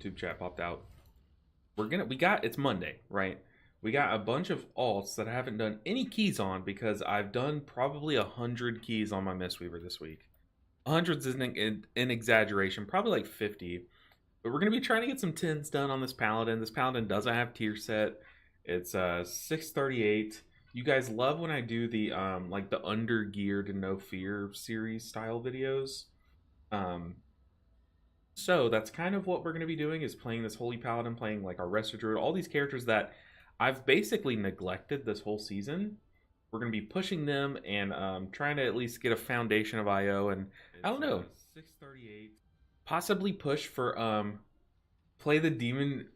YouTube chat popped out. It's Monday, right? We got a bunch of alts that I haven't done any keys on because I've done probably 100 keys on my Mistweaver this week. Hundreds is an exaggeration, probably like 50. But we're gonna be trying to get some tens done on this paladin. This paladin doesn't have tier set. It's 638. You guys love when I do the like the under geared and no fear series style videos. Um, so that's kind of what we're going to be doing is playing this Holy Paladin, playing like our Resto Druid, all these characters that I've basically neglected this whole season. We're going to be pushing them and trying to at least get a foundation of IO and I don't know, 638. Possibly push for play the demon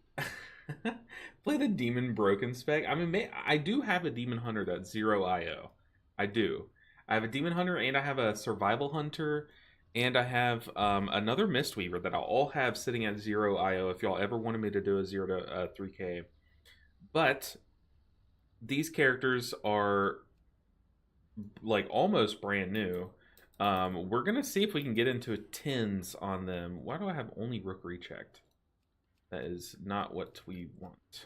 play the demon broken spec. I mean, I do have a demon hunter that's 0 IO. I do. I have a demon hunter and I have a survival hunter and I have another Mistweaver that I'll all have sitting at 0 IO if y'all ever wanted me to do a 0 to 3K. But these characters are like almost brand new. We're gonna see if we can get into tens on them. Why do I have only Rookery checked? That is not what we want.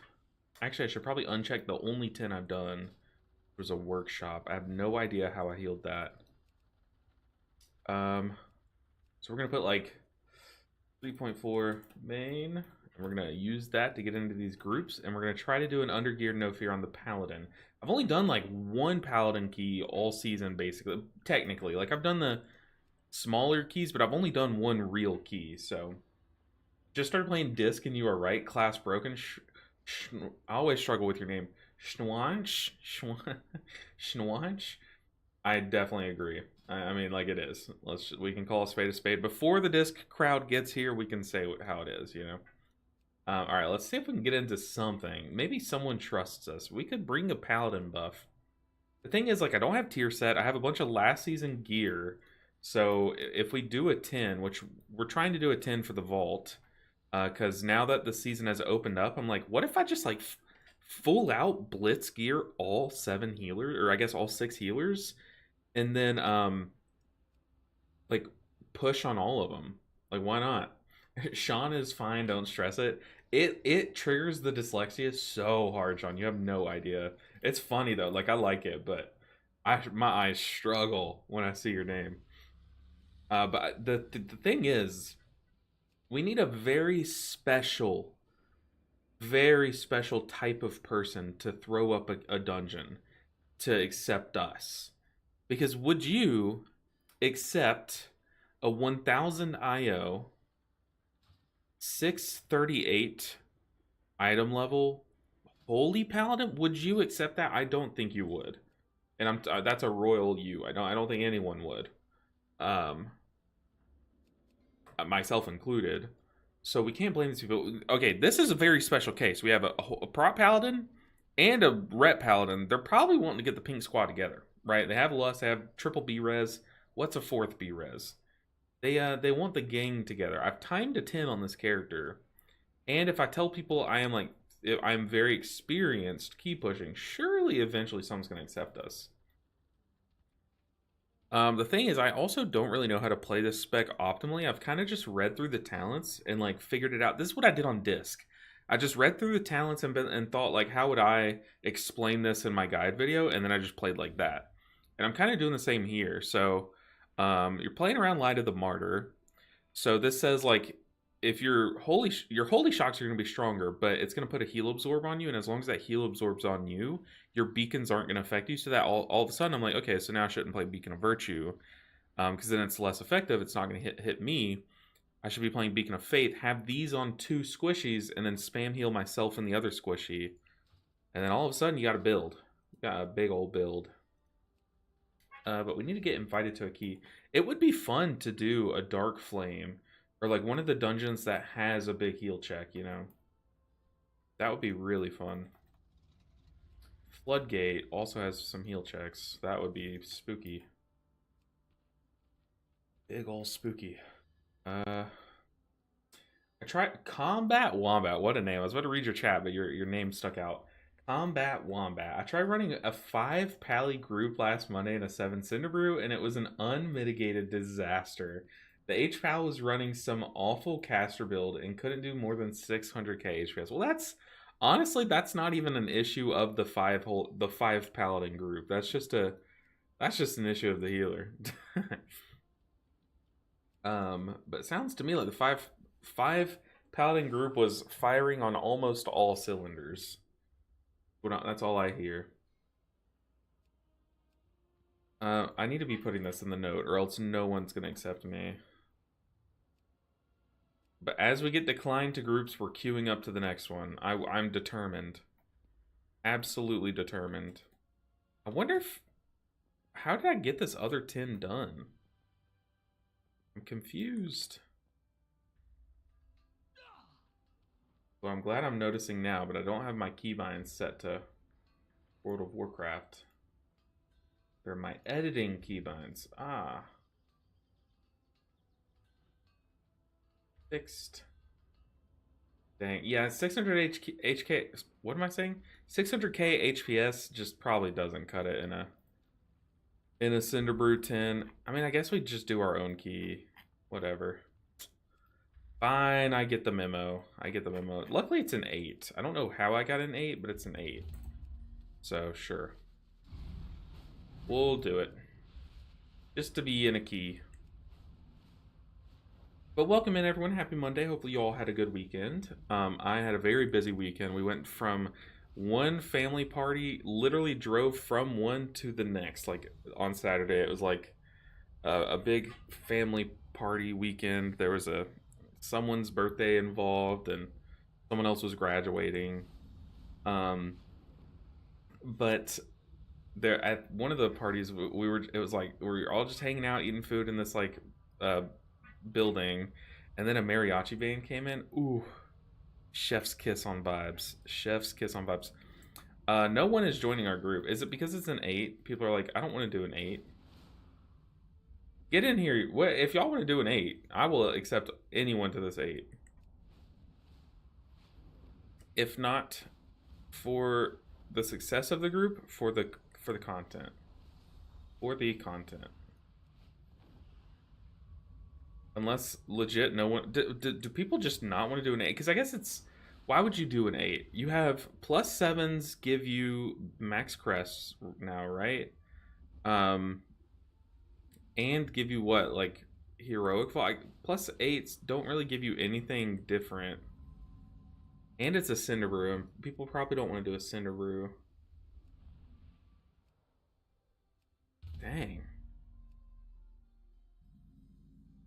Actually, I should probably uncheck the only 10 I've done was a workshop. I have no idea how I healed that. So we're gonna put like 3.4 main, and we're gonna use that to get into these groups, and we're gonna try to do an undergeared no fear on the paladin. I've only done like one paladin key all season, basically. Technically, like I've done the smaller keys, but I've only done one real key. So just started playing disc, and you are right. Class broken. I always struggle with your name. Schwanch. Schwanch. I definitely agree. I mean, like it is. We can call a spade a spade. Before the disc crowd gets here, we can say how it is, you know? All right, let's see if we can get into something. Maybe someone trusts us. We could bring a paladin buff. The thing is, like, I don't have tier set. I have a bunch of last season gear. So if we do a 10, which we're trying to do a 10 for the vault, because now that the season has opened up, I'm like, what if I just, like, full out blitz gear all 7 healers, or I guess all 6 healers? And then like push on all of them. Like why not? Sean is fine, don't stress it. It triggers the dyslexia so hard, Sean. You have no idea. It's funny though. Like I like it, but my eyes struggle when I see your name. But the thing is, we need a very special type of person to throw up a dungeon to accept us. Because would you accept a 1000 IO, 638 item level Holy Paladin? Would you accept that? I don't think you would. And that's a royal you. I don't think anyone would. Myself included. So we can't blame these people. Okay, this is a very special case. We have a prop paladin and a rep paladin. They're probably wanting to get the pink squad together. Right, they have Lust, they have triple B res. What's a fourth B res? They want the gang together. I've timed a 10 on this character, and if I tell people I'm very experienced key pushing, surely eventually someone's gonna accept us. The thing is, I also don't really know how to play this spec optimally. I've kind of just read through the talents and like figured it out. This is what I did on disc. I just read through the talents and thought like, how would I explain this in my guide video? And then I just played like that. And I'm kind of doing the same here. So you're playing around Light of the Martyr. So this says like, if your holy shocks are going to be stronger, but it's going to put a heal absorb on you. And as long as that heal absorbs on you, your beacons aren't going to affect you. So that all of a sudden I'm like, okay, so now I shouldn't play Beacon of Virtue. Because then it's less effective. It's not going to hit me. I should be playing Beacon of Faith, have these on 2 squishies, and then spam heal myself in the other squishy. And then all of a sudden, you got a build. You got a big old build. But we need to get invited to a key. It would be fun to do a Dark Flame, or like one of the dungeons that has a big heal check, you know? That would be really fun. Floodgate also has some heal checks. That would be spooky. Big ol' spooky. I tried Combat Wombat. What a name. I was about to read your chat, but your name stuck out. Combat Wombat. I tried running a 5 Pally group last Monday in a 7 Cinderbrew, and it was an unmitigated disaster. The H-Pal was running some awful caster build and couldn't do more than 600k HPS. Well, that's not even an issue of the five paladin group. That's just an issue of the healer. But it sounds to me like the five paladin group was firing on almost all cylinders. That's all I hear. I need to be putting this in the note, or else no one's gonna accept me. But as we get declined to groups, we're queuing up to the next one. I'm determined. Absolutely determined. I wonder if... How did I get this other 10 done? I'm confused. Well, I'm glad I'm noticing now, but I don't have my keybinds set to World of Warcraft. They're my editing keybinds. Ah. Fixed. Dang. Yeah, 600 HK... What am I saying? 600k HPS just probably doesn't cut it in a Cinderbrew 10. I mean, I guess we just do our own key. Whatever. Fine, I get the memo. Luckily, it's an 8. I don't know how I got an 8, but it's an 8. So, sure. We'll do it. Just to be in a key. But welcome in, everyone. Happy Monday. Hopefully you all had a good weekend. I had a very busy weekend. We went from one family party, literally drove from one to the next. Like on Saturday, it was like a big family party weekend. There was someone's birthday involved, and someone else was graduating. But there at one of the parties, it was like we were all just hanging out, eating food in this like building, and then a mariachi band came in. Ooh, chef's kiss on vibes. No one is joining our group. Is it because it's an 8? People are like, I don't want to do an 8. Get in here. What if y'all want to do an 8? I will accept anyone to this 8. If not for the success of the group, for the content. For the content. Unless legit no one... Do people just not want to do an 8? Because I guess it's... Why would you do an 8? You have +7s give you max crests now, right? And give you what? Like, heroic fall? +8s don't really give you anything different. And it's a Cinderbrew. People probably don't want to do a Cinderbrew. Dang.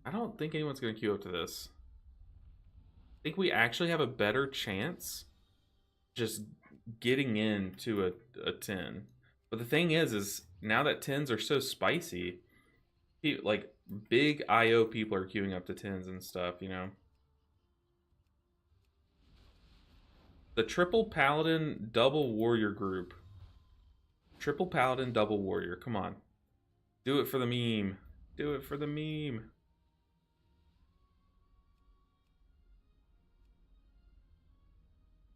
I don't think anyone's going to queue up to this. I think we actually have a better chance just getting into a 10. But the thing is now that 10s are so spicy, like big IO people are queuing up to 10s and stuff, you know? The triple paladin double warrior group. Triple paladin double warrior. Come on. Do it for the meme. Do it for the meme.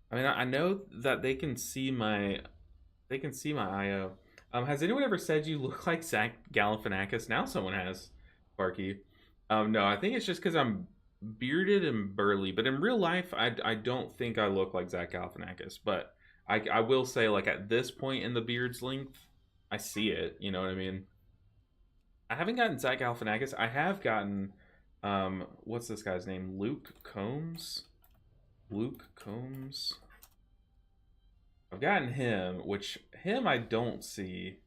I mean, I know that they can see my IO. Has anyone ever said you look like Zach Galifianakis? Now someone has, Sparky. No, I think it's just because I'm bearded and burly. But in real life, I don't think I look like Zach Galifianakis. But I will say, like, at this point in the beard's length, I see it. You know what I mean? I haven't gotten Zach Galifianakis. I have gotten, what's this guy's name? Luke Combs? Luke Combs. I've gotten him, which him I don't see.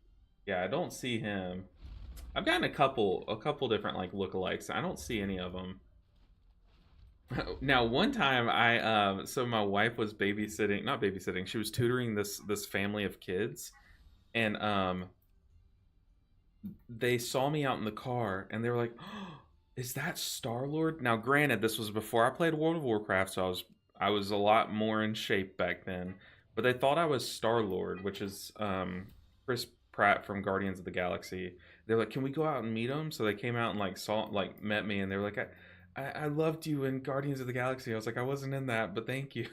Yeah, I don't see him. I've gotten a couple different like lookalikes. I don't see any of them. Now, one time so my wife was babysitting, not babysitting, she was tutoring this family of kids, and they saw me out in the car and they were like, oh, is that Star-Lord? Now, granted, this was before I played World of Warcraft, so I was a lot more in shape back then. But they thought I was Star-Lord, which is Chris Pratt from Guardians of the Galaxy. They're like, can we go out and meet him? So they came out and met me, and they were like, I loved you in Guardians of the Galaxy. I was like, I wasn't in that, but thank you.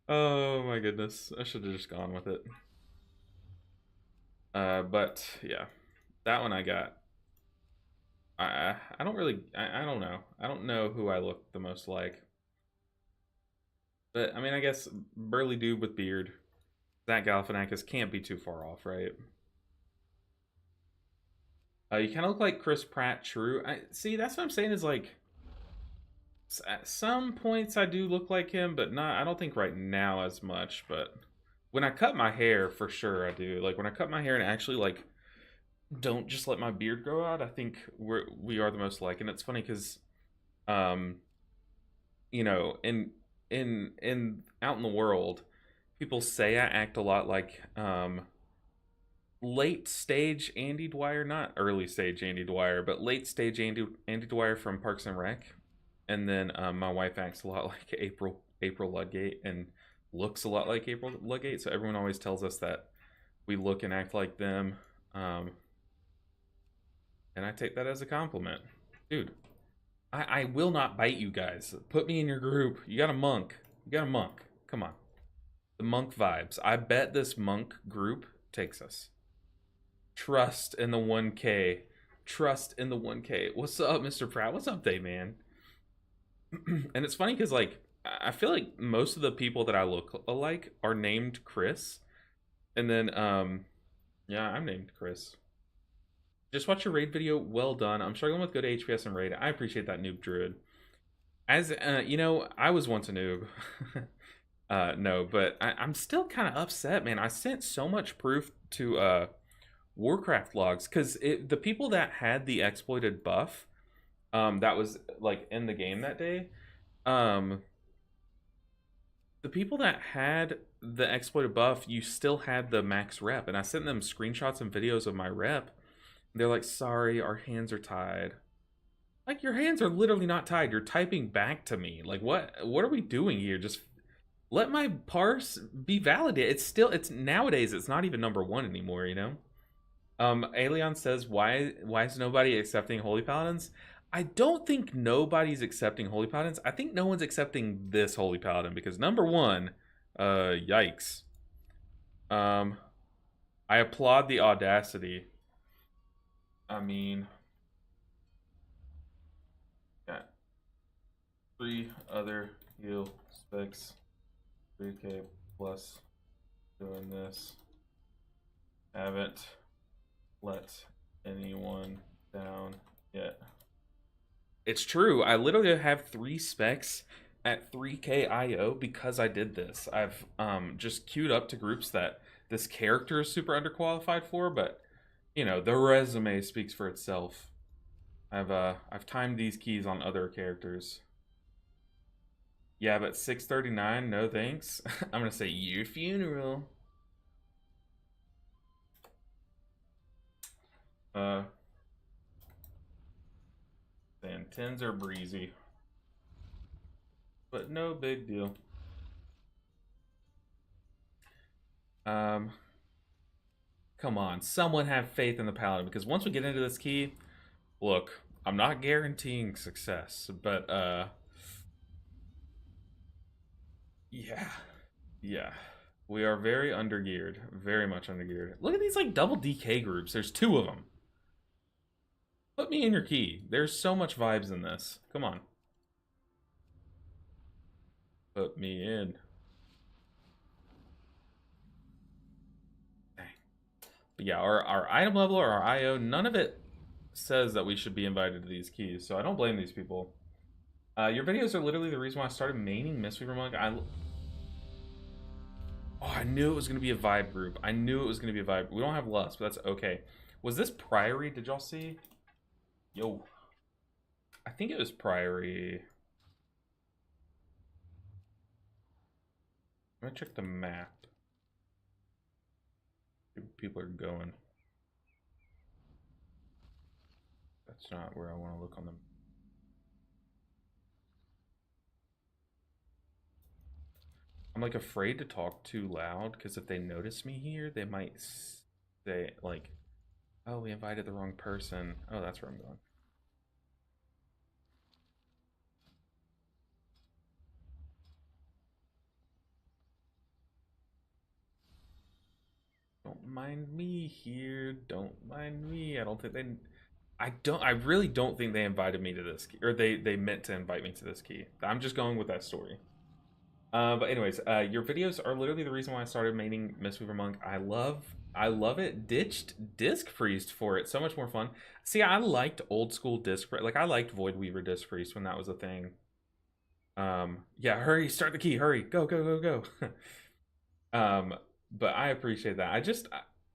Oh my goodness, I should have just gone with it. But yeah, that one I got. I don't really I don't know. I don't know who I look the most like. But I mean, I guess burly dude with beard. Zach Galifianakis can't be too far off, right? You kind of look like Chris Pratt. True. I see. That's what I'm saying. Is like at some points I do look like him, but not. I don't think right now as much. But when I cut my hair, for sure I do. Like when I cut my hair and actually like don't just let my beard grow out. I think we are the most like. And it's funny because um you know in out in the world, people say I act a lot like late stage Andy Dwyer, not early stage Andy Dwyer, but late stage Andy Dwyer from Parks and Rec. And then my wife acts a lot like April Ludgate and looks a lot like April Ludgate. So everyone always tells us that we look and act like them, um, and I take that as a compliment, dude. I will not bite you guys. Put me in your group. You got a monk. You got a monk. Come on, the monk vibes. I bet this monk group takes us. Trust in the 1K. Trust in the 1K. What's up, Mr. Pratt? What's up, day man? And it's funny because like I feel like most of the people that I look alike are named Chris, and then yeah, I'm named Chris. Just watch your raid video. Well done. I'm struggling with good HPS and raid. I appreciate that, noob druid. As you know, I was once a noob. No, but I'm still kind of upset, man. I sent so much proof to Warcraft logs because the people that had the exploited buff, that was like in the game that day, um, the people that had the exploited buff, you still had the max rep, and I sent them screenshots and videos of my rep. They're like, "Sorry, our hands are tied." Like your hands are literally not tied. You're typing back to me. Like what are we doing here? Just let my parse be validated. It's nowadays it's not even number 1 anymore, you know? Aelion says, why is nobody accepting Holy Paladins? I don't think nobody's accepting Holy Paladins. I think no one's accepting this Holy Paladin because number 1, yikes. I applaud the audacity. I mean, got 3 other heal specs, 3K plus doing this. Haven't let anyone down yet. It's true. I literally have 3 specs at 3K IO because I did this. I've just queued up to groups that this character is super underqualified for, but you know, the resume speaks for itself. I've timed these keys on other characters. Yeah, but 639, no thanks. I'm gonna say your funeral. And 10s are breezy. But no big deal. Come on, someone have faith in the paladin because once we get into this key, look, I'm not guaranteeing success, but yeah. Yeah. We are very undergeared, very much undergeared. Look at these like double DK groups. There's 2 of them. Put me in your key. There's so much vibes in this. Come on. Put me in. Dang. But yeah, our item level or our IO, none of it says that we should be invited to these keys, so I don't blame these people. Your videos are literally the reason why I started maining Mistweaver Monk. I knew it was going to be a vibe group. I knew it was going to be a vibe. We don't have Lust, but that's okay. Was this Priory? Did y'all see? Yo. I think it was Priory. I'm going to check the map. People are going. That's not where I want to look on them. I'm like afraid to talk too loud because if they notice me here, they might say like, "Oh, we invited the wrong person." Oh, that's where I'm going. Don't mind me here. Don't mind me. I don't think they. I really don't think they invited me to this key, or they meant to invite me to this key. I'm just going with that story. But anyways, your videos are literally the reason why I started maining Mistweaver Monk. I love it. Ditched Disc Priest for it. So much more fun. See, I liked old school Disc Priest. Like, I liked Void Weaver Disc Priest when that was a thing. Yeah, hurry, start the key, hurry, go, go, go, go. But I appreciate that.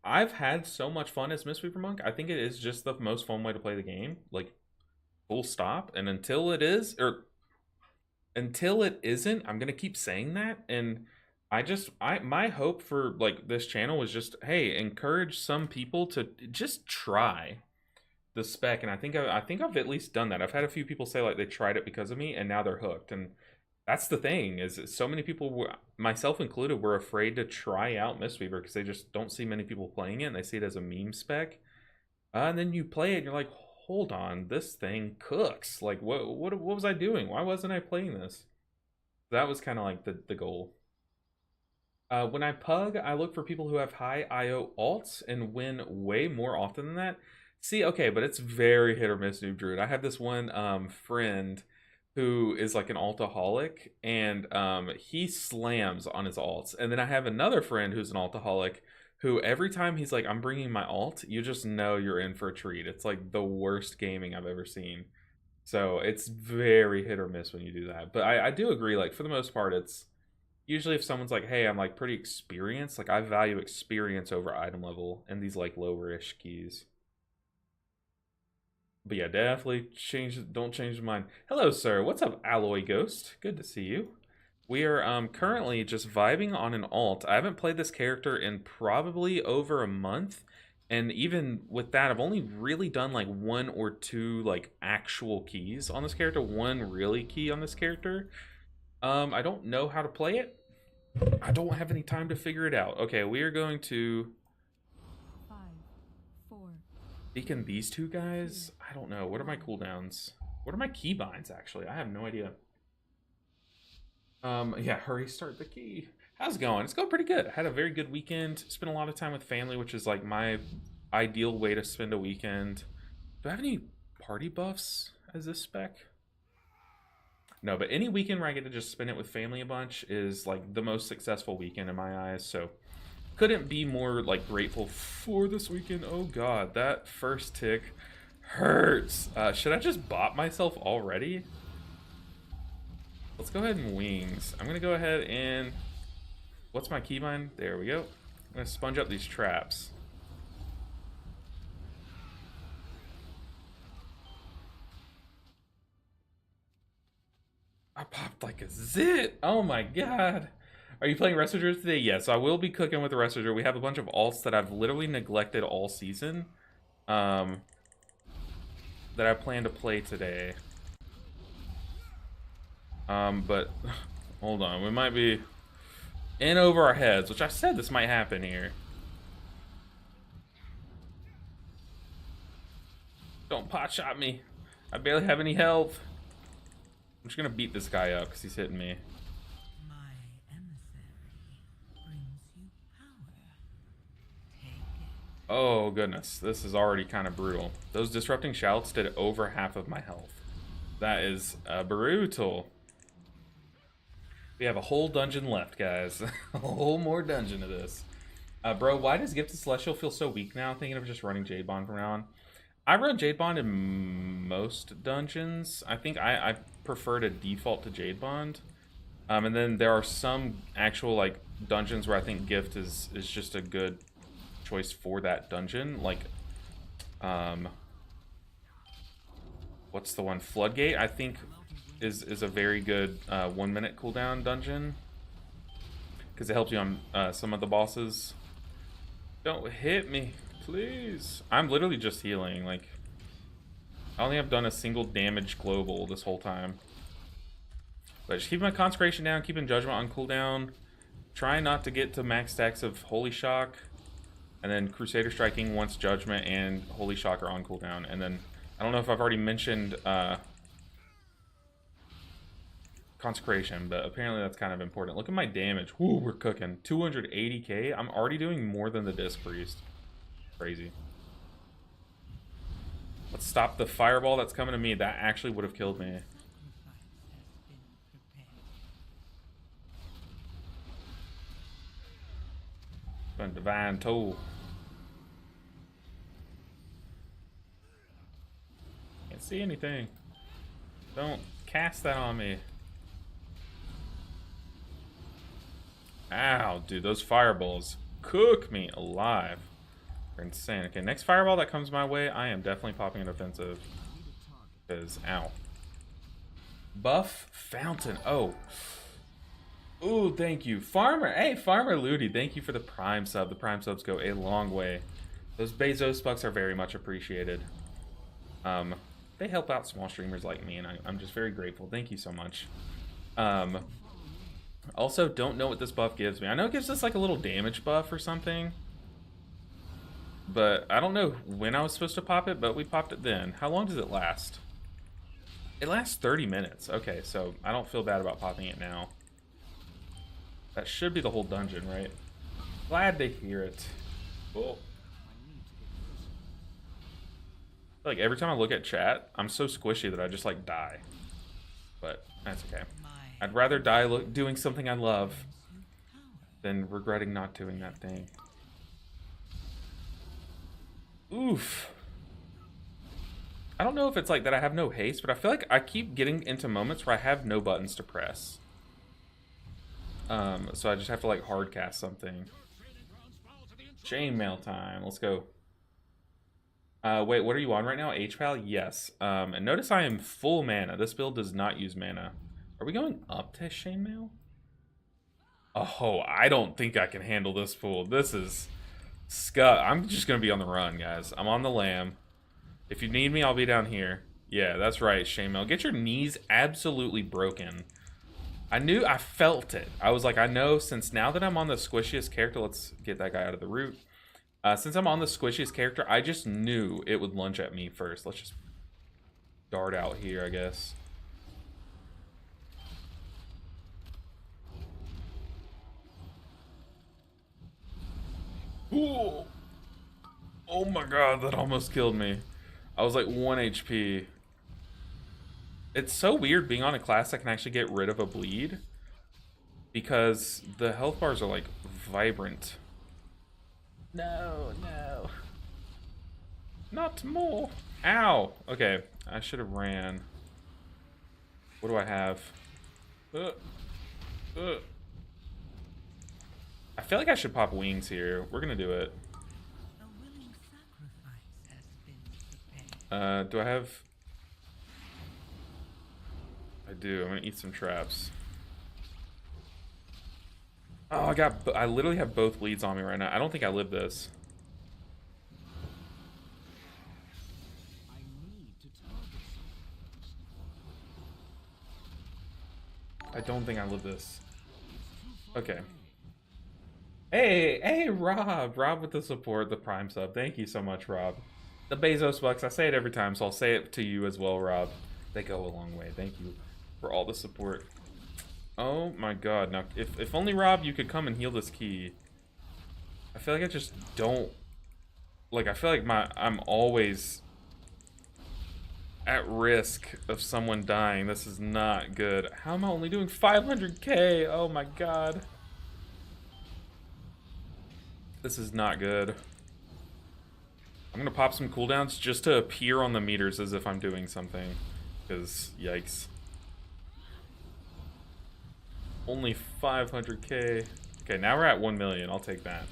I've had so much fun as Mistweaver Monk. I think it is just the most fun way to play the game. Like, full stop. And until it is, or until it isn't, I'm gonna keep saying that. And my hope for like this channel is just, hey, encourage some people to just try the spec. And I think I've at least done that. I've had a few people say like they tried it because of me and now they're hooked. And that's the thing, is so many people, myself included, were afraid to try out Mistweaver because they just don't see many people playing it and they see it as a meme spec. And then you play it and you're like, hold on, this thing cooks. Like, what was I doing? Why wasn't I playing this? That was kind of like the goal. When I pug, I look for people who have high IO alts and win way more often than that. See, okay, but it's very hit or miss, Noob Druid. I have this one friend who is like an altaholic, and he slams on his alts. And then I have another friend who's an altaholic who every time he's like, I'm bringing my alt, you just know you're in for a treat. It's like the worst gaming I've ever seen. So it's very hit or miss when you do that. But I do agree, like, for the most part, it's usually if someone's like, hey, I'm like pretty experienced, like I value experience over item level and these like lower-ish keys. But yeah, definitely don't change your mind. Hello, sir. What's up, Alloy Ghost? Good to see you. We are currently just vibing on an alt. I haven't played this character in probably over a month. And even with that, I've only really done like one or two like actual keys on this character. One really key on this character. I don't know how to play it. I don't have any time to figure it out. Okay, we are going to beacon these two guys. I don't know. What are my cooldowns? What are my keybinds, actually? I have no idea. Yeah, hurry, start the key. How's it going? It's going pretty good. I had a very good weekend. Spent a lot of time with family, which is like my ideal way to spend a weekend. Do I have any party buffs as this spec? No, but any weekend where I get to just spend it with family a bunch is like the most successful weekend in my eyes. So couldn't be more like grateful for this weekend. Oh god, that first tick hurts. Should I just bot myself already? Let's go ahead and wings. I'm gonna go ahead and, what's my keybind? There we go. I'm gonna sponge up these traps. I popped like a zit. Oh my god. Are you playing Resonator today? Yes, I will be cooking with the Resonator. We have a bunch of alts that I've literally neglected all season. That I plan to play today. But hold on, we might be in over our heads, which I said this might happen here. Don't pot shot me. I barely have any health. I'm just gonna beat this guy up because he's hitting me. My emissary brings you power. Take it. Oh goodness, this is already kind of brutal. Those disrupting shouts did over half of my health. That is brutal. We have a whole dungeon left, guys. A whole more dungeon of this. Bro, why does Gifted Celestial feel so weak now? Thinking of just running Jade Bond from now on. I run Jade Bond in most dungeons. I think I prefer to default to Jade Bond. And then there are some actual like dungeons where I think Gift is just a good choice for that dungeon. Like, what's the one? Floodgate, I think is a very good 1 minute cooldown dungeon. Because it helps you on some of the bosses. Don't hit me, please. I'm literally just healing. Like, I only have done a single damage global this whole time. But just keeping my consecration down, keeping judgment on cooldown. Trying not to get to max stacks of Holy Shock. And then Crusader striking once judgment and Holy Shock are on cooldown. And then, I don't know if I've already mentioned consecration, but apparently that's kind of important. Look at my damage. Woo, we're cooking. 280k. I'm already doing more than the Disc Priest. Crazy. Let's stop the fireball that's coming to me. That actually would have killed me. Sacrifice has been prepared. Been divine tool. Can't see anything. Don't cast that on me. Ow, dude, those fireballs cook me alive. They're insane. Okay, next fireball that comes my way, I am definitely popping an offensive. Because, ow. Buff Fountain. Oh. Ooh, thank you. Farmer. Hey, Farmer Ludi, thank you for the Prime sub. The Prime subs go a long way. Those Bezos bucks are very much appreciated. They help out small streamers like me, and I'm just very grateful. Thank you so much. Also, don't know what this buff gives me. I know it gives us like a little damage buff or something. But I don't know when I was supposed to pop it, but we popped it then. How long does it last? It lasts 30 minutes. Okay, so I don't feel bad about popping it now. That should be the whole dungeon, right? Glad to hear it. Oh. Like every time I look at chat, I'm so squishy that I just like die. But that's okay. I'd rather die doing something I love than regretting not doing that thing. Oof. I don't know if it's like that I have no haste, but I feel like I keep getting into moments where I have no buttons to press. So I just have to like hard cast something. Chainmail time. Let's go. Wait, what are you on right now? HPAL? Yes. And notice I am full mana. This build does not use mana. Are we going up to Chainmail? Oh, I don't think I can handle this pool. This is scut. I'm just gonna be on the run, guys. I'm on the lamb. If you need me, I'll be down here. Yeah, that's right, Chainmail. Get your knees absolutely broken. I felt it. I was like, I know, since now that I'm on the squishiest character, let's get that guy out of the root. Since I'm on the squishiest character, I just knew it would lunge at me first. Let's just dart out here, I guess. Ooh. Oh my god, that almost killed me. I was like 1 HP. It's so weird being on a class that can actually get rid of a bleed, because the health bars are like vibrant. No, no. Not more. Ow. Okay, I should have ran. What do I have? I feel like I should pop wings here. We're gonna do it. A willing sacrifice has been prepared. Do I have... I do. I'm gonna eat some traps. Oh, I literally have both leads on me right now. I don't think I live this. I don't think I live this. Okay. Hey, Rob with the support, the Prime sub. Thank you so much, Rob. The Bezos bucks, I say it every time, so I'll say it to you as well, Rob. They go a long way. Thank you for all the support. Oh my god, now if only, Rob, you could come and heal this key. I feel like I just don't, like, I feel like I'm always at risk of someone dying. This is not good. How am I only doing 500k? Oh my god. This is not good. I'm gonna pop some cooldowns just to appear on the meters as if I'm doing something. Because, yikes. Only 500k. Okay, now we're at 1 million. I'll take that.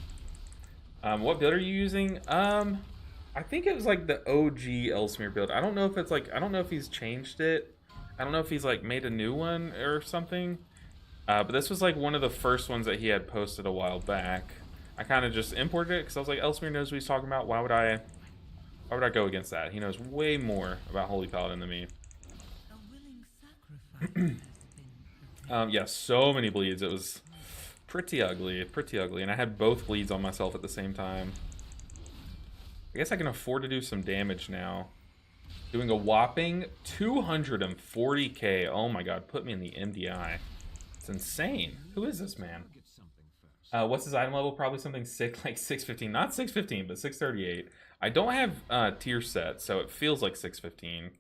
What build are you using? I think it was like the OG Ellesmere build. I don't know if it's like, I don't know if he's changed it. I don't know if he's like made a new one or something. But this was like one of the first ones that he had posted a while back. I kind of just imported it because I was like, Ellesmere knows what he's talking about. Why would I go against that? He knows way more about Holy Paladin than me. A willing sacrifice has been prepared. Yeah, so many bleeds. It was pretty ugly, and I had both bleeds on myself at the same time. I guess I can afford to do some damage now. Doing a whopping 240k. Oh my god, put me in the MDI. It's insane. Who is this man? What's his item level? Probably something sick like 615. Not 615, but 638. I don't have tier set, so it feels like 615.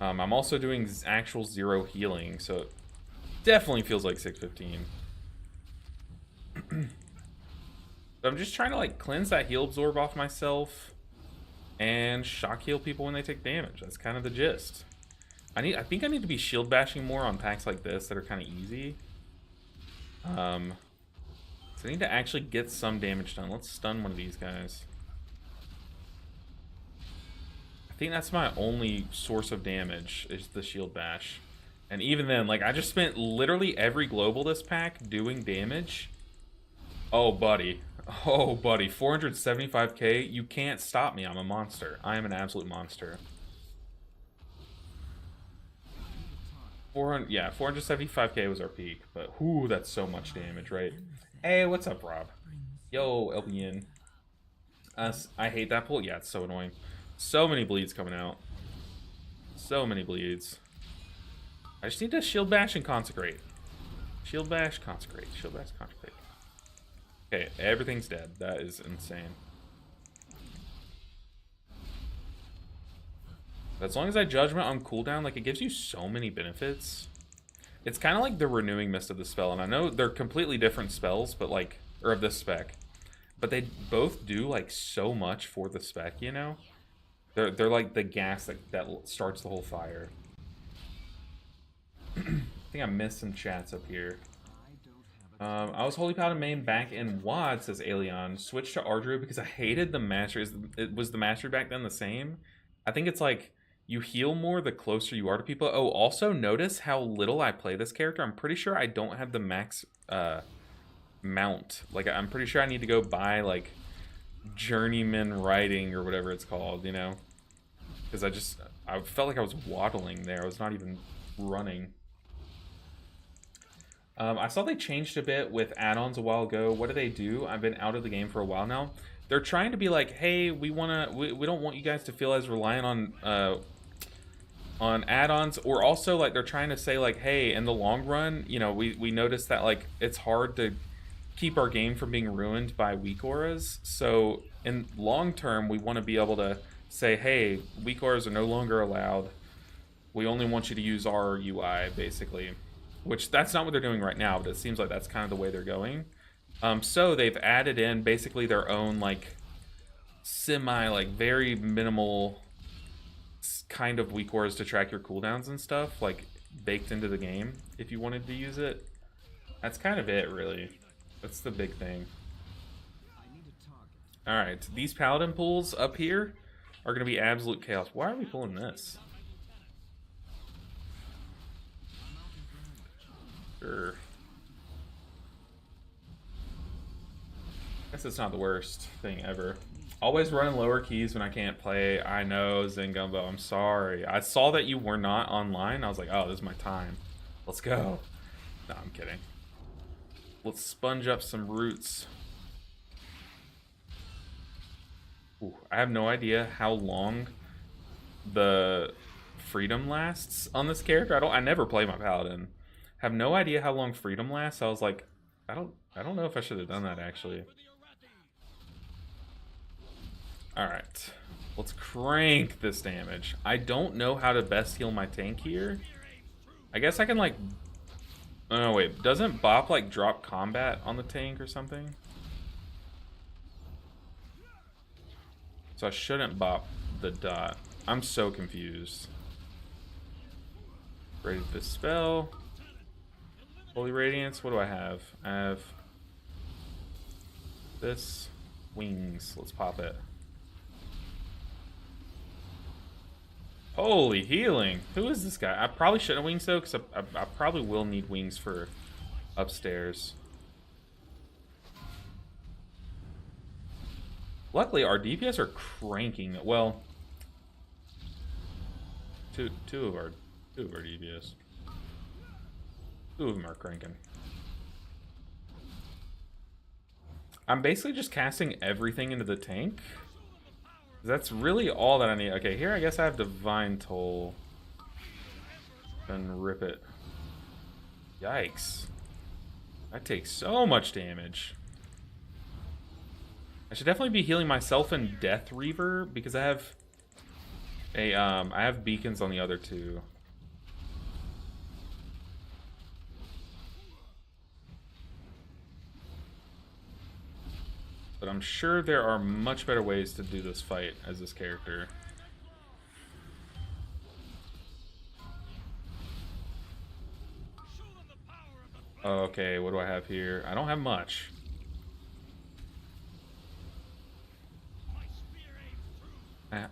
I'm also doing actual 0 healing, so it definitely feels like 615. So I'm just trying to like cleanse that heal absorb off myself and shock heal people when they take damage. That's kind of the gist. I think I need to be shield bashing more on packs like this that are kind of easy. So I need to actually get some damage done. Let's stun one of these guys. I think that's my only source of damage is the shield bash. And even then, like, I just spent literally every global this pack doing damage. Oh, buddy. Oh, buddy. 475k. You can't stop me. I'm a monster. I am an absolute monster. 400, yeah, 475k was our peak. But, whoo, that's so much damage, right? Hey, what's up, Rob? Yo, LBN. I hate that pull. Yeah, it's so annoying. So many bleeds coming out. So many bleeds. I just need to shield bash and consecrate. Shield bash, consecrate. Shield bash, consecrate. Okay, everything's dead. That is insane. As long as I judgment on cooldown, like, it gives you so many benefits. It's kind of like the renewing mist of the spell, and I know they're completely different spells, but like, or of this spec, but they both do like so much for the spec, you know? They're like the gas that starts the whole fire. I think I missed some chats up here. I was Holy Paladin main back in WoD, says Aelion. Switched to Ardru because I hated the mastery. Was the mastery back then the same? I think it's like you heal more the closer you are to people. Oh, also notice how little I play this character. I'm pretty sure I don't have the max mount. Like, I'm pretty sure I need to go buy like journeyman riding or whatever it's called, you know? Because I felt like I was waddling there. I was not even running. I saw they changed a bit with add-ons a while ago. What do they do? I've been out of the game for a while now. They're trying to be like, hey, we don't want you guys to feel as reliant on add-ons, or also like they're trying to say like, hey, in the long run, you know, we noticed that like it's hard to keep our game from being ruined by weak auras. So in long term, we want to be able to say, hey, weak auras are no longer allowed. We only want you to use our UI, basically. Which, that's not what they're doing right now, but it seems like that's kind of the way they're going. So they've added in basically their own, like, like, very minimal kind of weak auras to track your cooldowns and stuff, like, baked into the game, if you wanted to use it. That's kind of it, really. That's the big thing. Alright, these paladin pulls up here are going to be absolute chaos. Why are we pulling this? Sure. Guess it's not the worst thing ever. Always running lower keys when I can't play. I know, Zengumbo, I'm sorry. I saw that you were not online. I was like, oh, this is my time. Let's go. No, I'm kidding. Let's sponge up some roots. Ooh, I have no idea how long the freedom lasts on this character. I never play my paladin. Have no idea how long freedom lasts. I was like, I don't know if I should have done that actually. Alright. Let's crank this damage. I don't know how to best heal my tank here. I guess I can like... Oh no, wait. Doesn't Bop like drop combat on the tank or something? So I shouldn't Bop the dot. I'm so confused. Ready for the spell. Holy Radiance, what do I have? I have this. Wings. Let's pop it. Holy healing. Who is this guy? I probably shouldn't have wings though, because I probably will need wings for upstairs. Luckily, our DPS are cranking. Well, two of our DPS. Two of them are cranking. I'm basically just casting everything into the tank. That's really all that I need. Okay, here I guess I have Divine Toll. Then rip it. Yikes. That takes so much damage. I should definitely be healing myself and Death Reaver because I have I have beacons on the other two. But I'm sure there are much better ways to do this fight as this character. Okay, what do I have here? I don't have much.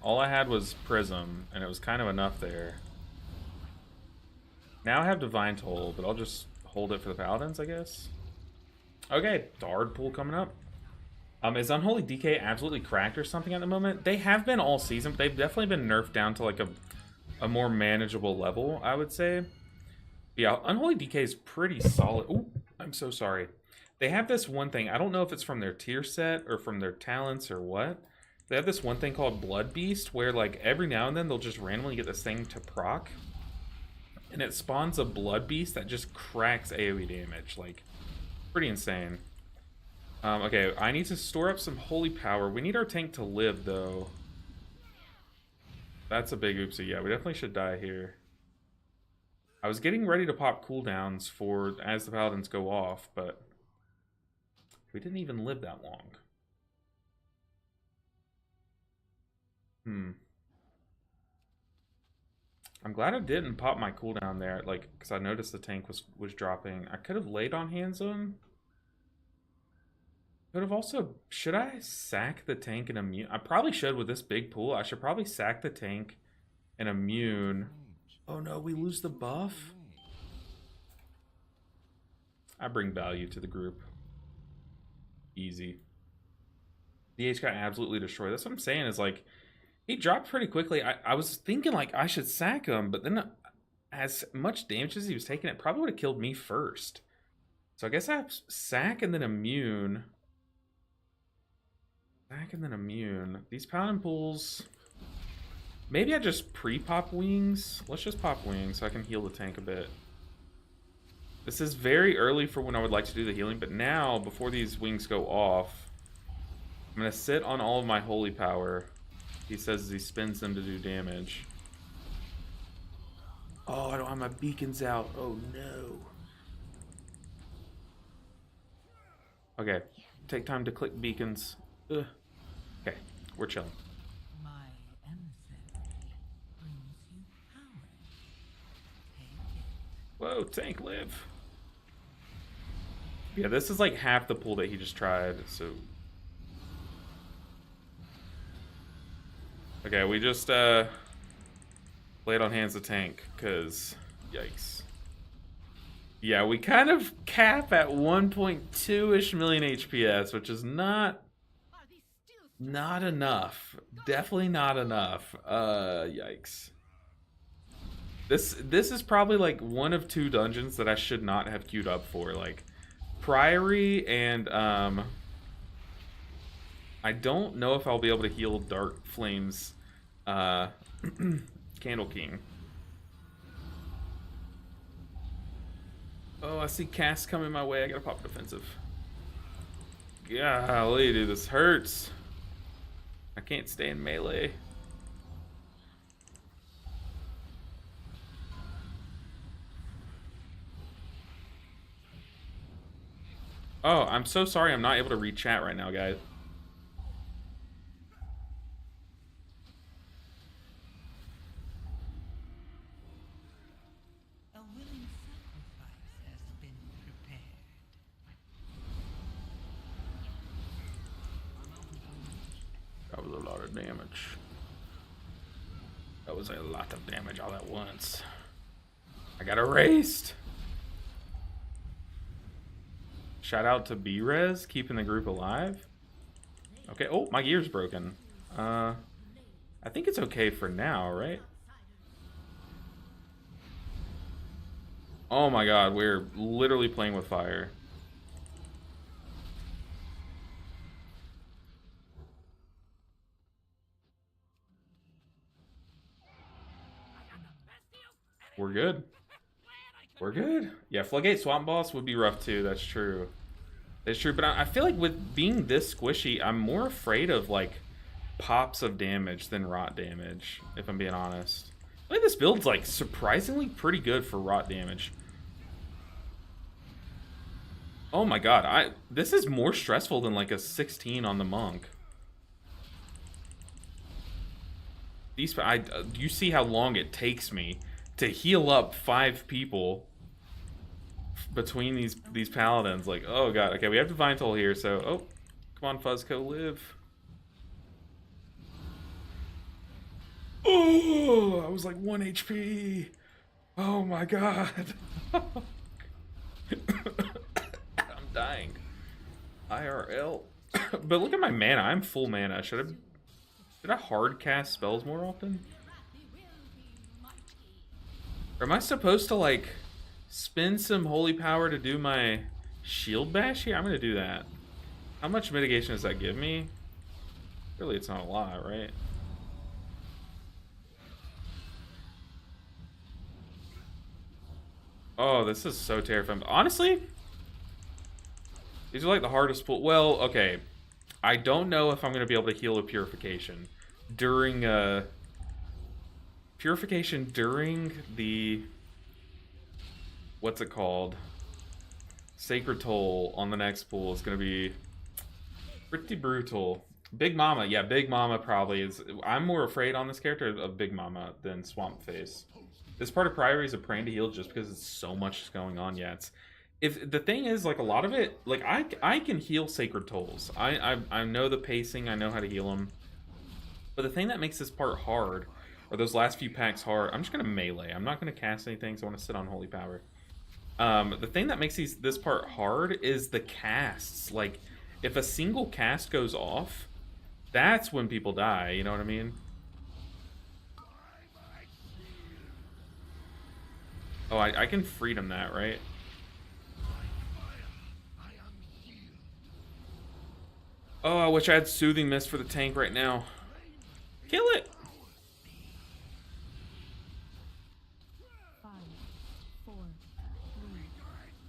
All I had was Prism, and it was kind of enough there. Now I have Divine Toll, but I'll just hold it for the Paladins, I guess. Okay, Dard Pool coming up. Is Unholy DK absolutely cracked or something at the moment? They have been all season, but they've definitely been nerfed down to like a more manageable level, I would say. Yeah, Unholy DK is pretty solid. Oh, I'm so sorry. They have this one thing. I don't know if it's from their tier set or from their talents or what. They have this one thing called Blood Beast where like every now and then they'll just randomly get this thing to proc. And it spawns a Blood Beast that just cracks AoE damage. Like, pretty insane. Okay, I need to store up some holy power. We need our tank to live, though. That's a big oopsie. Yeah, we definitely should die here. I was getting ready to pop cooldowns for as the paladins go off, but we didn't even live that long. I'm glad I didn't pop my cooldown there, like, because I noticed the tank was dropping. I could have laid on hands on. Could have also... Should I sack the tank and immune? I probably should with this big pool. I should probably sack the tank and immune. Oh no, we lose the buff? I bring value to the group. Easy. DH got absolutely destroyed. That's what I'm saying is like... He dropped pretty quickly. I was thinking like I should sack him, but then as much damage as he was taking, it probably would have killed me first. So I guess I have sack and then immune. Sack and then immune. These paladin pools. Maybe I just pre-pop wings. Let's just pop wings so I can heal the tank a bit. This is very early for when I would like to do the healing, but now, before these wings go off, I'm going to sit on all of my holy power. He says he spins them to do damage. Oh, I don't have my beacons out. Oh, no. Okay. Take time to click beacons. Ugh. Okay. We're chilling. My emissary brings you power. Take it. Whoa, tank live. Yeah, this is like half the pool that he just tried, so... Okay, we just laid on hands the tank, because yikes. Yeah, we kind of cap at 1.2-ish million HPS, which is not enough. Definitely not enough. Yikes. This is probably like one of two dungeons that I should not have queued up for, like Priory and I don't know if I'll be able to heal Dark Flames Candle King. Oh, I see cast coming my way. I gotta pop defensive. Golly, dude, this hurts. I can't stay in melee. Oh, I'm so sorry I'm not able to read chat right now, guys. A willing sacrifice has been prepared. That was a lot of damage. That was a lot of damage all at once. I got erased. Shout out to B-Rez, keeping the group alive. Okay, oh, my gear's broken. I think it's okay for now, right? Oh my god, we're literally playing with fire. We're good. We're good. Yeah, Floodgate Swamp Boss would be rough too, that's true. It's true, but I feel like with being this squishy, I'm more afraid of like pops of damage than rot damage, if I'm being honest. I think this build's like surprisingly pretty good for rot damage. Oh my god, this is more stressful than like a 16 on the monk. You see how long it takes me to heal up 5 people between these paladins. Like, oh god, okay, we have Divine Toll here, so oh, come on, Fuzzco, live. Oh, I was like 1 HP. Oh my god. I'm dying. IRL. But look at my mana. I'm full mana. Should I hard cast spells more often? Or am I supposed to like spend some holy power to do my shield bash here? I'm gonna do that. How much mitigation does that give me? Really, it's not a lot, right? Oh, this is so terrifying. Honestly, these are like the hardest pull. Well, okay. I don't know if I'm going to be able to heal a purification during the what's it called? Sacred Toll on the next pool is going to be pretty brutal. Big Mama, yeah, Big Mama probably is. I'm more afraid on this character of Big Mama than Swamp Face. This part of Priory is a praying to heal just because it's so much going on. Yeah, it's if the thing is like a lot of it, like I can heal Sacred Tolls. I know the pacing. I know how to heal them. But the thing that makes this part hard, or those last few packs hard, I'm just gonna melee. I'm not gonna cast anything, so I want to sit on Holy Power. The thing that makes this part hard is the casts. Like, if a single cast goes off, that's when people die. You know what I mean? Oh, I can freedom that, right? Oh, I wish I had Soothing Mist for the tank right now. Kill it! 5, 4,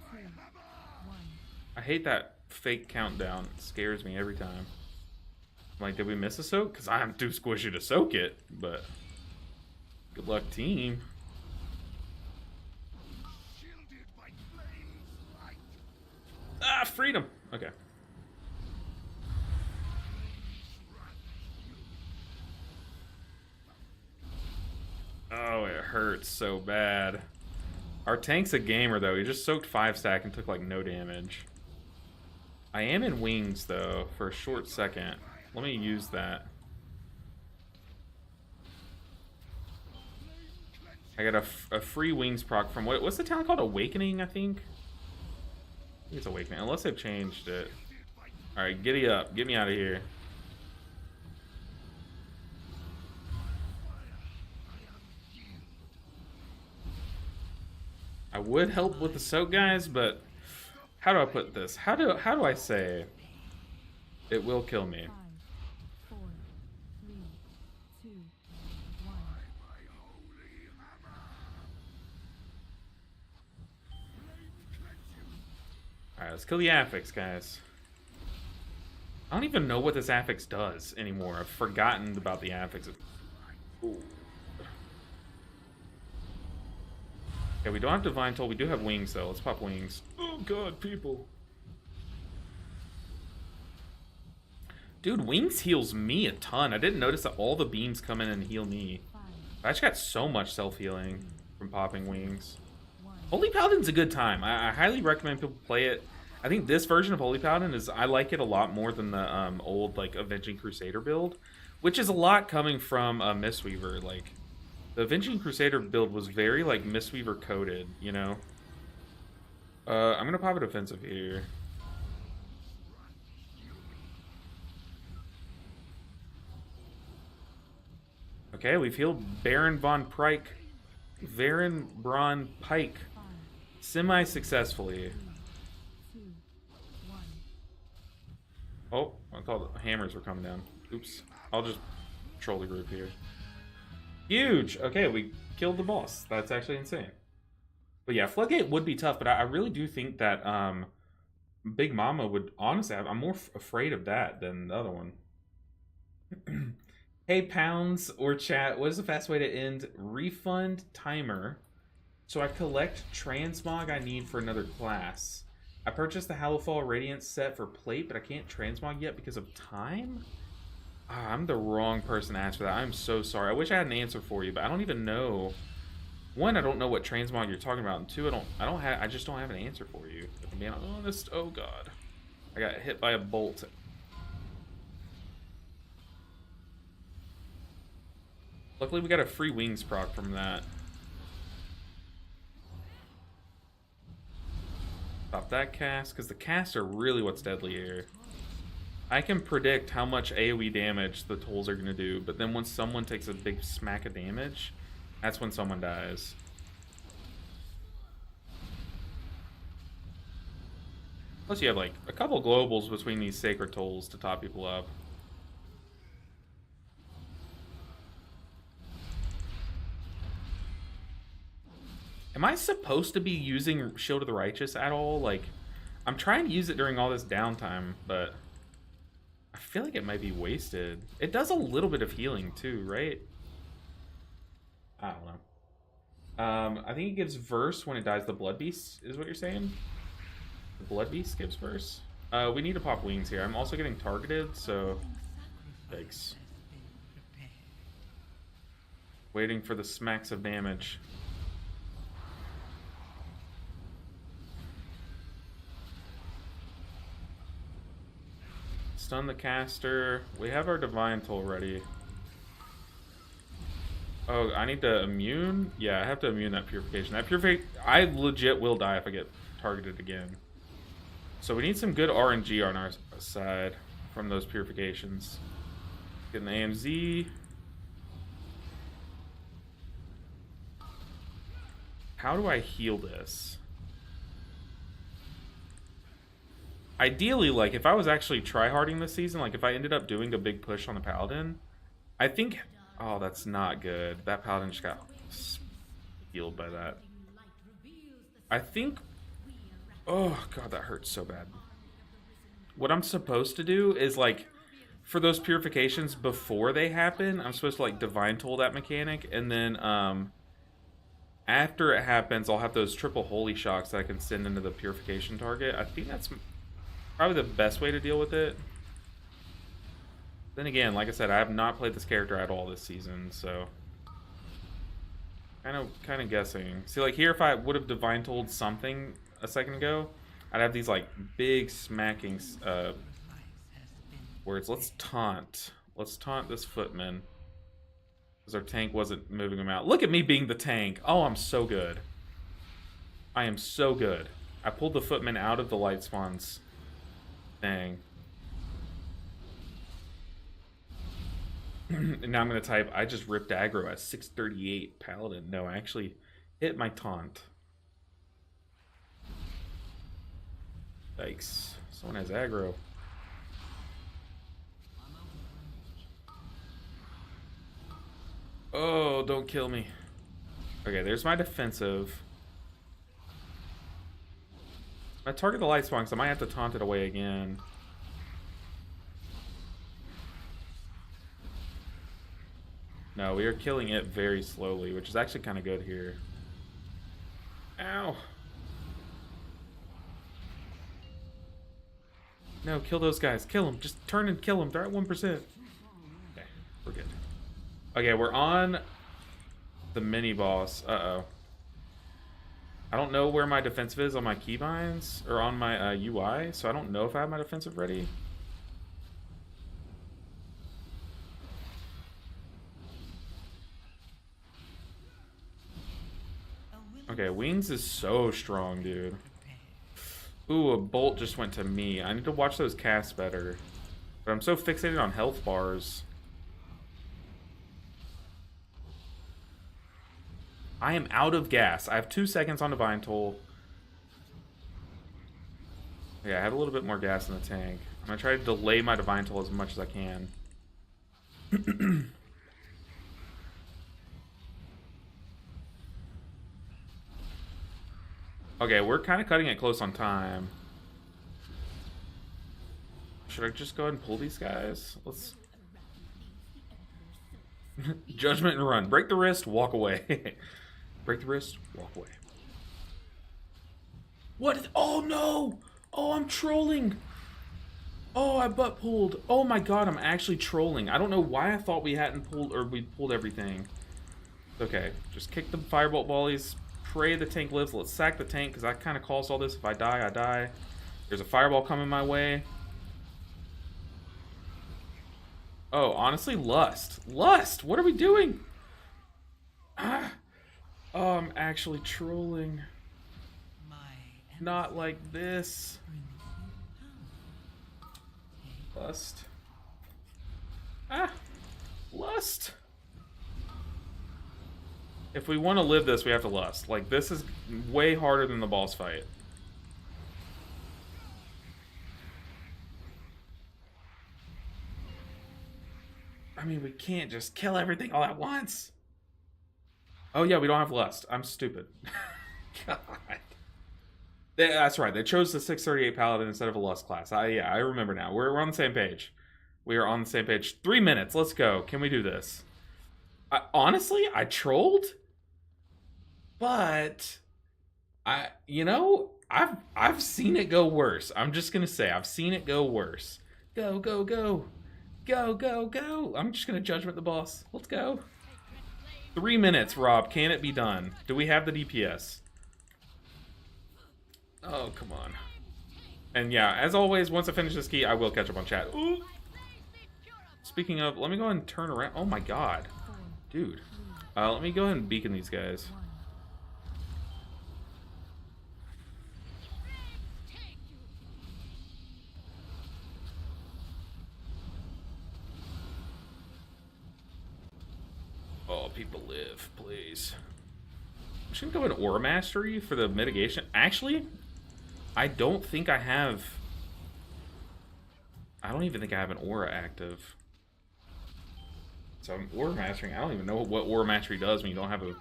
3, 2, 1. I hate that fake countdown. It scares me every time. I'm like, did we miss a soak? Because I'm too squishy to soak it, but good luck, team. Ah, freedom! Okay. Oh, it hurts so bad. Our tank's a gamer, though. He just soaked 5 stack and took, like, no damage. I am in wings, though, for a short second. Let me use that. I got a free wings proc from... What's the talent called? Awakening, I think? I think it's Awakening, unless they've changed it. Alright, giddy up. Get me out of here. I would help with the soak, guys, but how do I put this? How do I say it will kill me? 5, 4, 3, 2, 1. Alright, let's kill the affix, guys. I don't even know what this affix does anymore. I've forgotten about the affix. Ooh. Okay, we don't have Divine Toll. We do have wings, though. Let's pop wings. Oh, God, people. Dude, wings heals me a ton. I didn't notice that all the beams come in and heal me. I just got so much self-healing from popping wings. Holy Paladin's a good time. I highly recommend people play it. I think this version of Holy Paladin I like it a lot more than the old, like, Avenging Crusader build, which is a lot coming from Mistweaver, like... The Avenging Crusader build was very, like, Mistweaver coded, you know? I'm gonna pop a defensive here. Okay, we've healed Baron von Pike. Baron Braun Pike. Semi-successfully. Oh, I thought the hammers were coming down. Oops. I'll just troll the group here. Huge! Okay, we killed the boss. That's actually insane. But yeah, Floodgate would be tough, but I really do think that Big Mama would honestly. I'm more afraid of that than the other one. Hey, pounds or chat. What is the fast way to end refund timer? So I collect transmog I need for another class. I purchased the Halofall Radiance set for plate, but I can't transmog yet because of time? Ah, I'm the wrong person to ask for that. I'm so sorry. I wish I had an answer for you, but I don't even know. One, I don't know what transmog you're talking about, and two, I just don't have an answer for you. If I'm being honest, oh god. I got hit by a bolt. Luckily we got a free wings proc from that. Stop that cast, because the casts are really what's deadly here. I can predict how much AoE damage the tools are going to do, but then once someone takes a big smack of damage, that's when someone dies. Plus you have like a couple globals between these sacred tools to top people up. Am I supposed to be using Shield of the Righteous at all? Like, I'm trying to use it during all this downtime, but I feel like it might be wasted. It does a little bit of healing too, right? I don't know. I think it gives verse when it dies the Blood Beast, is what you're saying? The Blood Beast gives verse? We need to pop wings here. I'm also getting targeted, so... Thanks. Waiting for the smacks of damage. Stun the caster. We have our Divine Toll ready. Oh, I need to immune? Yeah, I have to immune that Purification. That Purification... I legit will die if I get targeted again. So we need some good RNG on our side from those Purifications. Getting the AMZ. How do I heal this? Ideally, like, if I was actually tryharding this season, like, if I ended up doing a big push on the Paladin, I think... Oh, that's not good. That Paladin just got healed by that. I think... Oh, God, that hurts so bad. What I'm supposed to do is, like, for those Purifications before they happen, I'm supposed to, like, Divine Toll that mechanic, and then, after it happens, I'll have those triple Holy Shocks that I can send into the Purification target. I think that's... probably the best way to deal with it. Then again, like I said, I have not played this character at all this season, so kind of guessing. See, like here, if I would have Divine Told something a second ago, I'd have these like big smacking words. Let's taunt this footman because our tank wasn't moving him out. Look at me being the tank. Oh, I'm so good. I am so good. I pulled the footman out of the light spawns. Dang. And now I'm going to type, I just ripped aggro at 638 Paladin. No, I actually hit my taunt. Yikes. Someone has aggro. Oh, don't kill me. Okay, there's my defensive. I target the light spawn, so I might have to taunt it away again. No, we are killing it very slowly, which is actually kind of good here. Ow. No, kill those guys. Kill them. Just turn and kill them. They're at 1%. Okay, we're good. Okay, we're on the mini-boss. Uh-oh. I don't know where my defensive is on my keybinds, or on my UI, so I don't know if I have my defensive ready. Okay, Wings is so strong, dude. Ooh, a bolt just went to me. I need to watch those casts better. But I'm so fixated on health bars. I am out of gas. I have 2 seconds on Divine Toll. Yeah, I have a little bit more gas in the tank. I'm going to try to delay my Divine Toll as much as I can. Okay, we're kind of cutting it close on time. Should I just go ahead and pull these guys? Let's... Judgment and run. Break the wrist, walk away. Break the wrist, walk away. What? Oh no! Oh, I'm trolling! Oh, I butt pulled. Oh my god, I'm actually trolling. I don't know why I thought we hadn't pulled, or we pulled everything. Okay, just kick the firebolt volleys. Pray the tank lives. Let's sack the tank, because that kind of caused all this. If I die, I die. There's a fireball coming my way. Oh, honestly, Lust. Lust! What are we doing? Ah. Oh, I'm actually trolling. Not like this. Lust. Ah! Lust! If we want to live this, we have to lust. Like, this is way harder than the boss fight. I mean, we can't just kill everything all at once. Oh yeah, we don't have lust. I'm stupid. God. That's right. They chose the 638 Paladin instead of a Lust class. Yeah, I remember now. We're on the same page. We are on the same page. 3 minutes. Let's go. Can we do this? Honestly, I trolled, but I've seen it go worse. I'm just gonna say I've seen it go worse. Go, go, go, go, go, go. I'm just gonna judgment the boss. Let's go. 3 minutes, Rob. Can it be done? Do we have the DPS? Oh, come on. And yeah, as always, once I finish this key, I will catch up on chat. Ooh. Speaking of, let me go ahead and turn around. Oh my god. Dude. Let me go ahead and beacon these guys. Oh, people live, please. I'm just gonna go with Aura Mastery for the mitigation. Actually, I don't think I have... I don't even think I have an Aura active. So I'm Aura Mastering. I don't even know what Aura Mastery does when you don't have an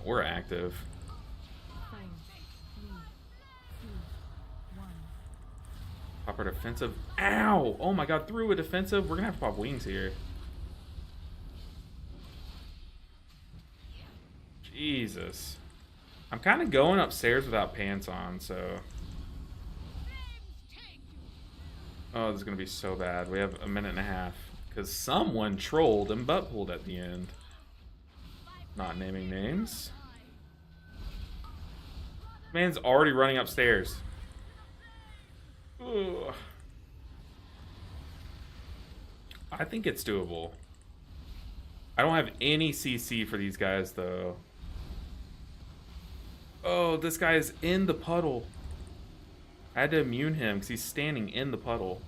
Aura active. Pop our defensive. Ow! Oh my god, through a defensive? We're gonna have to pop wings here. Jesus. I'm kind of going upstairs without pants on, so... Oh, this is going to be so bad. We have a minute and a half. Because someone trolled and butt pulled at the end. Not naming names. Man's already running upstairs. Ugh. I think it's doable. I don't have any CC for these guys, though. Oh, this guy is in the puddle. I had to immune him because he's standing in the puddle.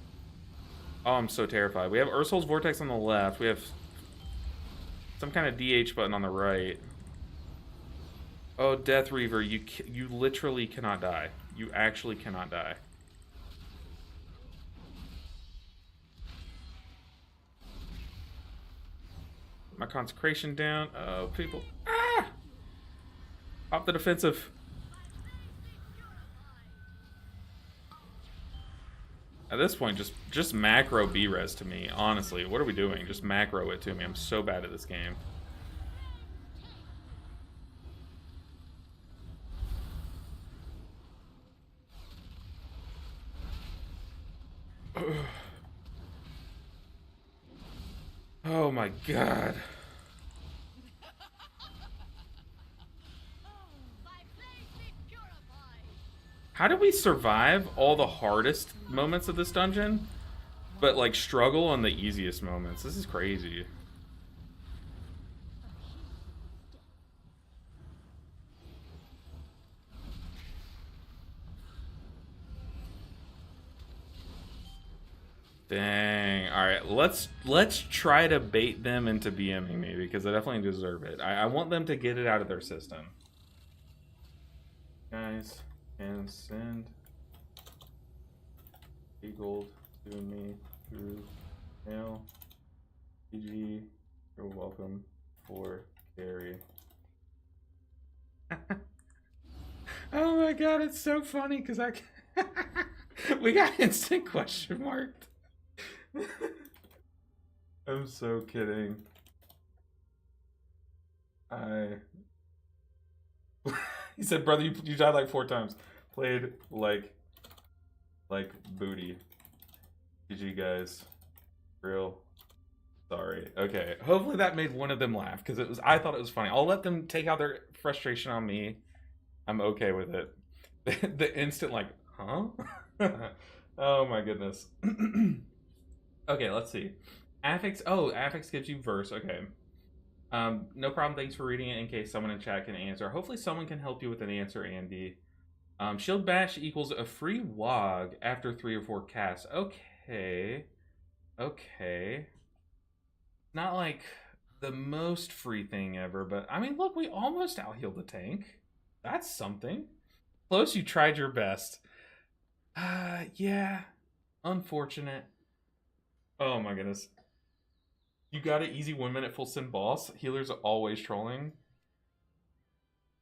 Oh, I'm so terrified. We have Ursul's Vortex on the left. We have some kind of DH button on the right. Oh, Death Reaver, you literally cannot die. You actually cannot die. My consecration down. Oh, people. Ah! Pop the defensive. At this point, just macro B-res to me. Honestly, what are we doing? Just macro it to me. I'm so bad at this game. Oh my god. How do we survive all the hardest moments of this dungeon, but like struggle on the easiest moments? This is crazy. Dang. All right, let's try to bait them into BMing me because they definitely deserve it. I want them to get it out of their system. Guys, can send gold to me through mail. GG, you're welcome for carry. Oh my god, it's so funny because we got instant question marked. I'm so kidding. He said, brother, you died like 4 times. Played like booty. GG guys. Real sorry. Okay. Hopefully that made one of them laugh because I thought it was funny. I'll let them take out their frustration on me. I'm okay with it. The instant like, huh? Oh my goodness. Okay, let's see. Affix. Oh, affix gives you verse. Okay. No problem. Thanks for reading it in case someone in chat can answer. Hopefully someone can help you with an answer, Andy. Shield bash equals a free wog after 3 or 4 casts. Okay. Okay. Not like the most free thing ever, but I mean, look, we almost out-healed the tank. That's something. Close, you tried your best. Yeah. Unfortunate. Oh my goodness. You got an easy 1 minute full send boss. Healers are always trolling.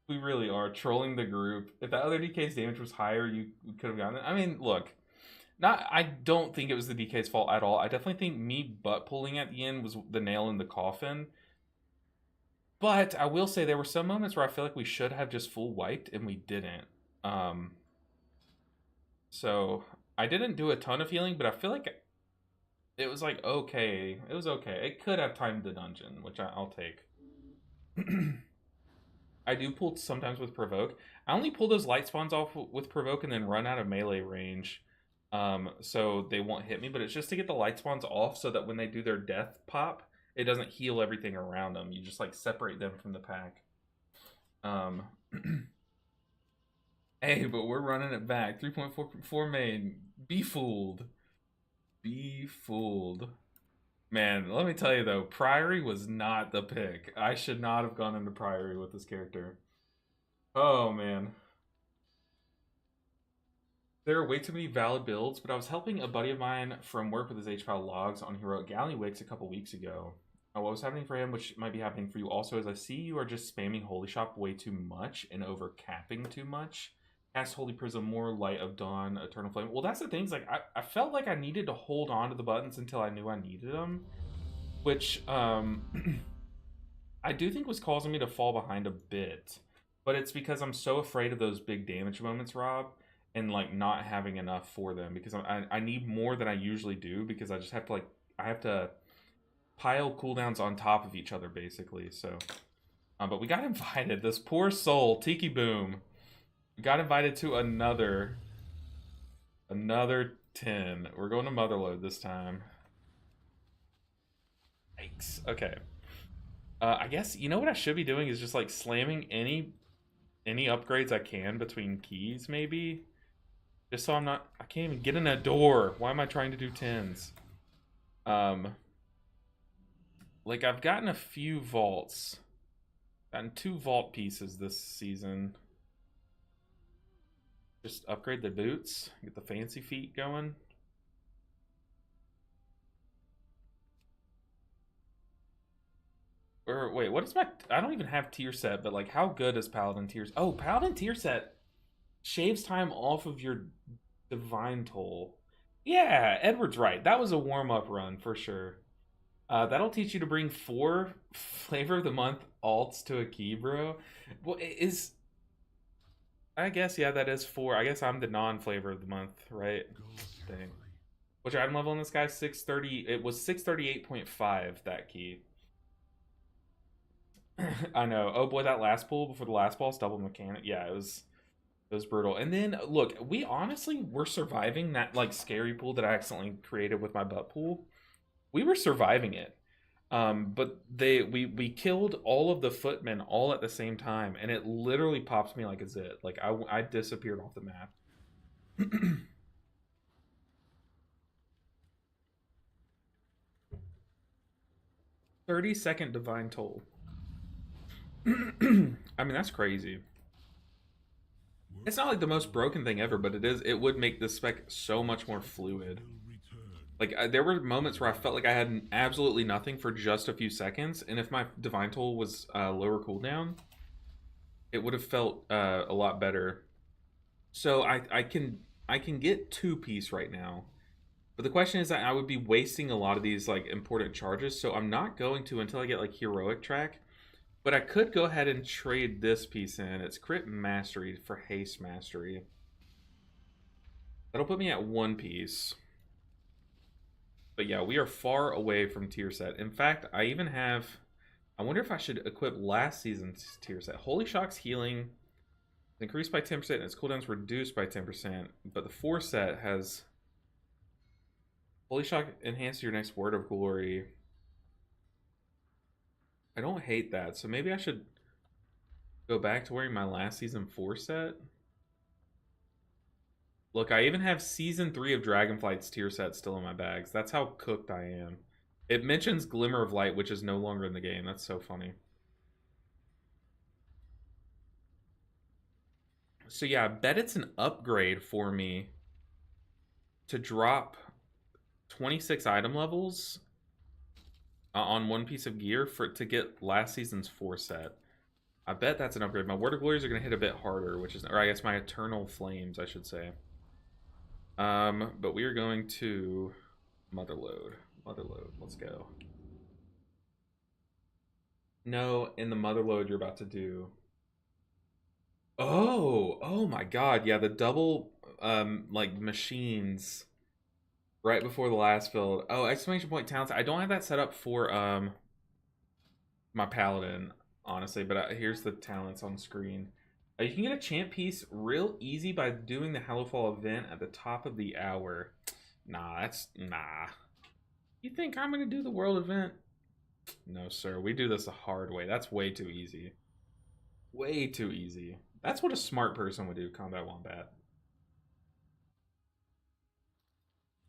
We really are trolling the group. If that other DK's damage was higher, you could have gotten it. I mean, look. I don't think it was the DK's fault at all. I definitely think me butt pulling at the end was the nail in the coffin. But I will say there were some moments where I feel like we should have just full wiped and we didn't. So I didn't do a ton of healing, but I feel like it was like okay. It was okay. It could have timed the dungeon, which I'll take. I do pull sometimes with provoke. I only pull those light spawns off with provoke and then run out of melee range. So they won't hit me, but it's just to get the light spawns off so that when they do their death pop, it doesn't heal everything around them. You just like separate them from the pack. Hey, but we're running it back. 3.4 main. Be fooled. Be fooled. Man, let me tell you though, Priory was not the pick. I should not have gone into Priory with this character. Oh man. There are way too many valid builds, but I was helping a buddy of mine from work with his HPAL logs on Heroic Gallywix a couple weeks ago. What was happening for him, which might be happening for you also, is I see you are just spamming Holy Shop way too much and over capping too much. Cast Holy Prism, more Light of Dawn, Eternal Flame. Well, that's the thing. Like I felt like I needed to hold on to the buttons until I knew I needed them, which I do think was causing me to fall behind a bit. But it's because I'm so afraid of those big damage moments, Rob, and like not having enough for them because I need more than I usually do because I just have to I have to pile cooldowns on top of each other basically. So, but we got invited. This poor soul, Tiki Boom. Got invited to another 10. We're going to Motherload this time. Yikes. Okay. I guess you know what I should be doing is just like slamming any upgrades I can between keys, maybe. Just so I can't even get in a door. Why am I trying to do 10s? Like I've gotten a few vaults. Gotten 2 vault pieces this season. Just upgrade the boots, get the fancy feet going. Or wait, what is my? I don't even have tier set, but like, how good is Paladin tiers? Oh, Paladin tier set shaves time off of your divine toll. Yeah, Edward's right. That was a warm up run for sure. That'll teach you to bring 4 flavor of the month alts to a key, bro. Well, I guess, yeah, that is 4. I guess I'm the non-flavor of the month, right? Dang. What's your item level on this guy? 630. It was 638.5, that key. I know. Oh boy, that last pull before the last boss, double mechanic. Yeah, it was brutal. And then, look, we honestly were surviving that, like, scary pool that I accidentally created with my butt pool. We were surviving it. But we killed all of the footmen all at the same time, and it literally pops me like a zit. Like I disappeared off the map. 30-second divine toll. I mean, that's crazy. It's not like the most broken thing ever, but it would make the spec so much more fluid. Like, there were moments where I felt like I had absolutely nothing for just a few seconds, and if my divine toll was lower cooldown, it would have felt a lot better. So I can get 2-piece right now. But the question is that I would be wasting a lot of these like important charges, so I'm not going to until I get like heroic track. But I could go ahead and trade this piece in. It's crit mastery for haste mastery. That'll put me at 1 piece. But yeah, we are far away from tier set. In fact, I even have... I wonder if I should equip last season's tier set. Holy Shock's healing is increased by 10% and its cooldown's reduced by 10%. But the 4 set has... Holy Shock enhances your next word of glory. I don't hate that, so maybe I should go back to wearing my last season 4 set. Look, I even have season 3 of Dragonflight's tier set still in my bags. That's how cooked I am. It mentions Glimmer of Light, which is no longer in the game. That's so funny. So yeah, I bet it's an upgrade for me to drop 26 item levels on 1 piece of gear to get last season's 4 set. I bet that's an upgrade. My Word of Glories are going to hit a bit harder, which is, or I guess my Eternal Flames, I should say. But we are going to Motherlode. Motherlode, let's go. No, in the Motherlode you're about to do... Oh my god, yeah, the double, like, machines right before the last build. Oh, exclamation point talents. I don't have that set up for, my Paladin, honestly, but here's the talents on screen. You can get a champ piece real easy by doing the Hallowfall event at the top of the hour. Nah. You think I'm going to do the world event? No, sir. We do this the hard way. That's way too easy. Way too easy. That's what a smart person would do, Combat Wombat.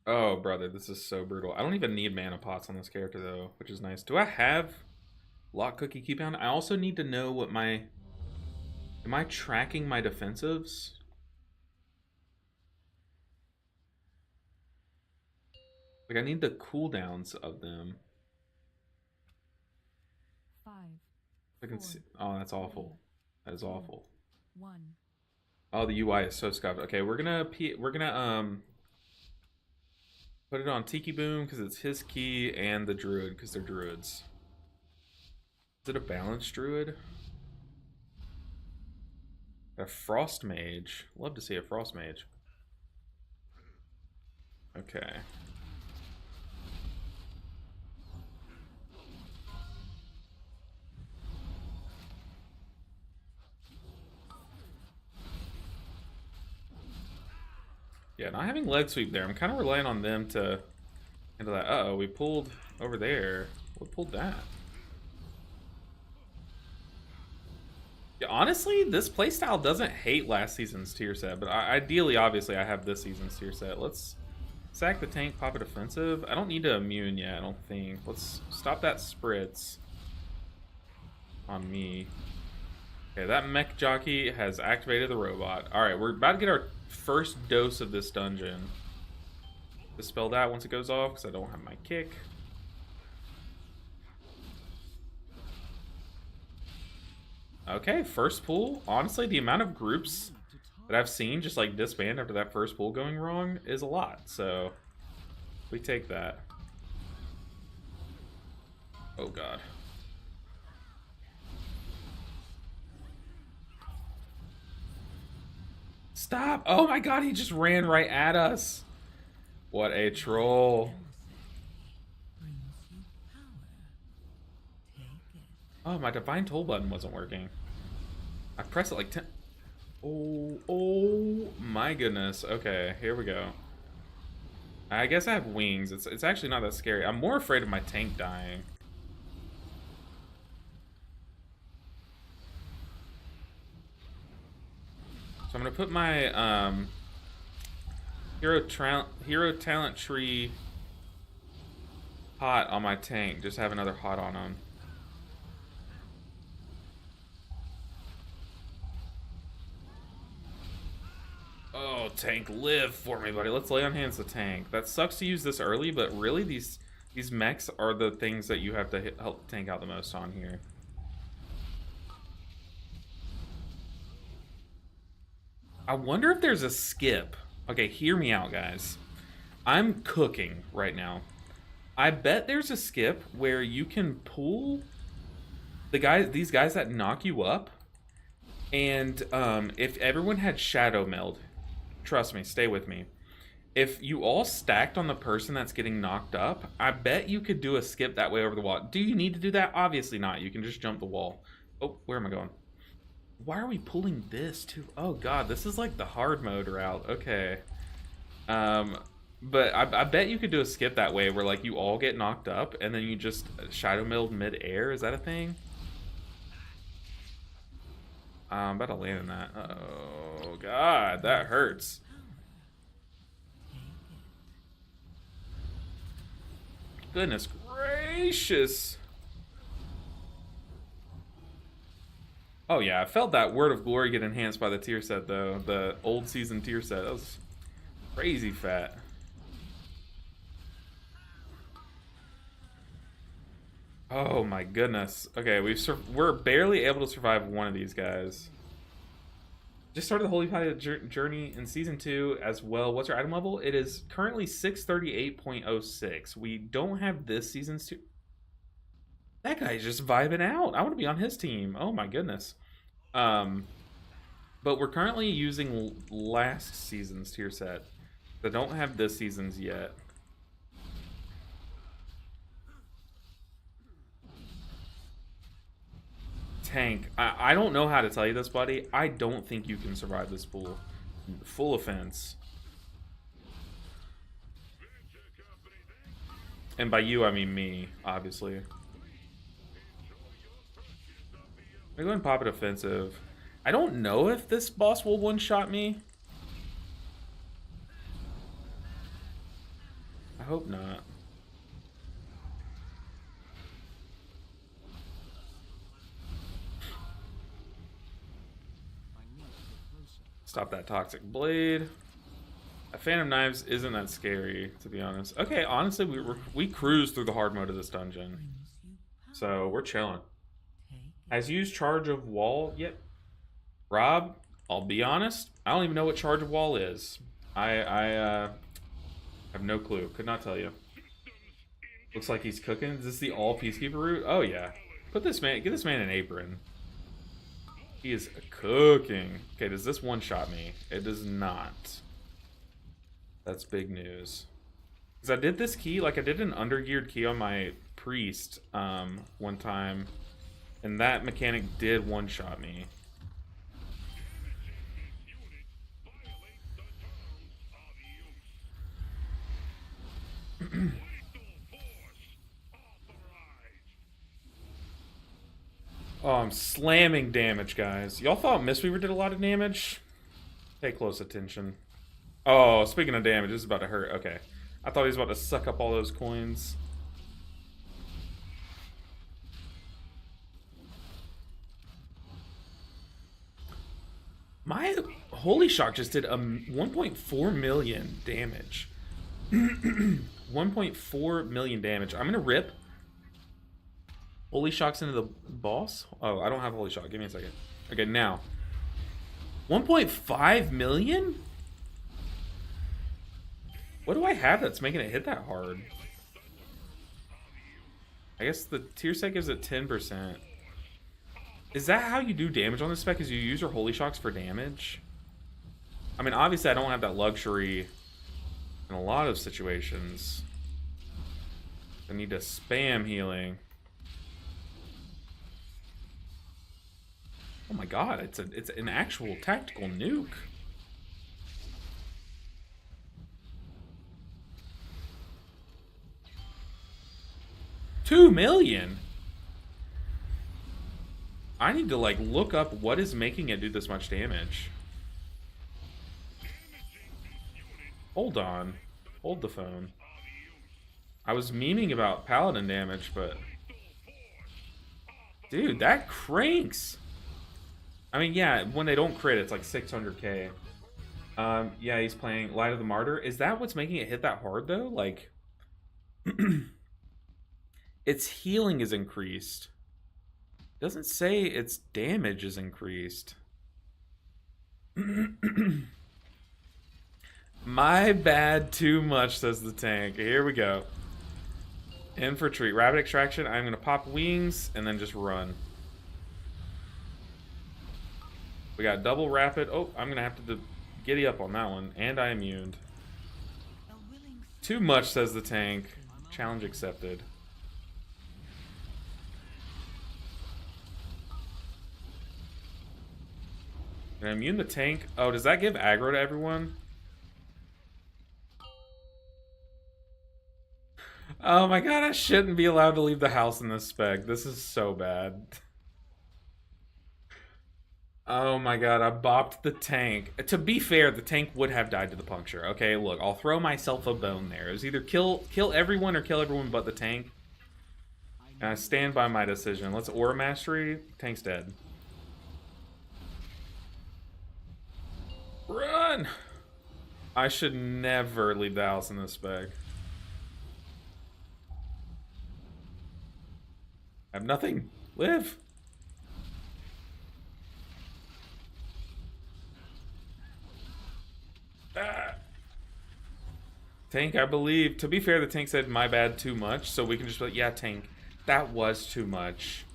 Oh, brother, this is so brutal. I don't even need mana pots on this character, though, which is nice. Do I have Lock Cookie Coupon? I also need to know what my... Am I tracking my defensives? Like, I need the cooldowns of them. 5. I can see... Oh, that's awful. That is awful. 1. Oh, the UI is so scuffed. Okay, we're gonna put it on Tiki Boom because it's his key, and the Druid because they're druids. Is it a balanced druid? A Frost Mage. Love to see a Frost Mage. Okay. Yeah, not having leg sweep there. I'm kind of relying on them to handle that. Uh-oh, we pulled over there. What pulled that? Yeah, honestly, this playstyle doesn't hate last season's tier set, but ideally, obviously, I have this season's tier set. Let's sack the tank, pop a defensive. I don't need to immune yet, I don't think. Let's stop that spritz on me. Okay, that mech jockey has activated the robot. Alright, we're about to get our first dose of this dungeon. Dispel that once it goes off, because I don't have my kick. Okay, first pull. Honestly, the amount of groups that I've seen just like disband after that first pull going wrong is a lot. So we take that. Oh god. Stop! Oh my god, he just ran right at us. What a troll. Oh, my Divine Toll button wasn't working. I pressed it like 10... Oh my goodness. Okay, here we go. I guess I have wings. It's actually not that scary. I'm more afraid of my tank dying. So I'm gonna put my hero talent tree hot on my tank. Just have another hot on him. Oh, tank, live for me, buddy. Let's lay on hands the tank. That sucks to use this early, but really these mechs are the things that you have to help the tank out the most on here. I wonder if there's a skip. Okay, hear me out, guys. I'm cooking right now. I bet there's a skip where you can pull these guys that knock you up, and if everyone had shadow meld, trust me, stay with me. If you all stacked on the person that's getting knocked up, I bet you could do a skip that way over the wall. Do you need to do that? Obviously not. You can just jump the wall. Oh, where am I going? Why are we pulling this too? Oh god, this is like the hard mode route. Okay. But I bet you could do a skip that way where like you all get knocked up and then you just shadow meld mid-air. Is that a thing? I'm about to land in that. Oh god, that hurts. Goodness gracious. Oh yeah, I felt that Word of Glory get enhanced by the tier set though. The old season tier set. That was crazy fat. Oh my goodness. Okay, we're barely able to survive one of these guys. Just started the Holy Pilot journey in season 2 as well. What's our item level? It is currently 638.06. We don't have this season's 2. That guy's just vibing out. I want to be on his team. Oh my goodness. But we're currently using last season's tier set. I don't have this season's yet. Tank. I don't know how to tell you this, buddy. I don't think you can survive this pool. Full offense. And by you, I mean me, obviously. I'm gonna go and pop it offensive. I don't know if this boss will one-shot me. I hope not. Stop that toxic blade. A Phantom Knives isn't that scary, to be honest. Okay, honestly, we cruised through the hard mode of this dungeon, so we're chilling. Has used Charge of Wall yet? Rob, I'll be honest, I don't even know what Charge of Wall is. I have no clue. Could not tell you. Looks like he's cooking. Is this the all Peacekeeper route? Oh yeah. Get this man an apron. He is cooking. Okay, does this one-shot me? It does not. That's big news. Because I did this key, like I did an undergeared key on my priest one time, and that mechanic did one-shot me. Oh, I'm slamming damage, guys. Y'all thought Mistweaver did a lot of damage? Pay close attention. Oh, speaking of damage, this is about to hurt. Okay. I thought he was about to suck up all those coins. My Holy Shock just did 1.4 million damage. 1.4 million damage. I'm gonna rip Holy Shock's into the boss? Oh, I don't have Holy Shock. Give me a second. Okay, now. 1.5 million? What do I have that's making it hit that hard? I guess the tier set gives it 10%. Is that how you do damage on this spec? Is you use your Holy Shocks for damage? I mean, obviously I don't have that luxury in a lot of situations. I need to spam healing. Oh my god, it's an actual tactical nuke. $2 million. I need to like look up what is making it do this much damage. Hold on. Hold the phone. I was memeing about paladin damage, but dude, that cranks. I mean, yeah, when they don't crit, it's like 600k. Yeah, he's playing Light of the Martyr. Is that what's making it hit that hard, though? Like, its healing is increased. It doesn't say its damage is increased. My bad too much, says the tank. Here we go. Infantry. Rapid extraction. I'm going to pop wings and then just run. We got double rapid. Oh, I'm going to have to giddy up on that one. And I immuned. Too much, says the tank. Challenge accepted. Can I immune the tank? Oh, does that give aggro to everyone? Oh my god, I shouldn't be allowed to leave the house in this spec. This is so bad. Oh my god, I bopped the tank. To be fair, the tank would have died to the puncture. Okay, look, I'll throw myself a bone there. It was either kill everyone or kill everyone but the tank. And I stand by my decision. Let's Aura Mastery. Tank's dead. Run! I should never leave the house in this spec. I have nothing. Live! Ah. Tank, I believe. To be fair, the tank said my bad too much, so we can just be like, yeah, tank, that was too much.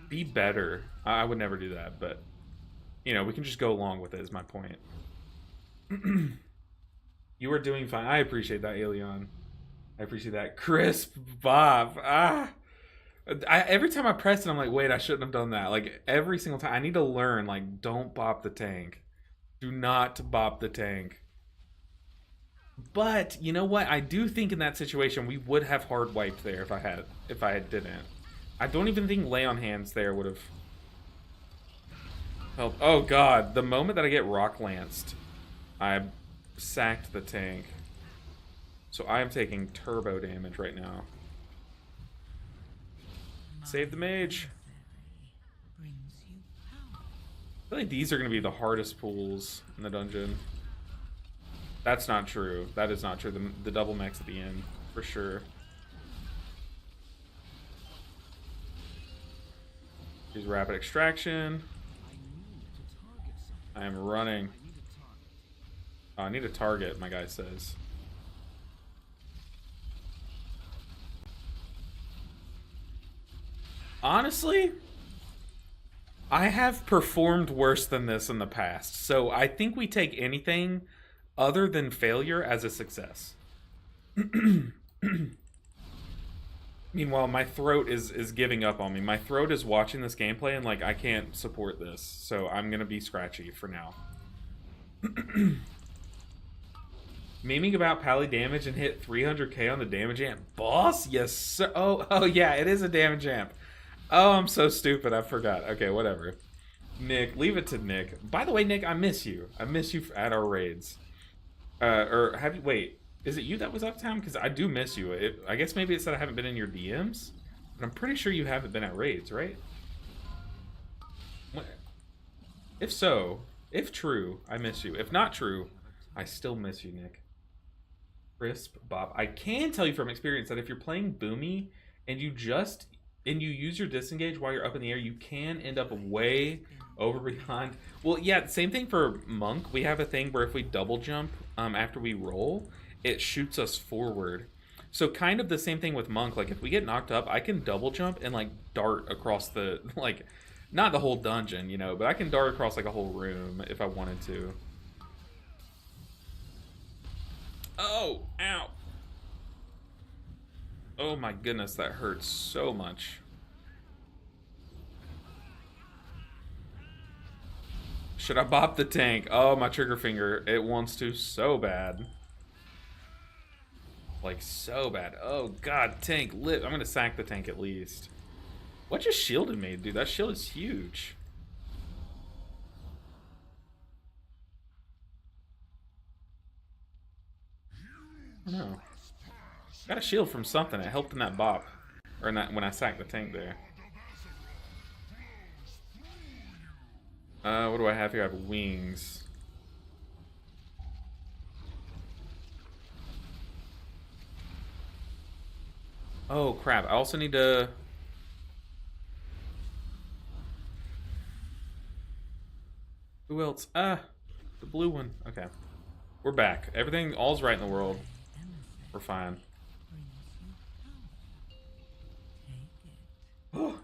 Be better. I would never do that, but, you know, we can just go along with it, is my point. You are doing fine. I appreciate that, Aelion. I appreciate that. Crisp Bob. Every time I press it, I'm like, wait, I shouldn't have done that. Like, every single time. I need to learn, like, don't bop the tank. Do not bop the tank. But, you know what? I do think in that situation, we would have hard wiped there if I didn't. I don't even think lay on hands there would have helped. Oh, God. The moment that I get rock lanced, I sacked the tank. So I am taking turbo damage right now. Save the mage. I feel like these are going to be the hardest pools in the dungeon. That's not true. That is not true. The double max at the end, for sure. Use rapid extraction. I am running. Oh, I need a target, my guy says. Honestly, I have performed worse than this in the past, so I think we take anything other than failure as a success. Meanwhile, my throat is giving up on me. My throat is watching this gameplay and like, I can't support this, so I'm gonna be scratchy for now. Memeing about pally damage and hit 300k on the damage amp. Boss? Yes, sir. Oh yeah, it is a damage amp. Oh, I'm so stupid. I forgot. Okay, whatever. Nick, leave it to Nick. By the way, Nick, I miss you. I miss you at our raids. Or have you... Wait, is it you that was out of town? Because I do miss you. I guess maybe it's that I haven't been in your DMs. But I'm pretty sure you haven't been at raids, right? If so, if true, I miss you. If not true, I still miss you, Nick. Crisp Bob. I can tell you from experience that if you're playing Boomy and you use your disengage while you're up in the air, you can end up way over behind. Well, yeah, same thing for Monk. We have a thing where if we double jump after we roll, it shoots us forward. So kind of the same thing with Monk. Like if we get knocked up, I can double jump and like dart across the, like, not the whole dungeon, you know, but I can dart across like a whole room if I wanted to. Oh, ow. Oh my goodness, that hurts so much. Should I bop the tank? Oh, my trigger finger. It wants to so bad. Like, so bad. Oh, God, tank, live. I'm going to sack the tank at least. What just shielded me, dude? That shield is huge. I don't know. Got a shield from something. It helped in that bop. Or not when I sacked the tank there. What do I have here? I have wings. Oh, crap. I also need to... Who else? The blue one. Okay. We're back. Everything, all's right in the world. We're fine.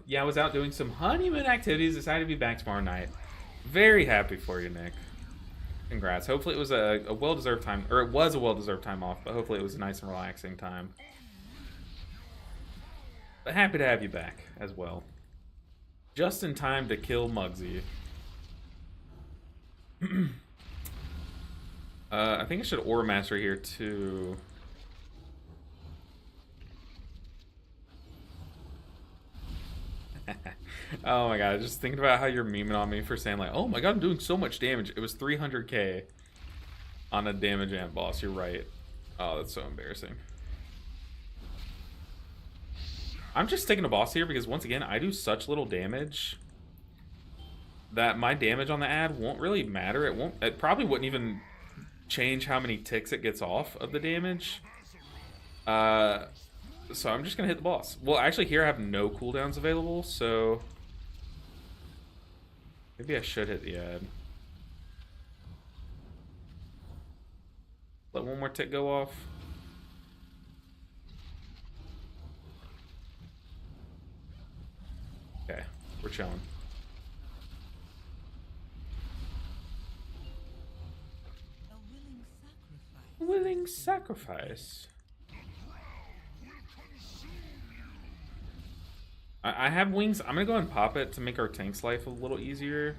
Yeah, I was out doing some honeymoon activities. Decided to be back tomorrow night. Very happy for you, Nick. Congrats. Hopefully it was a well-deserved time, or it was a well-deserved time off, but hopefully it was a nice and relaxing time. But happy to have you back as well. Just in time to kill Muggsy. I think I should Aura Master here too. Oh my god, just thinking about how you're memeing on me for saying like, oh my god, I'm doing so much damage. It was 300k on a damage amp boss. You're right. Oh, that's so embarrassing. I'm just sticking a boss here because once again, I do such little damage that my damage on the ad won't really matter. It probably wouldn't even change how many ticks it gets off of the damage. So I'm just gonna hit the boss. Well, actually here I have no cooldowns available, so maybe I should hit the ad. Let one more tick go off. Okay, we're chilling. Willing sacrifice. I have wings. I'm gonna go and pop it to make our tank's life a little easier.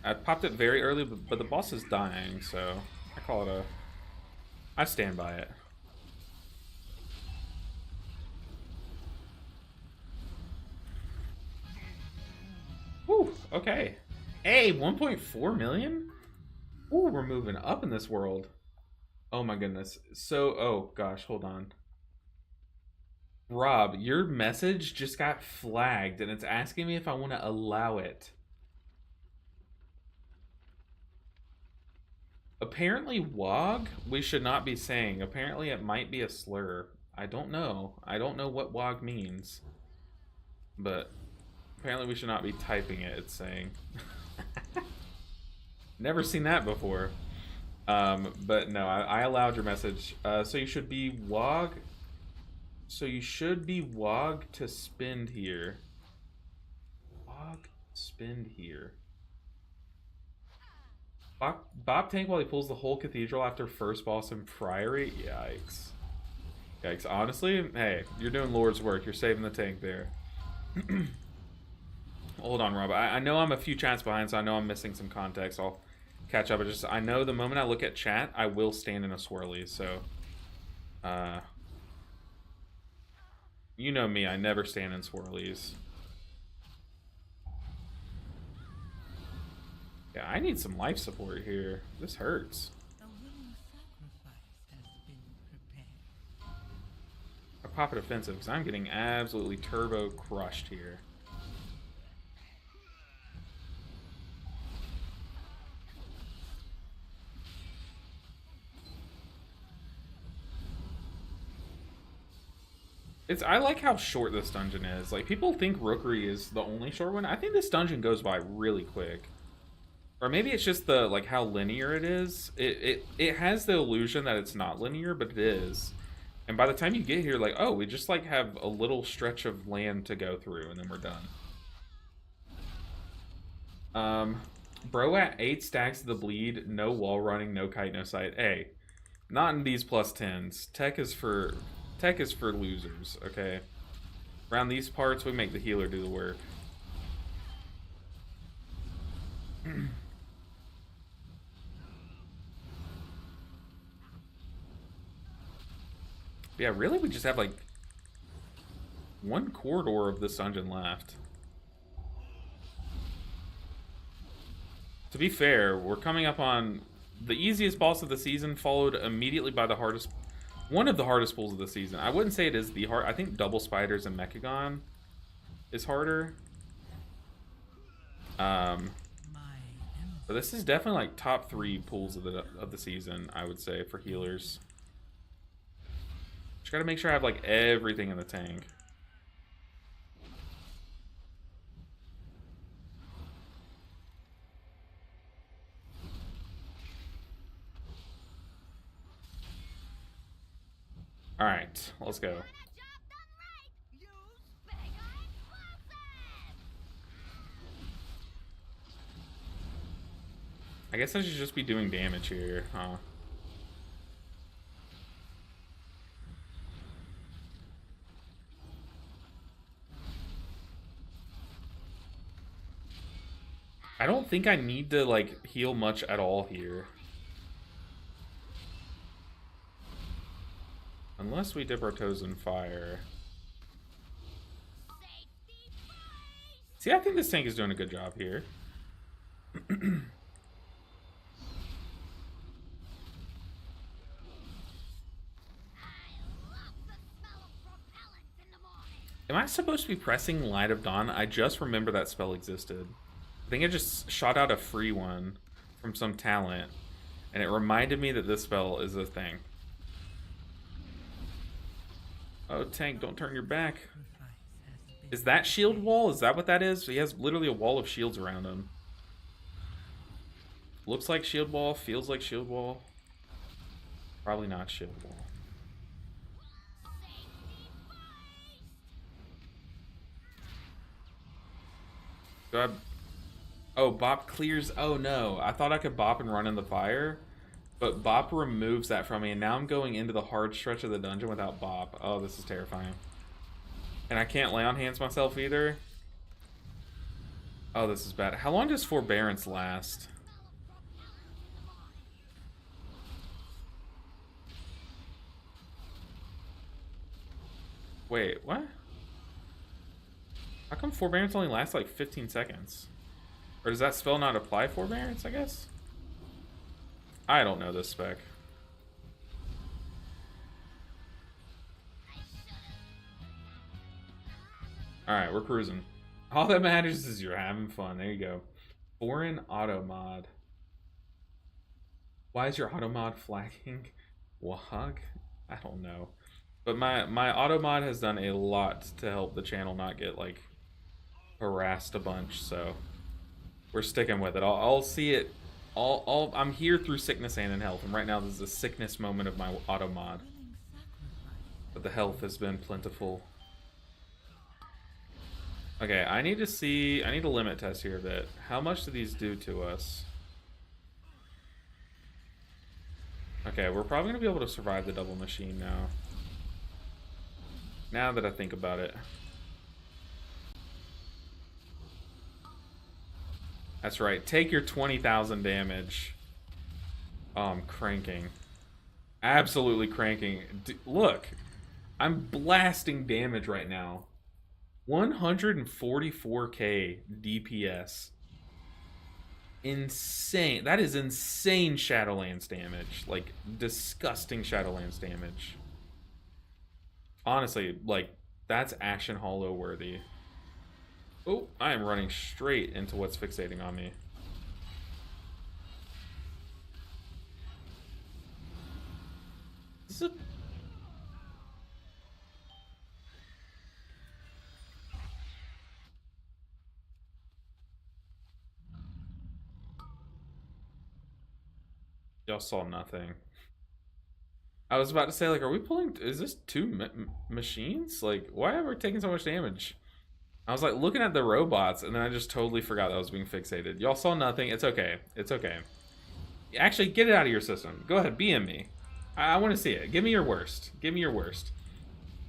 I popped it very early, but the boss is dying, so I call it a... I stand by it. Whew, okay. Hey, 1.4 million? Ooh, we're moving up in this world. Oh my goodness. So, oh gosh, hold on. Rob, your message just got flagged and it's asking me if I want to allow it. Apparently WOG we should not be saying. Apparently it might be a slur. I don't know. I don't know what WOG means. But apparently we should not be typing it, it's saying. Never seen that before. But no, I allowed your message. So you should be WOG. So you should be WOG to spend here. WOG spend here. Bob tank while he pulls the whole cathedral after first boss in Priory? Yikes. Yikes. Honestly, hey, you're doing Lord's work. You're saving the tank there. Hold on, Rob. I know I'm a few chats behind, so I know I'm missing some context. I'll catch up. I know the moment I look at chat, I will stand in a swirly, so... you know me, I never stand in swirlies. Yeah, I need some life support here. This hurts. I pop it offensive because I'm getting absolutely turbo crushed here. I like how short this dungeon is. Like, people think Rookery is the only short one. I think this dungeon goes by really quick. Or maybe it's just the, like, how linear it is. It has the illusion that it's not linear, but it is. And by the time you get here, like, oh, we just, like, have a little stretch of land to go through, and then we're done. Bro at 8 stacks of the bleed, no wall running, no kite, no sight. Hey, not in these plus 10s. Tech is for losers, okay? Around these parts, we make the healer do the work. Yeah, really, we just have, like, one corridor of this dungeon left. To be fair, we're coming up on the easiest boss of the season, followed immediately by the hardest... one of the hardest pulls of the season. I wouldn't say it is the hard... I think Double Spiders and Mechagon is harder. But this is definitely like top 3 pulls of the season, I would say, for healers. Just gotta make sure I have like everything in the tank. Alright, let's go. I guess I should just be doing damage here, huh? I don't think I need to, like, heal much at all here. Unless we dip our toes in fire. See, I think this tank is doing a good job here. Am I supposed to be pressing Light of Dawn? I just remember that spell existed. I think I just shot out a free one from some talent, and it reminded me that this spell is a thing. Oh, tank, don't turn your back. Is that shield wall? Is that what that is? He has literally a wall of shields around him. Looks like shield wall, feels like shield wall. Probably not shield wall. Do I... Oh, Bop clears... Oh, no. I thought I could Bop and run in the fire. But Bop removes that from me. And now I'm going into the hard stretch of the dungeon without Bop. Oh, this is terrifying. And I can't lay on hands myself either. Oh, this is bad. How long does Forbearance last? Wait, what? How come Forbearance only lasts like 15 seconds? Or does that spell not apply Forbearance, I guess? I don't know this spec. Alright, we're cruising. All that matters is you're having fun. There you go. Foreign auto mod. Why is your auto mod flagging? Wahog? I don't know. But my auto mod has done a lot to help the channel not get, like, harassed a bunch, so we're sticking with it. I'll see it. I'm here through sickness and in health, and right now this is a sickness moment of my auto mod. But the health has been plentiful. Okay, I need to limit test here a bit. How much do these do to us? Okay, we're probably gonna be able to survive the double machine now. Now that I think about it. That's right. Take your 20,000 damage. Oh, I'm cranking. Absolutely cranking. Look. I'm blasting damage right now. 144k DPS. Insane. That is insane Shadowlands damage. Like, disgusting Shadowlands damage. Honestly, like, that's Ashen Hollow worthy. Oh, I am running straight into what's fixating on me. This is a... Y'all saw nothing. I was about to say, like, are we pulling... Is this two machines? Like, why are we taking so much damage? I was, like, looking at the robots, and then I just totally forgot that I was being fixated. Y'all saw nothing. It's okay. It's okay. Actually, get it out of your system. Go ahead. BM me. I want to see it. Give me your worst. Give me your worst.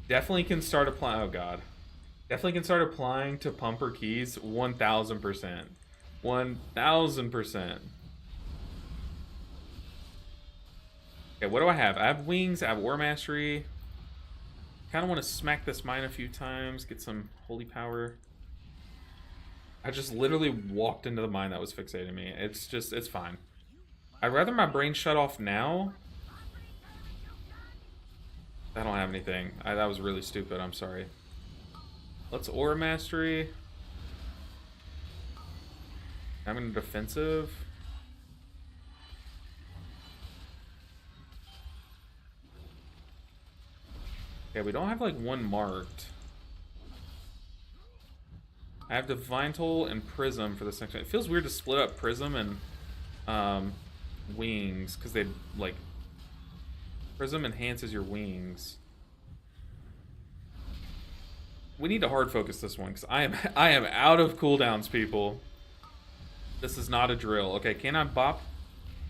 Definitely can start applying... Oh, God. Definitely can start applying to pumper keys 1,000%. 1,000%. Okay, what do I have? I have wings, I have war mastery. Kind of want to smack this mine a few times, get some holy power. I just literally walked into the mine that was fixating me. It's just, it's fine. I'd rather my brain shut off now. I don't have anything. That was really stupid, I'm sorry. Let's aura mastery. I'm in defensive. Okay, we don't have like one marked. I have Divine Toll and Prism for this next one. It feels weird to split up Prism and wings, because they like Prism enhances your wings. We need to hard focus this one because I am out of cooldowns, people. This is not a drill. Okay, can I bop?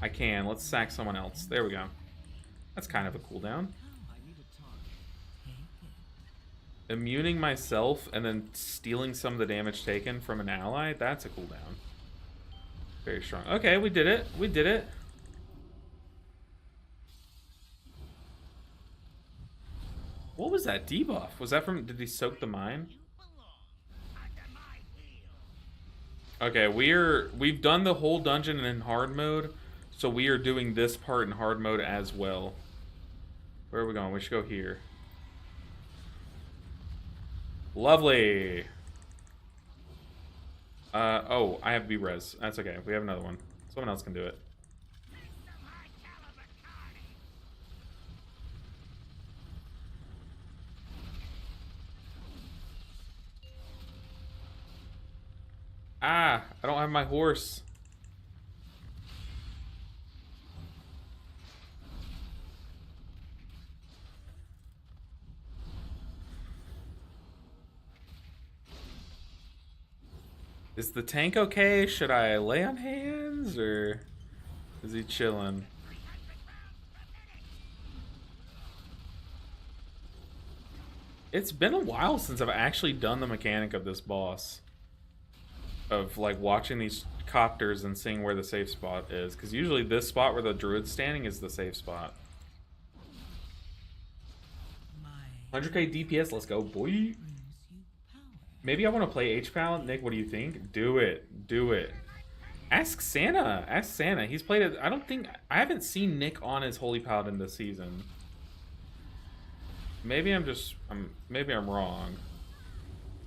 I can. Let's sack someone else. There we go. That's kind of a cooldown. Immuning myself and then stealing some of the damage taken from an ally, that's a cooldown. Very strong. Okay, we did it. We did it. What was that debuff? Was that from... Did he soak the mine? Okay, we've done the whole dungeon in hard mode, so we are doing this part in hard mode as well. Where are we going? We should go here. Lovely. Oh, I have B-res. That's okay. We have another one. Someone else can do it. Ah, I don't have my horse. Is the tank okay? Should I lay on hands or is he chilling? It's been a while since I've actually done the mechanic of this boss. Of like watching these copters and seeing where the safe spot is. Because usually this spot where the druid's standing is the safe spot. 100k DPS, let's go, boy. Maybe I want to play H-Pal. Nick, what do you think? Do it. Do it. Ask Santa. Ask Santa. He's played it. I haven't seen Nick on his Holy Paladin this season. Maybe maybe I'm wrong.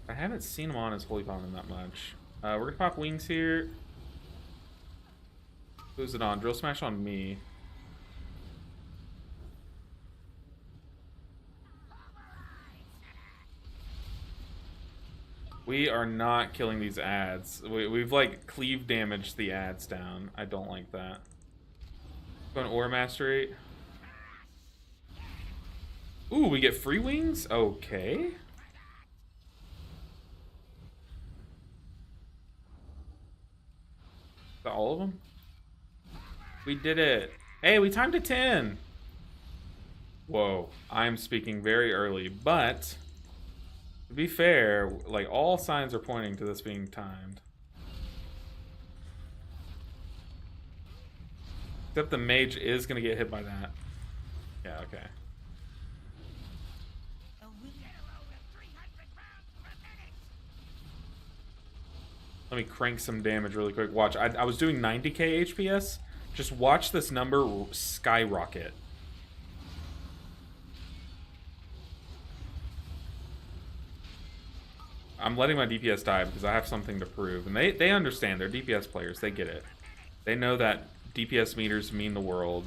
I haven't seen him on his Holy Paladin that much. We're gonna pop wings here. Who's it on? Drill Smash on me. We are not killing these ads. We've like cleave damaged the ads down. I don't like that. Going Aura Mastery. Ooh, we get free wings? Okay. Is that all of them? We did it. Hey, we timed to 10. Whoa, I'm speaking very early, but to be fair, like all signs are pointing to this being timed. Except the mage is gonna get hit by that. Yeah, okay. Let me crank some damage really quick. Watch, I was doing 90k HPS. Just watch this number skyrocket. I'm letting my DPS die because I have something to prove. And they understand. They're DPS players. They get it. They know that DPS meters mean the world.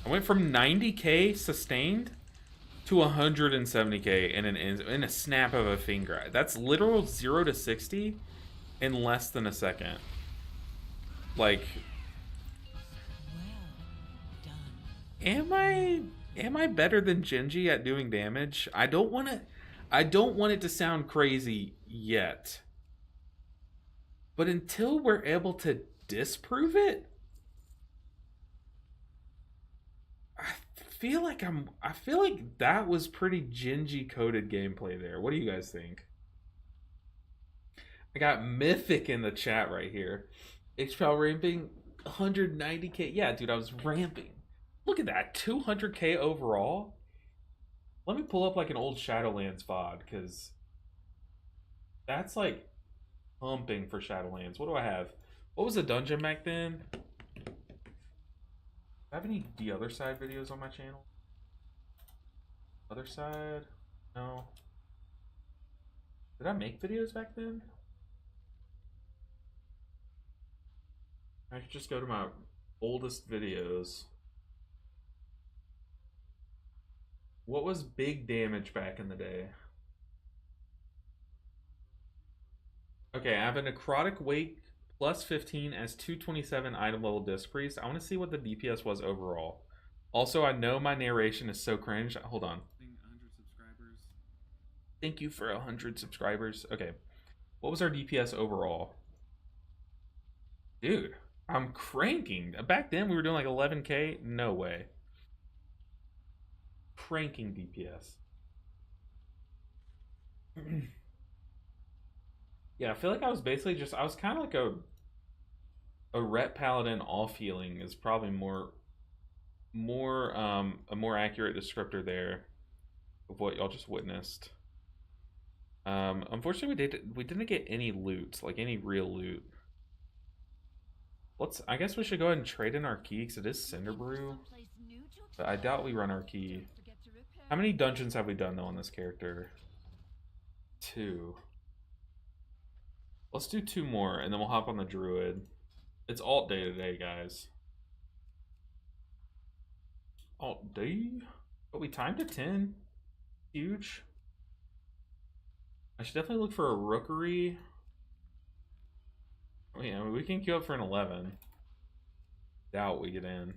I went from 90k sustained to 170k in a snap of a finger. That's literal 0 to 60 in less than a second. Like, am I better than Genji at doing damage? I don't want it to sound crazy yet. But until we're able to disprove it, I feel like that was pretty Genji coded gameplay there. What do you guys think? I got Mythic in the chat right here. HPL ramping 190k. Yeah, dude, I was ramping. Look at that, 200k overall. Let me pull up like an old Shadowlands VOD because that's like pumping for Shadowlands. What do I have? What was the dungeon back then? Do I have any The Other Side videos on my channel? Other Side? No. Did I make videos back then? I should just go to my oldest videos. What was big damage back in the day? Okay, I have a Necrotic Wake plus 15 as 227 item level Disc Priest. I want to see what the DPS was overall. Also, I know my narration is so cringe. Hold on. 100 subscribers. Thank you for 100 subscribers. Okay. What was our DPS overall? Dude, I'm cranking. Back then we were doing like 11k. No way. Cranking DPS. Yeah, I feel like I was basically just I was kind of like a ret paladin off healing is probably more a more accurate descriptor there of what y'all just witnessed. Unfortunately we didn't get any loot, like any real loot. I guess we should go ahead and trade in our key because it is Cinderbrew. But I doubt we run our key. How many dungeons have we done though on this character? 2. Let's do 2 more and then we'll hop on the druid. It's alt day today, guys. Alt day? But we timed to 10. Huge. I should definitely look for a rookery. Oh, yeah, we can queue up for an 11. Doubt we get in.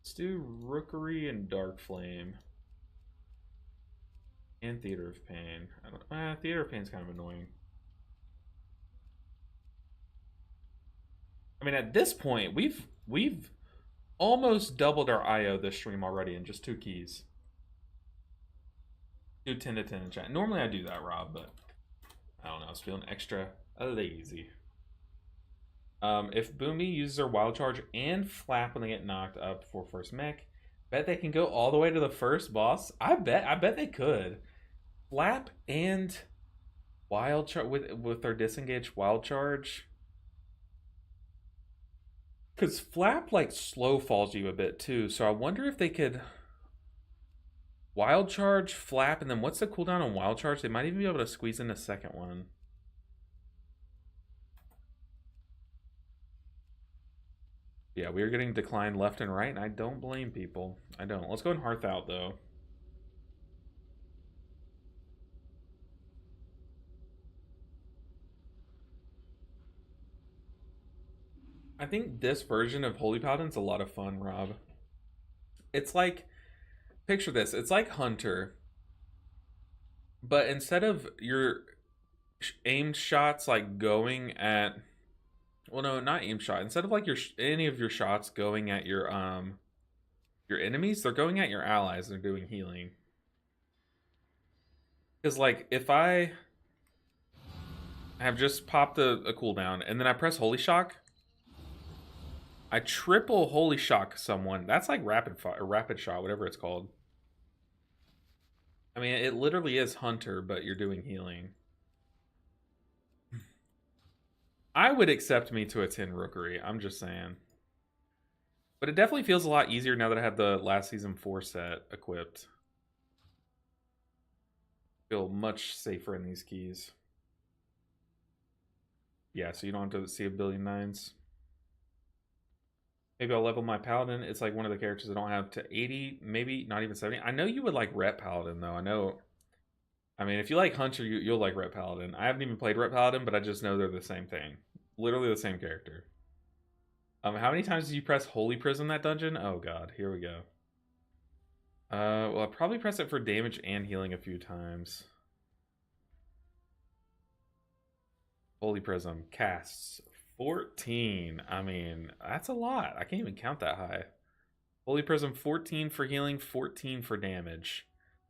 Let's do Rookery and Dark Flame. And Theater of Pain. Theater of Pain's kind of annoying. I mean, at this point, we've almost doubled our IO this stream already in just 2 keys. Do 10 to 10 in chat. Normally I do that, Rob, but I don't know. I was feeling extra lazy. If Boomy uses their wild charge and flap when they get knocked up before first mech, bet they can go all the way to the first boss. I bet they could. Flap and wild charge with their disengaged wild charge. Because flap like slow falls you a bit too, so I wonder if they could wild charge, flap, and then what's the cooldown on wild charge? They might even be able to squeeze in a second one. Yeah, we are getting declined left and right, and I don't blame people. I don't. Let's go and Hearth out, though. I think this version of Holy Paladin's a lot of fun, Rob. It's like, picture this. It's like Hunter, but instead of your aimed shots like going at, well, no, not aim shot. Instead of like any of your shots going at your enemies, they're going at your allies and they're doing healing. Because like if I have just popped a cooldown and then I press Holy Shock, I triple Holy Shock someone. That's like rapid shot, whatever it's called. I mean, it literally is Hunter, but you're doing healing. I would accept me to a 10 Rookery. I'm just saying. But it definitely feels a lot easier now that I have the last season 4 set equipped. Feel much safer in these keys. Yeah, so you don't have to see a billion nines. Maybe I'll level my Paladin. It's like one of the characters I don't have to 80, maybe not even 70. I know you would like Ret Paladin, though. I mean, if you like Hunter, you'll like Ret Paladin. I haven't even played Ret Paladin, but I just know they're the same thing. Literally the same character. How many times did you press Holy Prism that dungeon? Oh god, here we go. Well, I'll probably press it for damage and healing a few times. Holy Prism casts 14. I mean, that's a lot. I can't even count that high. Holy Prism 14 for healing, 14 for damage.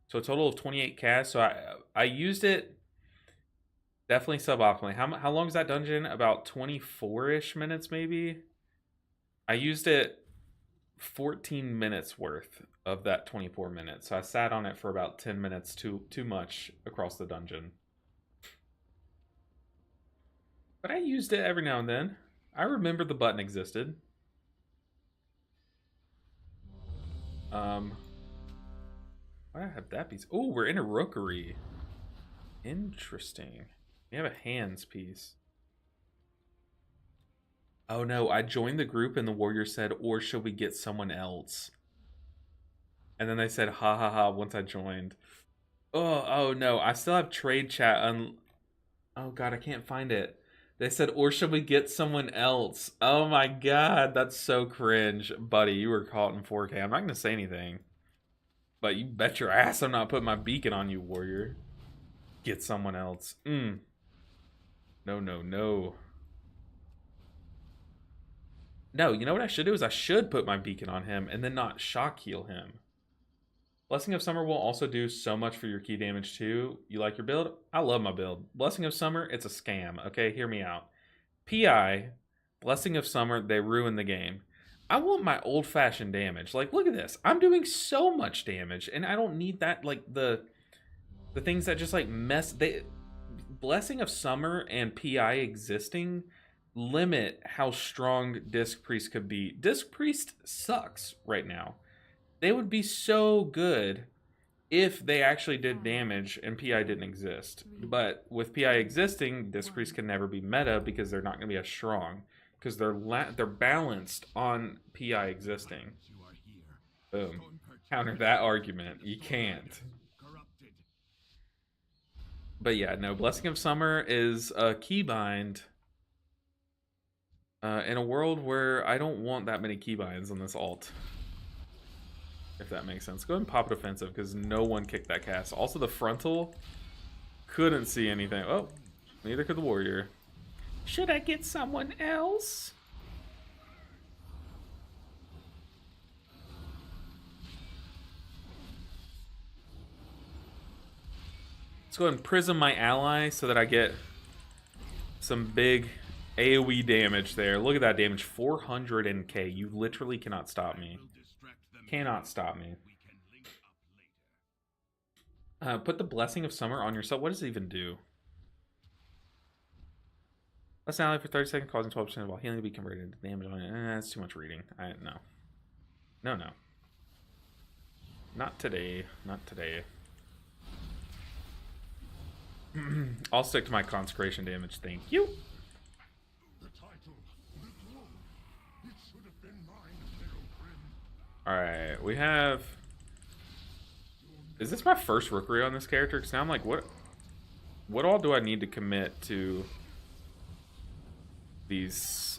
So a total of 28 casts. So I used it definitely suboptimally. How long is that dungeon? About 24-ish minutes maybe? I used it 14 minutes worth of that 24 minutes. So I sat on it for about 10 minutes too much across the dungeon. But I used it every now and then. I remember the button existed. Why do I have that piece? Oh, we're in a Rookery. Interesting. We have a hands piece. Oh no, I joined the group and the warrior said, or should we get someone else? And then they said, ha ha ha, once I joined. Oh no, I still have trade chat. Oh god, I can't find it. They said, or should we get someone else? Oh my god, that's so cringe. Buddy, you were caught in 4K. I'm not going to say anything. But you bet your ass I'm not putting my beacon on you, warrior. Get someone else. No, no, no. No, you know what I should do is I should put my beacon on him and then not shock heal him. Blessing of Summer will also do so much for your key damage too. You like your build? I love my build. Blessing of Summer, it's a scam. Okay, hear me out. PI, Blessing of Summer, they ruin the game. I want my old-fashioned damage. Like, look at this. I'm doing so much damage, and I don't need that, like, the things that just, like, mess... Blessing of Summer and PI existing limit how strong Disc Priest could be. Disc Priest sucks right now. They would be so good if they actually did damage and PI didn't exist. But with PI existing, Disc Priest can never be meta because they're not going to be as strong. Because they're balanced on PI existing. Boom. Counter that argument. You can't. But yeah, no, Blessing of Summer is a keybind in a world where I don't want that many keybinds on this alt. If that makes sense. Go ahead and pop it offensive because no one kicked that cast. Also, the frontal couldn't see anything. Oh, neither could the warrior. Should I get someone else? Let's go ahead and prism my ally so that I get some big AoE damage there. Look at that damage. 400k. You literally cannot stop me. Cannot stop me. Put the Blessing of Summer on yourself. What does it even do? Let's ally for 30 seconds, causing 12% while healing to be converted into damage on it. That's too much reading. No. No, no. Not today. Not today. I'll stick to my consecration damage. Thank you. Alright, we have... Is this my first rookery on this character? Because now I'm like, what all do I need to commit to these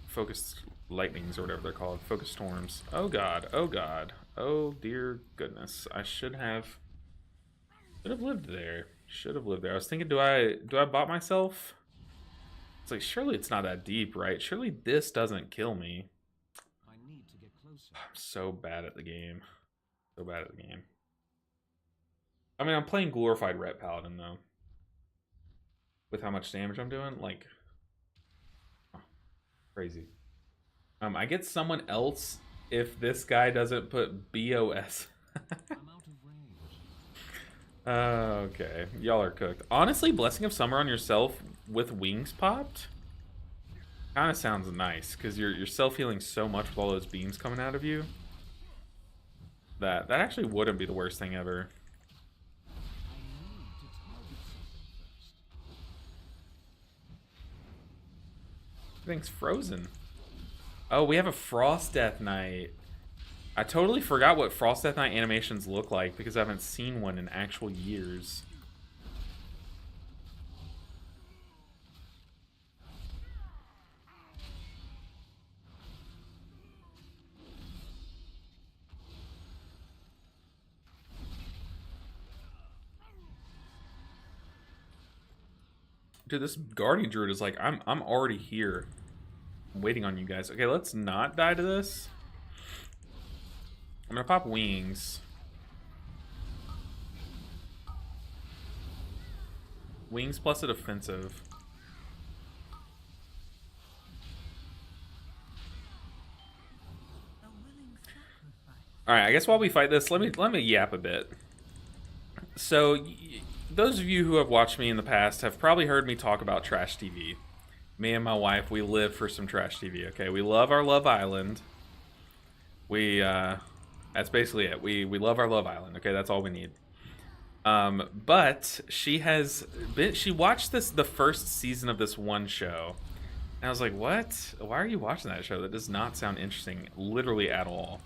focused lightnings or whatever they're called? Focused storms. Oh god, oh god. Oh dear goodness. I should have lived there. Should have lived there. I was thinking, do I bot myself? It's like, surely it's not that deep, right? Surely this doesn't kill me. I'm so bad at the game. So bad at the game. I mean, I'm playing glorified Ret Paladin, though. With how much damage I'm doing, like... Oh, crazy. I get someone else if this guy doesn't put BOS. Okay, y'all are cooked. Honestly, Blessing of Summer on yourself with wings popped kind of sounds nice, because you're self-healing so much with all those beams coming out of you that actually wouldn't be the worst thing ever. Everything's frozen. Oh, we have a Frost Death Knight. I totally forgot what Frost Death Knight animations look like because I haven't seen one in actual years. Dude, this Guardian Druid is like, I'm already here. I'm waiting on you guys. Okay, let's not die to this. I'm gonna pop wings. Wings plus a defensive. Alright, I guess while we fight this, let me yap a bit. So, those of you who have watched me in the past have probably heard me talk about trash TV. Me and my wife, we live for some trash TV, okay? We love our Love Island. That's basically it. We love our Love Island, okay? That's all we need. But she watched the first season of this one show. And I was like, what? Why are you watching that show? That does not sound interesting, literally at all.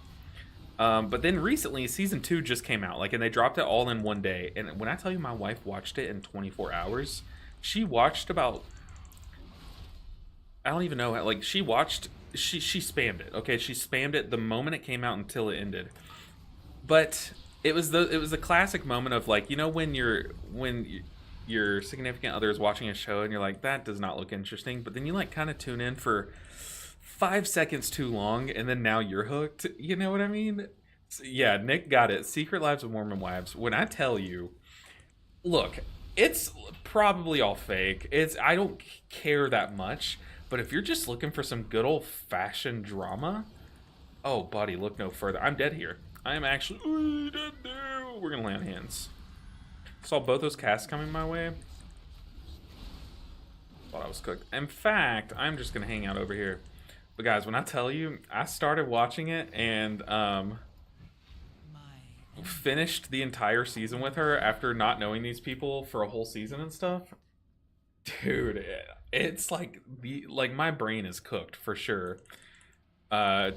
But then recently, season 2 just came out, and they dropped it all in one day. And when I tell you my wife watched it in 24 hours, she watched about I don't even know how, like she watched she spammed it. Okay, she spammed it the moment it came out until it ended. But it was the classic moment of like, you know, your significant other is watching a show and you're like, that does not look interesting, but then you like kind of tune in for 5 seconds too long and then now you're hooked. You know what I mean? So, yeah, Nick got it. Secret Lives of Mormon Wives. When I tell you, look, it's probably all fake. It's I don't care that much, but if you're just looking for some good old fashioned drama, oh buddy, look no further. I'm dead here. I am actually dead now. We're gonna lay on hands. Saw both those casts coming my way. Thought I was cooked. In fact, I'm just gonna hang out over here. But guys, when I tell you, I started watching it and My finished the entire season with her after not knowing these people for a whole season and stuff. Dude, it's like my brain is cooked for sure. But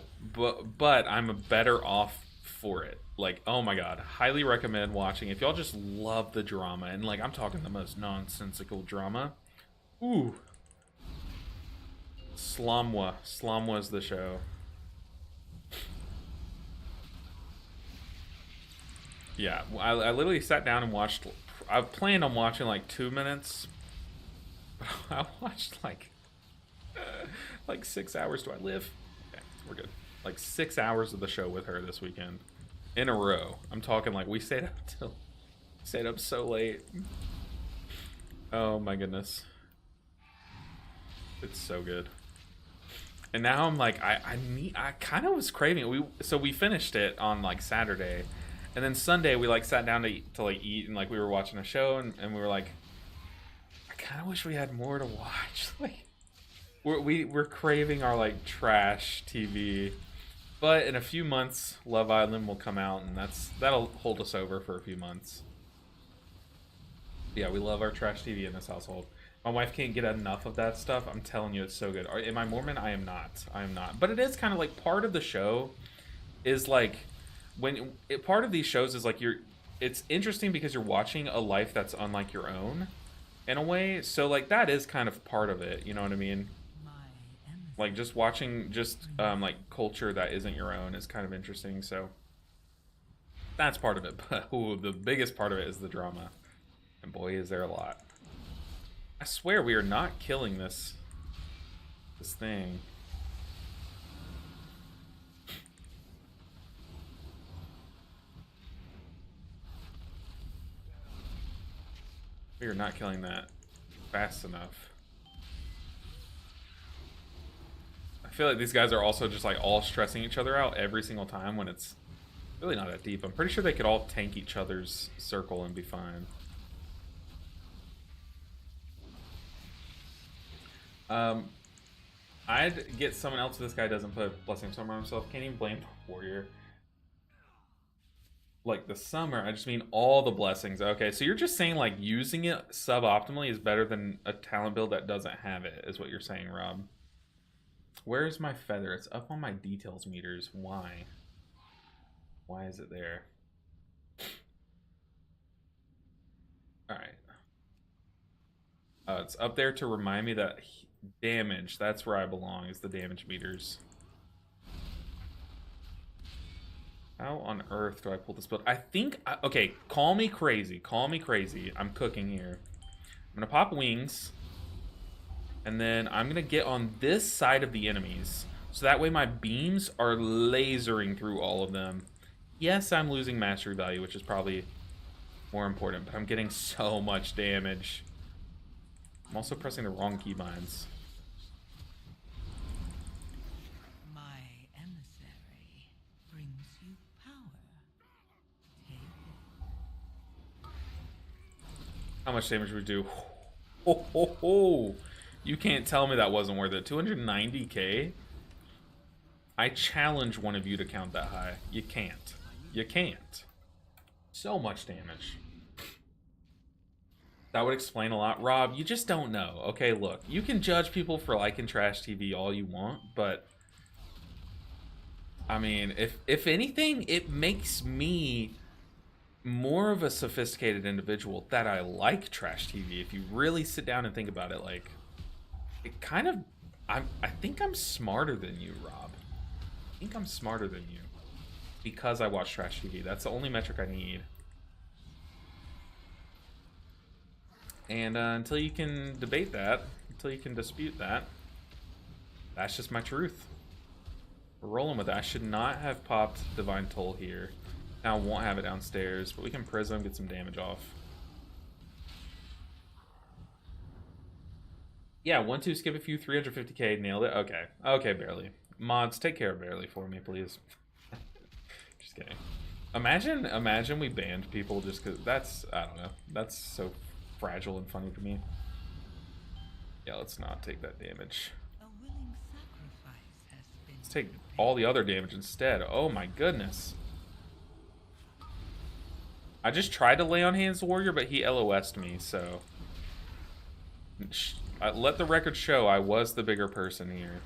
I'm better off for it. Like, oh my god, highly recommend watching if y'all just love the drama and like I'm talking the most nonsensical drama. Ooh, Slumwa is the show. Yeah, I literally sat down and watched. I planned on watching like 2 minutes, but I watched like 6 hours. Do I live? Okay, we're good. Like 6 hours of the show with her this weekend in a row. I'm talking like we stayed up so late. Oh my goodness, it's so good. And now I'm like I kind of was craving it. We finished it on like Saturday, and then Sunday we like sat down to like eat and like we were watching a show and we were like I kind of wish we had more to watch. Like we're craving our like trash TV. But in a few months, Love Island will come out, and that'll hold us over for a few months. Yeah, we love our trash TV in this household. My wife can't get enough of that stuff. I'm telling you, it's so good. Am I Mormon? I am not. I am not. But it is kind of like part of the show is like part of these shows is like it's interesting because you're watching a life that's unlike your own in a way. So like that is kind of part of it. You know what I mean? my Like just watching just like culture that isn't your own is kind of interesting. So that's part of it. But ooh, the biggest part of it is the drama. And boy, is there a lot. I swear we are not killing this thing. We are not killing that fast enough. I feel like these guys are also just like all stressing each other out every single time when it's really not that deep. I'm pretty sure they could all tank each other's circle and be fine. Um, I'd get someone else if this guy doesn't put blessing somewhere on himself. Can't even blame the warrior. Like the summer, I just mean all the blessings. Okay, so you're just saying like using it suboptimally is better than a talent build that doesn't have it, is what you're saying, Rob. Where's my feather? It's up on my details meters. Why? Why is it there? Alright. It's up there to remind me that damage, that's where I belong, is the damage meters. How on earth do I pull this build? I think, okay, call me crazy. Call me crazy. I'm cooking here. I'm going to pop wings. And then I'm going to get on this side of the enemies. So that way my beams are lasering through all of them. Yes, I'm losing mastery value, which is probably more important. But I'm getting so much damage. I'm also pressing the wrong keybinds. my emissary brings you power. Take it. How much damage would we do? Ho, ho, ho. You can't tell me that wasn't worth it. 290k? I challenge one of you to count that high. You can't. You can't. So much damage. That would explain a lot. Rob, you just don't know. Okay, look. You can judge people for liking trash TV all you want, but... I mean, if anything, it makes me more of a sophisticated individual that I like trash TV. If you really sit down and think about it, like... It kind of... I think I'm smarter than you, Rob. I think I'm smarter than you. Because I watch trash TV. That's the only metric I need. And until you can debate that, until you can dispute that, that's just my truth. We're rolling with it. I should not have popped Divine Toll here. Now I won't have it downstairs, but we can Prism, get some damage off. Yeah, 1-2, skip a few, 350k, nailed it. Okay. Okay, Barely. Mods, take care of Barely for me, please. Just kidding. Imagine we banned people just because that's, I don't know. That's so fragile and funny to me. Yeah, let's not take that damage. A willing sacrifice has been Let's take all the other damage instead. Oh my goodness. I just tried to lay on hands warrior, but he LOS'd me, so let the record show I was the bigger person here.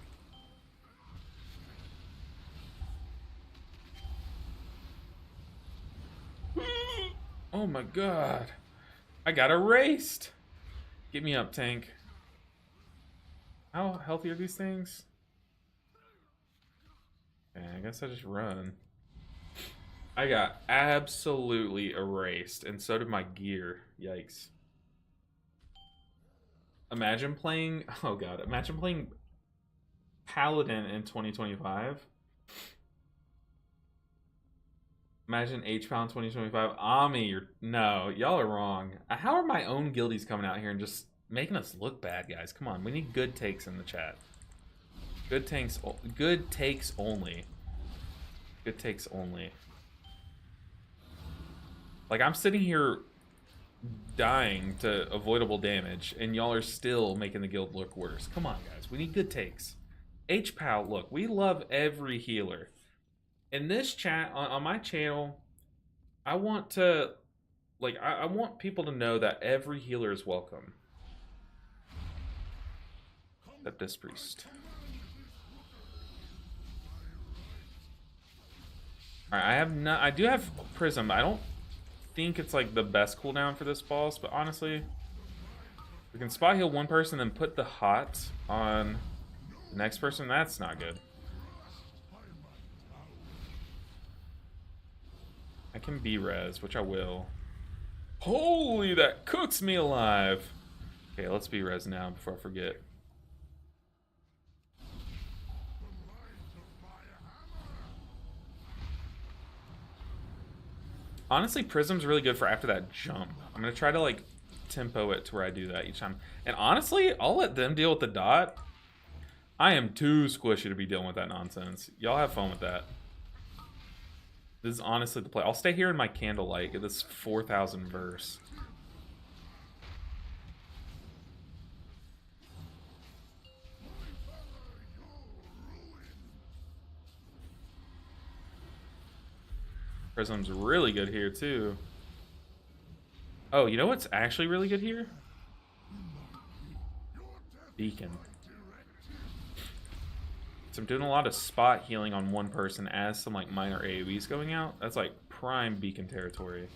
Oh my god. I got erased. Get me up, tank. How healthy are these things? Okay, I guess I just run. I got absolutely erased, and so did my gear. Yikes. Imagine playing... Oh god, imagine playing Paladin in 2025. Imagine H-Pow in 2025. Ami, you're... No, y'all are wrong. How are my own guildies coming out here and just making us look bad, guys? Come on, we need good takes in the chat. Good takes only. Good takes only. Like, I'm sitting here dying to avoidable damage, and y'all are still making the guild look worse. Come on, guys. We need good takes. H-Pow, look, we love every healer. In this chat, on my channel, I want to, like, I want people to know that every healer is welcome. Except this priest. Alright, I do have Prism. I don't think it's like the best cooldown for this boss, but honestly, we can spot heal one person and put the hot on the next person. That's not good. I can B-res, which I will. Holy, that cooks me alive. Okay, let's B-res now before I forget. Honestly, Prism's really good for after that jump. I'm going to try to, like, tempo it to where I do that each time. And honestly, I'll let them deal with the dot. I am too squishy to be dealing with that nonsense. Y'all have fun with that. This is honestly the play. I'll stay here in my Candlelight, get this 4,000 verse. Prism's really good here, too. Oh, you know what's actually really good here? Beacon. So I'm doing a lot of spot healing on one person as some, like, minor AoEs going out. That's, like, prime Beacon territory.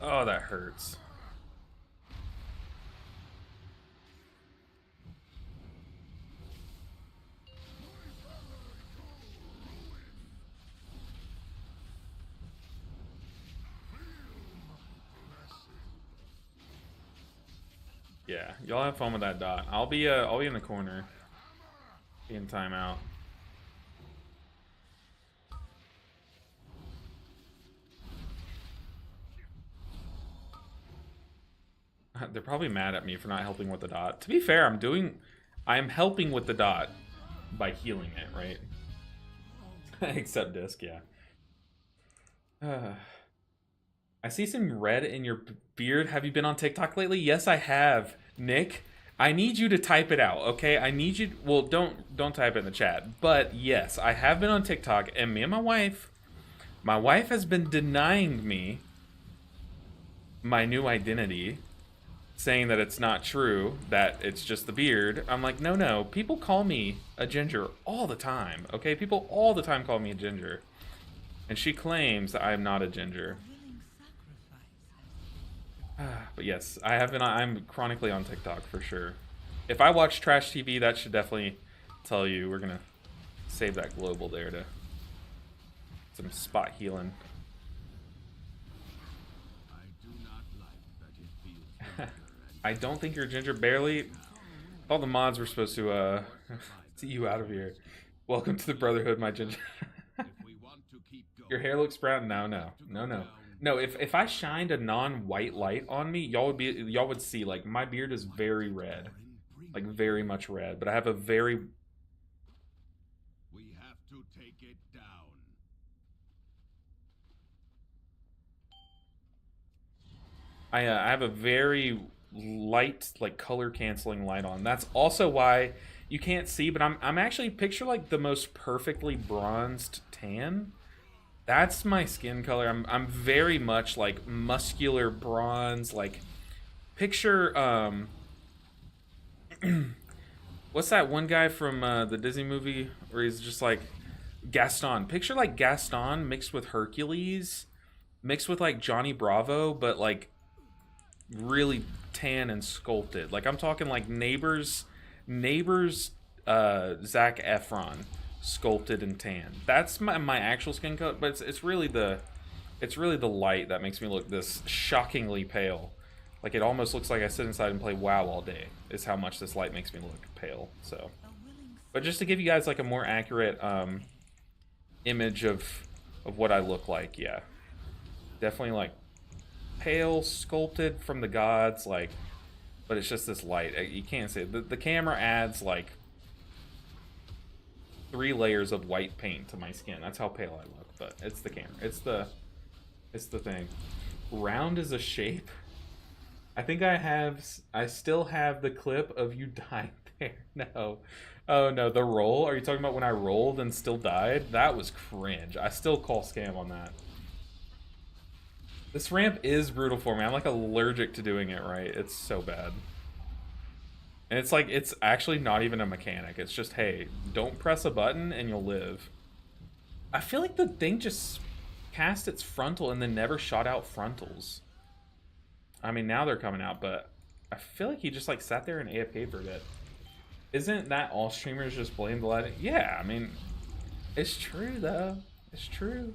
Oh, that hurts. Yeah, y'all have fun with that dot. I'll be in the corner. Be in timeout. They're probably mad at me for not helping with the dot. To be fair, I'm helping with the dot by healing it, right? Except disc, yeah. I see some red in your beard. Have you been on TikTok lately? Yes, I have. Nick, I need you to type it out, okay? I need you... Well, don't type it in the chat. But yes, I have been on TikTok, and me and my wife has been denying me my new identity, saying that it's not true, that it's just the beard. I'm like, no, people call me a ginger all the time, okay? People all the time call me a ginger. And she claims that I am not a ginger. Willing sacrifice. But yes, I have been. I'm chronically on TikTok for sure. If I watch trash TV, that should definitely tell you. We're gonna save that global there to some spot healing. I do not like that it feels weaker I don't think you're a ginger. Barely. All the mods were supposed to see you out of here. Welcome to the Brotherhood, my ginger. if we want to keep going. Your hair looks brown. No. If I shined a non-white light on me, y'all would see like my beard is very red, like very much red. But I have a very We have to take it down. I have a very light, like color canceling light on. That's also why you can't see, but I'm actually picture like the most perfectly bronzed tan. That's my skin color. I'm very much like muscular bronze. Like picture what's that one guy from the Disney movie where he's just like Gaston? Picture like Gaston mixed with Hercules, mixed with like Johnny Bravo, but like really tan and sculpted. Like I'm talking like neighbors Zac Efron sculpted and tan. That's my actual skin color, but it's really the light that makes me look this shockingly pale. Like it almost looks like I sit inside and play WoW all day. Is how much this light makes me look pale. So, A willing but just to give you guys like a more accurate image of what I look like, yeah, definitely like pale, sculpted from the gods, like, but it's just this light. You can't see it. The camera adds like 3 layers of white paint to my skin. That's how pale I look, but it's the camera. It's the thing. Round is a shape. I still have the clip of you dying there. No. Oh no, the roll? Are you talking about when I rolled and still died? That was cringe. I still call scam on that. This ramp is brutal for me. I'm like allergic to doing it right. It's so bad. And it's like, it's actually not even a mechanic. It's just, hey, don't press a button and you'll live. I feel like the thing just cast its frontal and then never shot out frontals. I mean, now they're coming out, but I feel like he just like sat there and AFK'd for a bit. Isn't that all streamers just blame the lighting? Yeah, I mean, it's true though. It's true.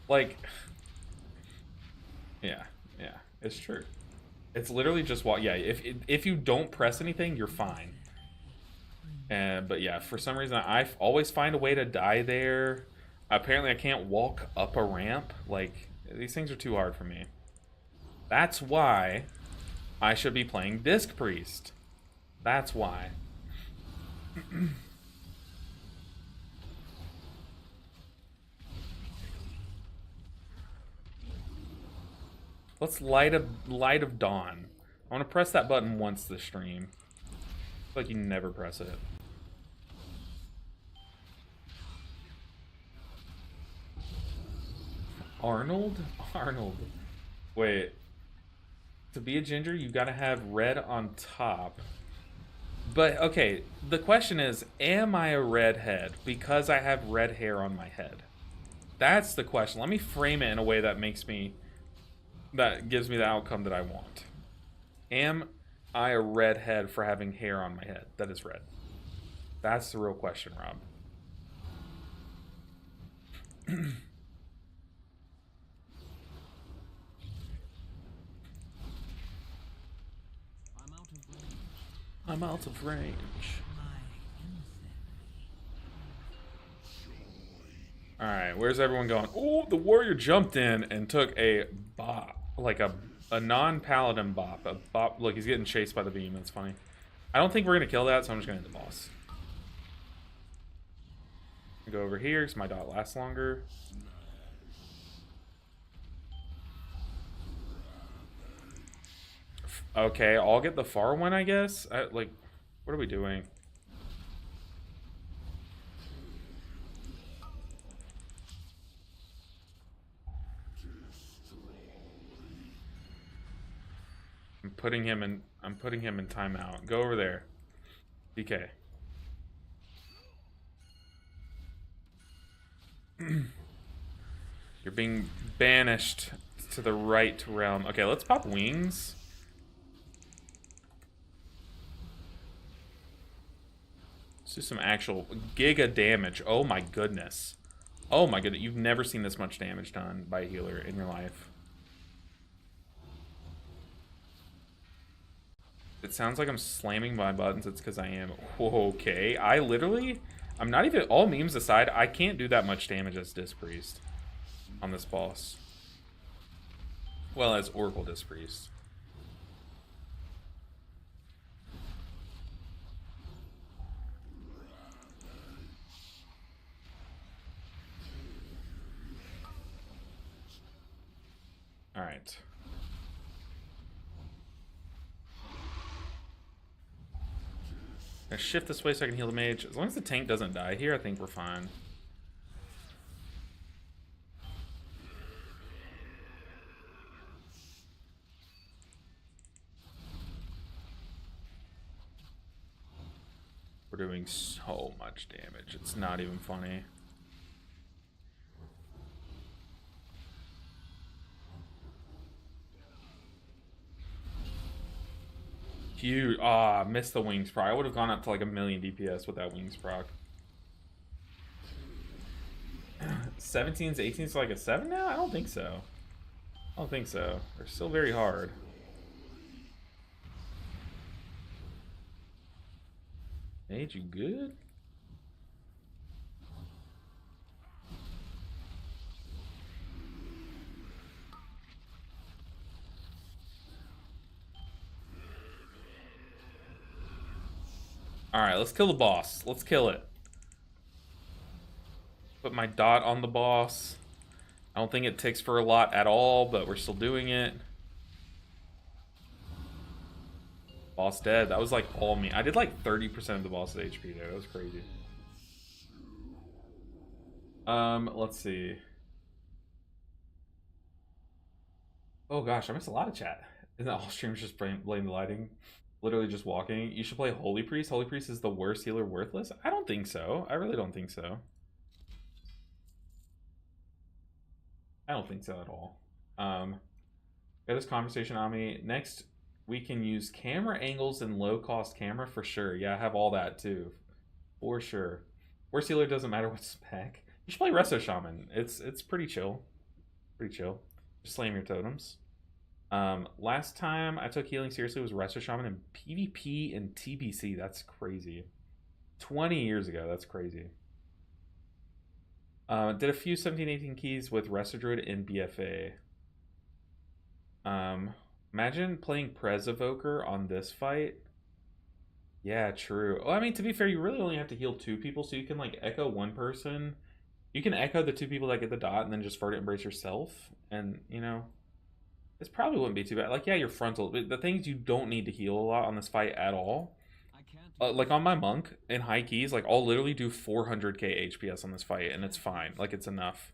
Like, yeah, it's true. It's literally just what, yeah. If you don't press anything, you're fine. But yeah, for some reason, I always find a way to die there. Apparently, I can't walk up a ramp. Like, these things are too hard for me. That's why I should be playing Disc Priest. That's why. Let's light of dawn. I want to press that button once this stream. It's like you never press it. Arnold? Arnold. Wait. To be a ginger, you gotta have red on top. But, okay, the question is, am I a redhead because I have red hair on my head? That's the question. Let me frame it in a way that makes me... that gives me the outcome that I want. Am I a redhead for having hair on my head that is red? That's the real question, Rob. I'm out of range. my emissary. Alright, where's everyone going? Oh, the warrior jumped in and took a bop. Like a non-paladin bop. A bop. Look, he's getting chased by the beam. That's funny. I don't think we're going to kill that, so I'm just going to hit the boss. Go over here because my dot lasts longer. Okay, I'll get the far one, I guess. Like, what are we doing? I'm putting him in timeout. Go over there. DK. You're being banished to the right realm. Okay, let's pop wings. Let's do some actual giga damage. Oh my goodness. Oh my goodness. You've never seen this much damage done by a healer in your life. It sounds like I'm slamming my buttons. It's because I am. Okay. I'm not even, all memes aside, I can't do that much damage as Disc Priest on this boss. Well, as Oracle Disc Priest. Alright. Gonna shift this way so I can heal the mage. As long as the tank doesn't die here, I think we're fine. We're doing so much damage. It's not even funny. Huge. Ah, missed the wings proc. I would have gone up to like 1,000,000 DPS with that wings proc. 17s, 18s, like a 7 now? I don't think so. I don't think so. They're still very hard. Mage, you good? Alright, let's kill the boss. Let's kill it. Put my dot on the boss. I don't think it ticks for a lot at all, but we're still doing it. Boss dead. That was like all me. I did like 30% of the boss's HP there. That was crazy. Let's see. Oh gosh, I missed a lot of chat. Isn't that all streamers just blame the lighting? Literally just walking. You should play Holy Priest. Holy Priest is the worst healer worthless? I don't think so. I really don't think so. I don't think so at all. Got this conversation on me. Next, we can use camera angles and low-cost camera for sure. Yeah, I have all that too. For sure. Worst healer doesn't matter what spec. You should play Resto Shaman. It's pretty chill. Pretty chill. Just slam your totems. Last time I took healing seriously was Resto Shaman in PvP and TBC. That's crazy. 20 years ago. That's crazy. Did a few 17, 18 keys with Resto Druid in BFA. Imagine playing Prez Evoker on this fight. Yeah, true. Oh, I mean, to be fair, you really only have to heal 2 people, so you can, like, echo 1 person. You can echo the 2 people that get the dot and then just Verdant Embrace yourself. And, you know, this probably wouldn't be too bad. Like, yeah, your frontal. But the things you don't need to heal a lot on this fight at all. Like, on my monk in high keys, like, I'll literally do 400k HPS on this fight, and it's fine. Like, it's enough.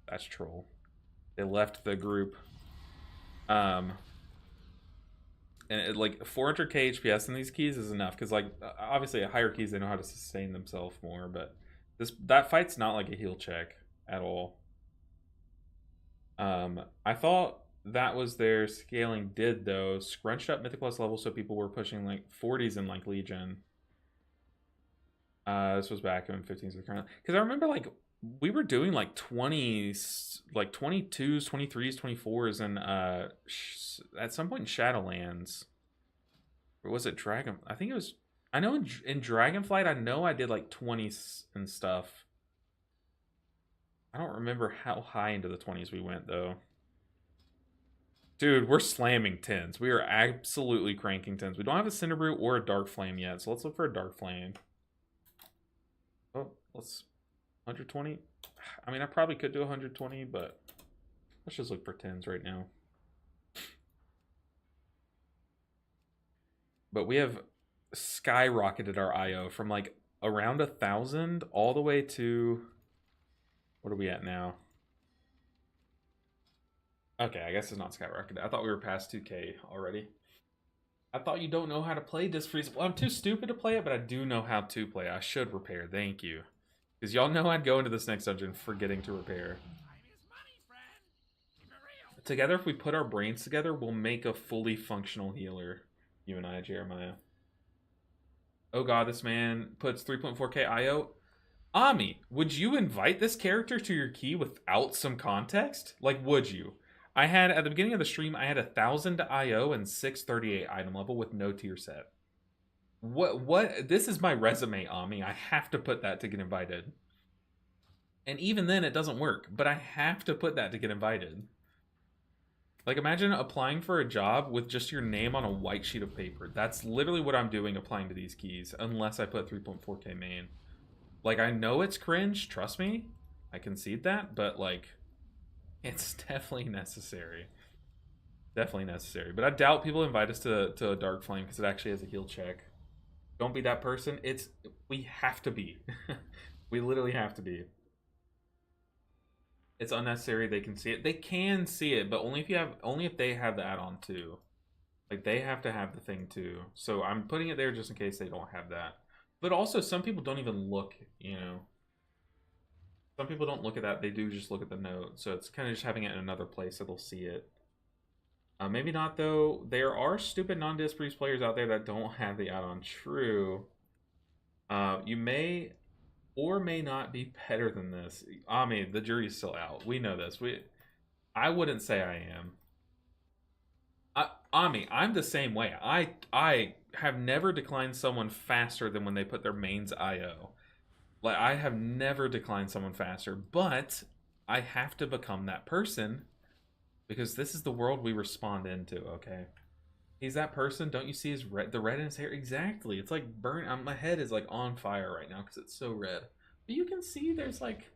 That's troll. They left the group. And like 400k HPS in these keys is enough because like obviously at higher keys they know how to sustain themselves more, but that fight's not like a heal check at all. I thought that was their scaling did though. Scrunched up Mythic Plus level so people were pushing like 40s in like Legion. This was back in 15s because I remember like we were doing like 20s, like 22s, 23s, 24s, and at some point in Shadowlands. Or was it Dragon? I think it was. I know in Dragonflight, I know I did like 20s and stuff. I don't remember how high into the 20s we went though. Dude, we're slamming 10s. We are absolutely cranking 10s. We don't have a Cinderbrew or a Dark Flame yet, so let's look for a Dark Flame. Oh, let's 120. I mean, I probably could do 120, but let's just look for 10s right now. But we have skyrocketed our IO from like around 1,000 all the way to, what are we at now? Okay, I guess it's not skyrocketed. I thought we were past 2k already. I thought you don't know how to play Disc Freeze. Well, I'm too stupid to play it, but I do know how to play it. I should repair. Thank you. Because y'all know I'd go into this next dungeon forgetting to repair. Together, if we put our brains together, we'll make a fully functional healer. You and I, Jeremiah. Oh god, this man puts 3.4k IO. Ami, would you invite this character to your key without some context? Like, would you? I had, at the beginning of the stream, I had 1,000 IO and 638 item level with no tier set. What? This is my resume, Ami. I have to put that to get invited. And even then, it doesn't work. But I have to put that to get invited. Like, imagine applying for a job with just your name on a white sheet of paper. That's literally what I'm doing applying to these keys, unless I put 3.4k main. Like, I know it's cringe, trust me. I concede that, but, like, it's definitely necessary. Definitely necessary. But I doubt people invite us to a Dark Flame because it actually has a heal check. Don't be that person. We have to be. We literally have to be. It's unnecessary. They can see it. They can see it, but only if they have the add-on too. Like, they have to have the thing too. So I'm putting it there just in case they don't have that. But also, some people don't even look, you know. Some people don't look at that. They do just look at the note. So it's kind of just having it in another place so they'll see it. Maybe not, though. There are stupid non-Disc Freeze players out there that don't have the add-on. True. You may or may not be better than this. I mean, the jury's still out. We know this. I wouldn't say I am. Ami, I'm the same way. I have never declined someone faster than when they put their mains IO. Like, I have never declined someone faster, but I have to become that person because this is the world we respond into, okay? He's that person. Don't you see his the red in his hair? Exactly. It's like burn. My head is like on fire right now because it's so red. But you can see there's like,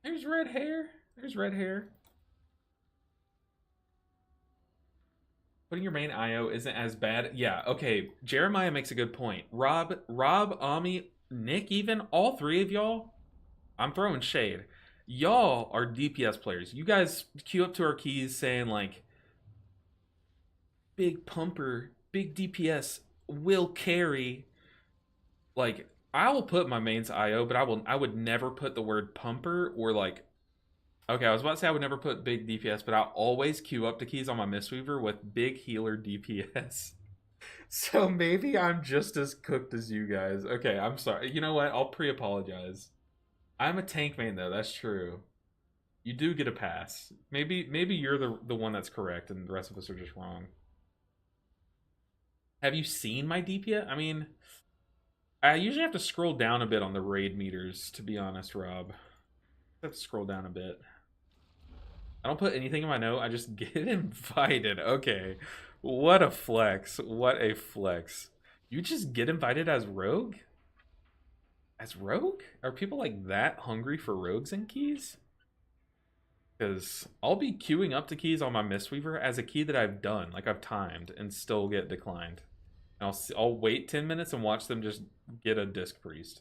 there's red hair. There's red hair. Putting your main IO isn't as bad. Yeah, okay. Jeremiah makes a good point. Rob, Ami, Nick, even all three of y'all, I'm throwing shade. Y'all are DPS players. You guys queue up to our keys saying like, big pumper, big DPS, will carry. Like, I will put my mains IO, but I would never put the word pumper or like. Okay, I was about to say I would never put big DPS, but I'll always queue up to keys on my Mistweaver with big healer DPS. So maybe I'm just as cooked as you guys. Okay, I'm sorry. You know what? I'll pre-apologize. I'm a tank main though. That's true. You do get a pass. Maybe you're the one that's correct, and the rest of us are just wrong. Have you seen my DPS? I mean, I usually have to scroll down a bit on the raid meters, to be honest, Rob. I have to scroll down a bit. I don't put anything in my note. I just get invited. Okay. What a flex. What a flex. You just get invited as rogue? As rogue? Are people like that hungry for rogues and keys? Because I'll be queuing up to keys on my Mistweaver as a key that I've done, like I've timed, and still get declined. And I'll wait 10 minutes and watch them just get a Disc Priest.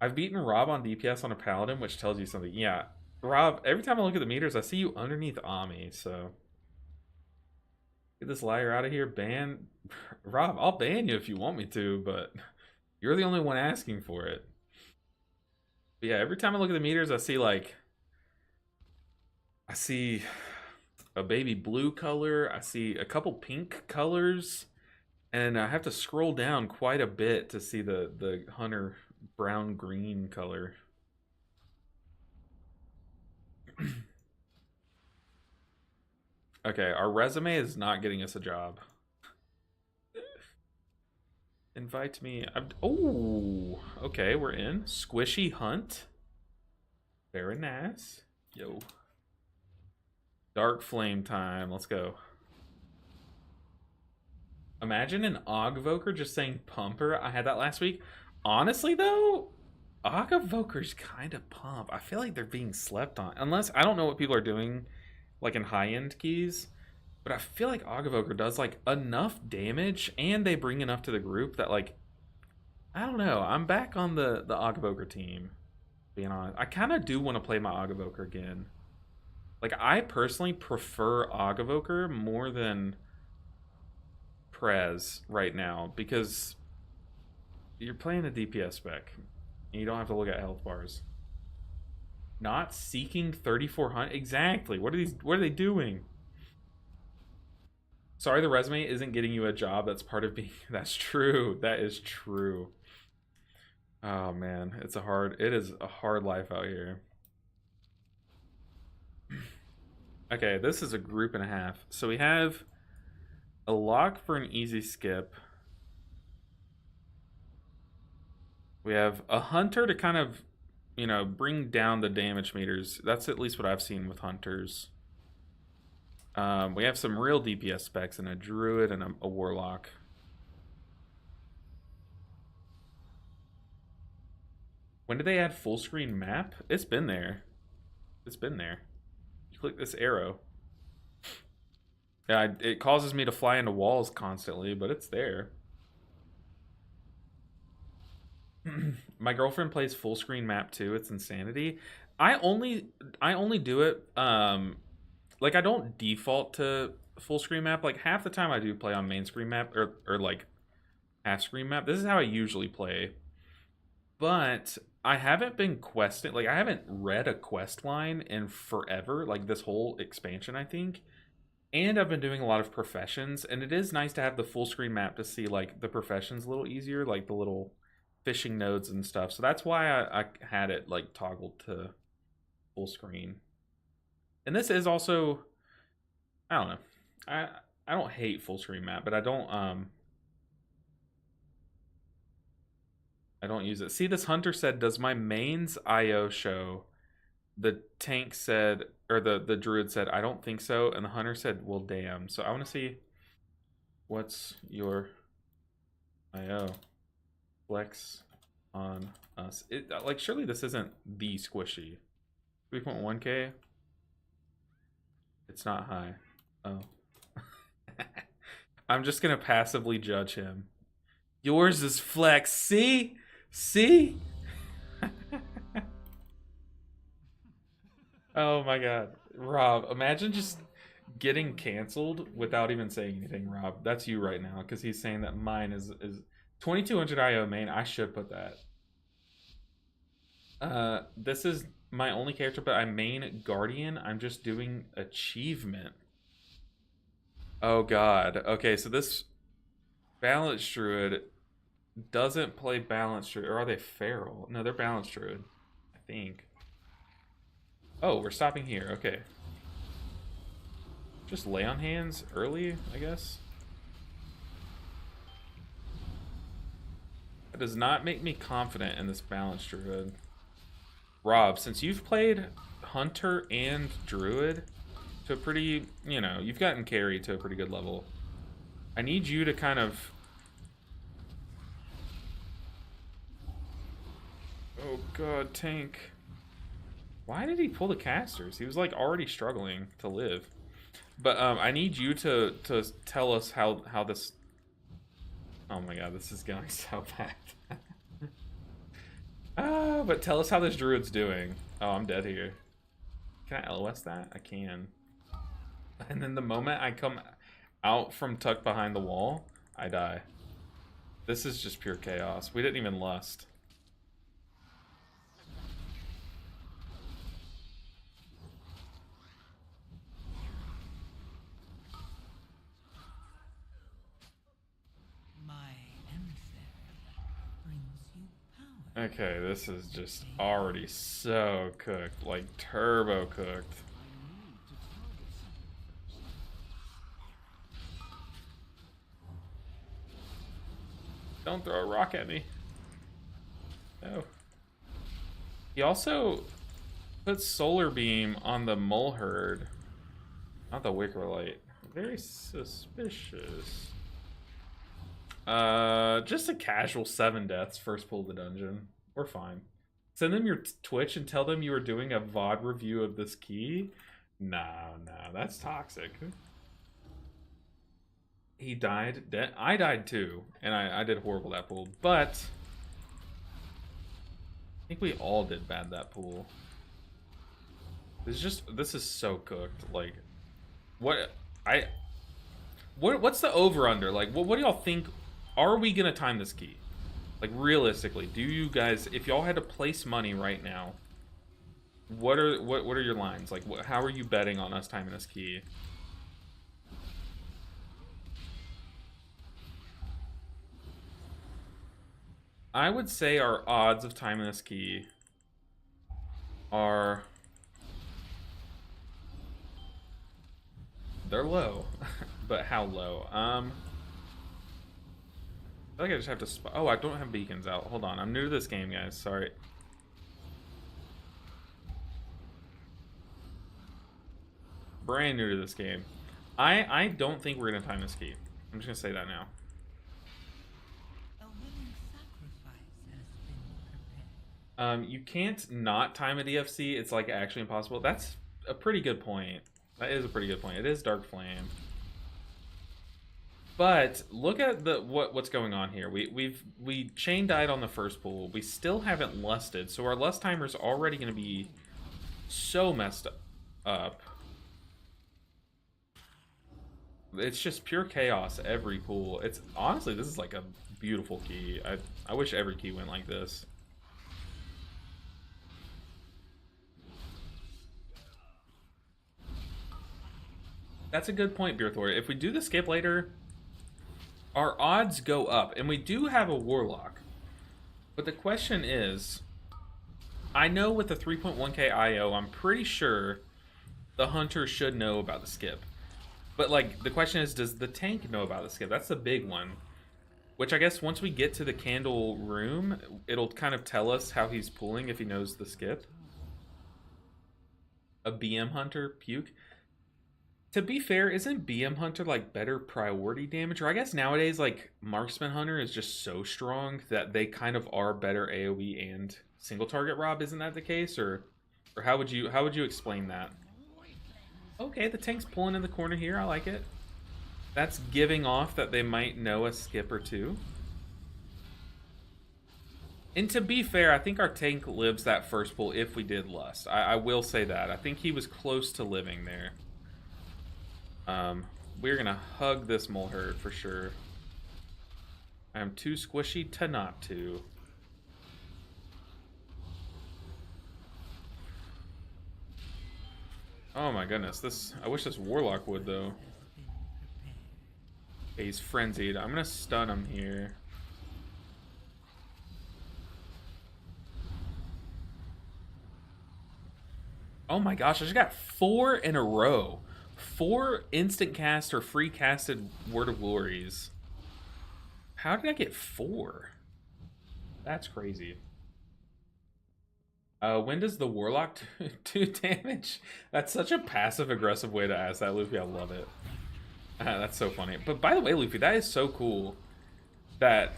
I've beaten Rob on DPS on a Paladin, which tells you something. Yeah, Rob, every time I look at the meters, I see you underneath Ami, so... Get this liar out of here. Ban... Rob, I'll ban you if you want me to, but you're the only one asking for it. But yeah, every time I look at the meters, I see, like... I see a baby blue color. I see a couple pink colors. And I have to scroll down quite a bit to see the Hunter... brown green color. Okay, our resume is not getting us a job. Invite me. Oh, okay, we're in. Squishy Hunt. Very nice. Yo. Dark Flame time. Let's go. Imagine an Ogvoker just saying pumper. I had that last week. Honestly, though, Ogvoker's kind of pump. I feel like they're being slept on. Unless, I don't know what people are doing, like in high-end keys, but I feel like Ogvoker does, like, enough damage, and they bring enough to the group that, like, I don't know. I'm back on the Ogvoker team, being honest. I kind of do want to play my Ogvoker again. Like, I personally prefer Agavoker more than Prez right now because you're playing a DPS spec. And you don't have to look at health bars. Not seeking 3,400. Exactly. What are they doing? Sorry, the resume isn't getting you a job. That's part of being. That's true. That is true. Oh man, it is a hard life out here. Okay, this is a group and a half. So we have a lock for an easy skip. We have a hunter to kind of, bring down the damage meters. That's at least what I've seen with hunters. We have some real DPS specs and a druid and a warlock. When did they add full screen map? It's been there. It's been there. You click this arrow. Yeah, it causes me to fly into walls constantly, but it's there. My girlfriend plays full screen map too. It's insanity. I only do it like I don't default to full screen map. Like half the time I do play on main screen map or like half screen map. This is how I usually play. But I haven't been questing, like I haven't read a quest line in forever, like this whole expansion, I think. And I've been doing a lot of professions, and it is nice to have the full screen map to see like the professions a little easier, like the little fishing nodes and stuff. So that's why I had it like toggled to full screen. And this is also, I don't know. I don't hate full screen map, but I don't use it. See, this hunter said, "Does my mains IO show?" The tank said, or the druid said, "I don't think so," and the hunter said, "Well, damn." So I want to see what's your IO. Flex on us. Like surely this isn't the squishy. 3.1k. It's not high. Oh. I'm just gonna passively judge him. Yours is flex. See? See? Oh my god. Rob, imagine just getting canceled without even saying anything, Rob. That's you right now, because he's saying that mine is 2200 IO main. I should put that. This is my only character, but I main Guardian. I'm just doing achievement. Oh god. Okay, so this Balance Druid doesn't play Balance Druid. Or are they Feral? No, they're Balance Druid, I think. Oh, we're stopping here. Okay. Just lay on hands early, I guess. That does not make me confident in this Balance Druid. Rob, since you've played Hunter and Druid to a pretty, you've gotten carry to a pretty good level. I need you to kind of... Oh god, tank. Why did he pull the casters? He was like already struggling to live. But I need you to tell us how this... Oh my god, this is going so bad. But tell us how this druid's doing. Oh, I'm dead here. Can I LOS that? I can. And then the moment I come out from tucked behind the wall, I die. This is just pure chaos. We didn't even lust. Okay, this is just already so cooked, like turbo cooked. Don't throw a rock at me. No. He also put Solar Beam on the Mole Herd, not the Wicker Light. Very suspicious. Just a casual 7 deaths first pull of the dungeon. We're fine. Send them your Twitch and tell them you are doing a VOD review of this key. No, that's toxic. He died. I died too, and I did horrible that pool. But I think we all did bad that pool. This is so cooked. Like, what I what's the over under? Like, what do y'all think? Are we gonna time this key? Like, realistically, do you guys, if y'all had to place money right now, what are your lines? Like, how are you betting on us timing this key? I would say our odds of timing this key are, they're low. But how low? I feel like I just have to oh, I don't have beacons out. Hold on, I'm new to this game, guys. Sorry. Brand new to this game. I don't think we're gonna time this key. I'm just gonna say that now. A willing sacrifice has been prepared. You can't not time a DFC. It's like actually impossible. That's a pretty good point. That is a pretty good point. It is Dark Flame. But look at the what's going on here. We chain died on the first pool. We still haven't lusted, so our lust timer's already going to be so messed up. It's just pure chaos every pool. It's honestly, this is like a beautiful key. I wish every key went like this. That's a good point, Beerthor. If we do the skip later, our odds go up, and we do have a Warlock. But the question is, I know with the 3.1k IO, I'm pretty sure the Hunter should know about the skip. But, like, the question is, does the tank know about the skip? That's the big one. Which I guess once we get to the candle room, it'll kind of tell us how he's pulling if he knows the skip. A BM Hunter? Puke? To be fair, isn't BM Hunter, like, better priority damage? Or I guess nowadays, like, Marksman Hunter is just so strong that they kind of are better AoE and single target Rob. Isn't that the case? Or how would you explain that? Okay, the tank's pulling in the corner here. I like it. That's giving off that they might know a skip or two. And to be fair, I think our tank lives that first pull if we did lust. I will say that. I think he was close to living there. We're gonna hug this mole herd for sure. I'm too squishy to not to. Oh my goodness, I wish this Warlock would though. Okay, he's frenzied. I'm gonna stun him here. Oh my gosh, I just got 4 in a row. 4 instant cast or free casted Word of Glories. How did I get 4? That's crazy. When does the Warlock do damage? That's such a passive-aggressive way to ask that, Luffy. I love it. That's so funny. But by the way, Luffy, that is so cool that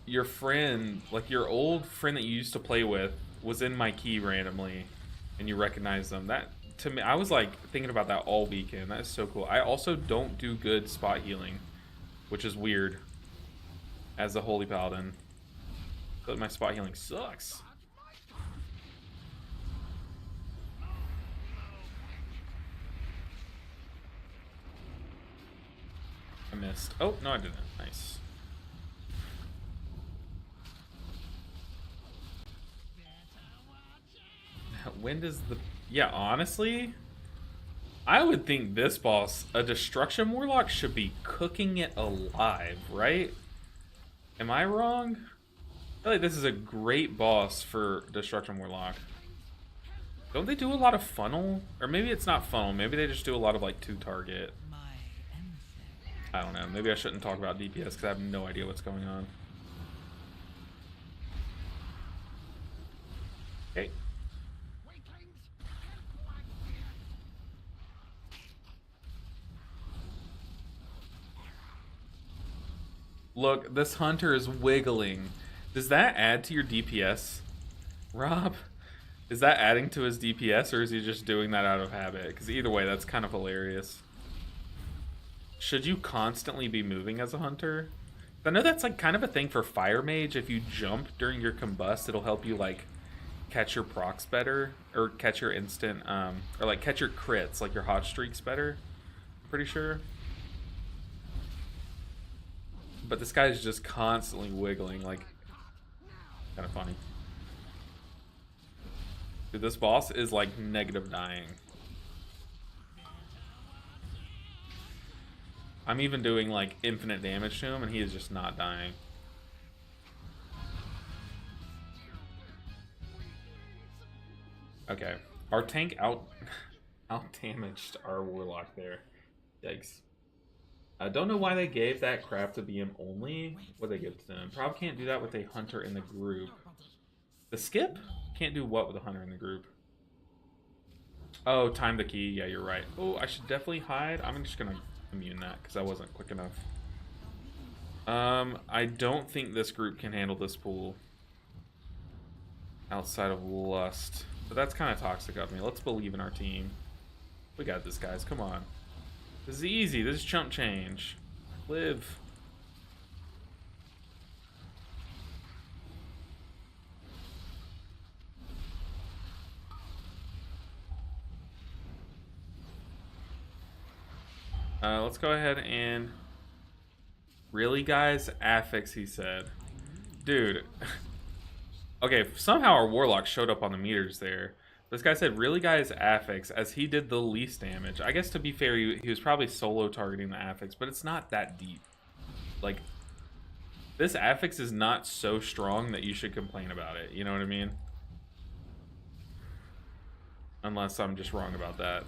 your friend, like your old friend that you used to play with, was in my key randomly, and you recognize them. That, to me, I was like thinking about that all weekend. That is so cool. I also don't do good spot healing, which is weird as a Holy Paladin. I feel like my spot healing sucks. I missed. Oh, no, I didn't. Nice. When does the... Yeah, honestly, I would think this boss, a Destruction Warlock, should be cooking it alive, right? Am I wrong? I feel like this is a great boss for Destruction Warlock. Don't they do a lot of funnel? Or maybe it's not funnel. Maybe they just do a lot of, like, 2-target. I don't know. Maybe I shouldn't talk about DPS because I have no idea what's going on. Okay. Look, this Hunter is wiggling. Does that add to your DPS, Rob? Is that adding to his DPS, or is he just doing that out of habit? Because either way, that's kind of hilarious. Should you constantly be moving as a Hunter? I know that's like kind of a thing for Fire Mage. If you jump during your combust, it'll help you like catch your procs better, or catch your instant, or like catch your crits, like your hot streaks better. Pretty sure. But this guy's just constantly wiggling, like, kind of funny. Dude, this boss is like negative dying. I'm even doing like infinite damage to him and he is just not dying. Okay, our tank out damaged our warlock there. Yikes. I don't know why they gave that crap to BM only. What they give to them? Probably can't do that with a hunter in the group. The skip? Can't do what with a hunter in the group? Oh, time the key. Yeah, you're right. Oh, I should definitely hide. I'm just gonna immune that because I wasn't quick enough. I don't think this group can handle this pool outside of Lust. But that's kind of toxic of me. Let's believe in our team. We got this, guys. Come on. This is easy. This is chump change. Live. Let's go ahead and... Really, guys? Affix, he said. Dude. Okay, somehow our Warlock showed up on the meters there. This guy said, really, guys, Affix, as he did the least damage. I guess, to be fair, he was probably solo targeting the Affix, but it's not that deep. Like, this Affix is not so strong that you should complain about it. You know what I mean? Unless I'm just wrong about that.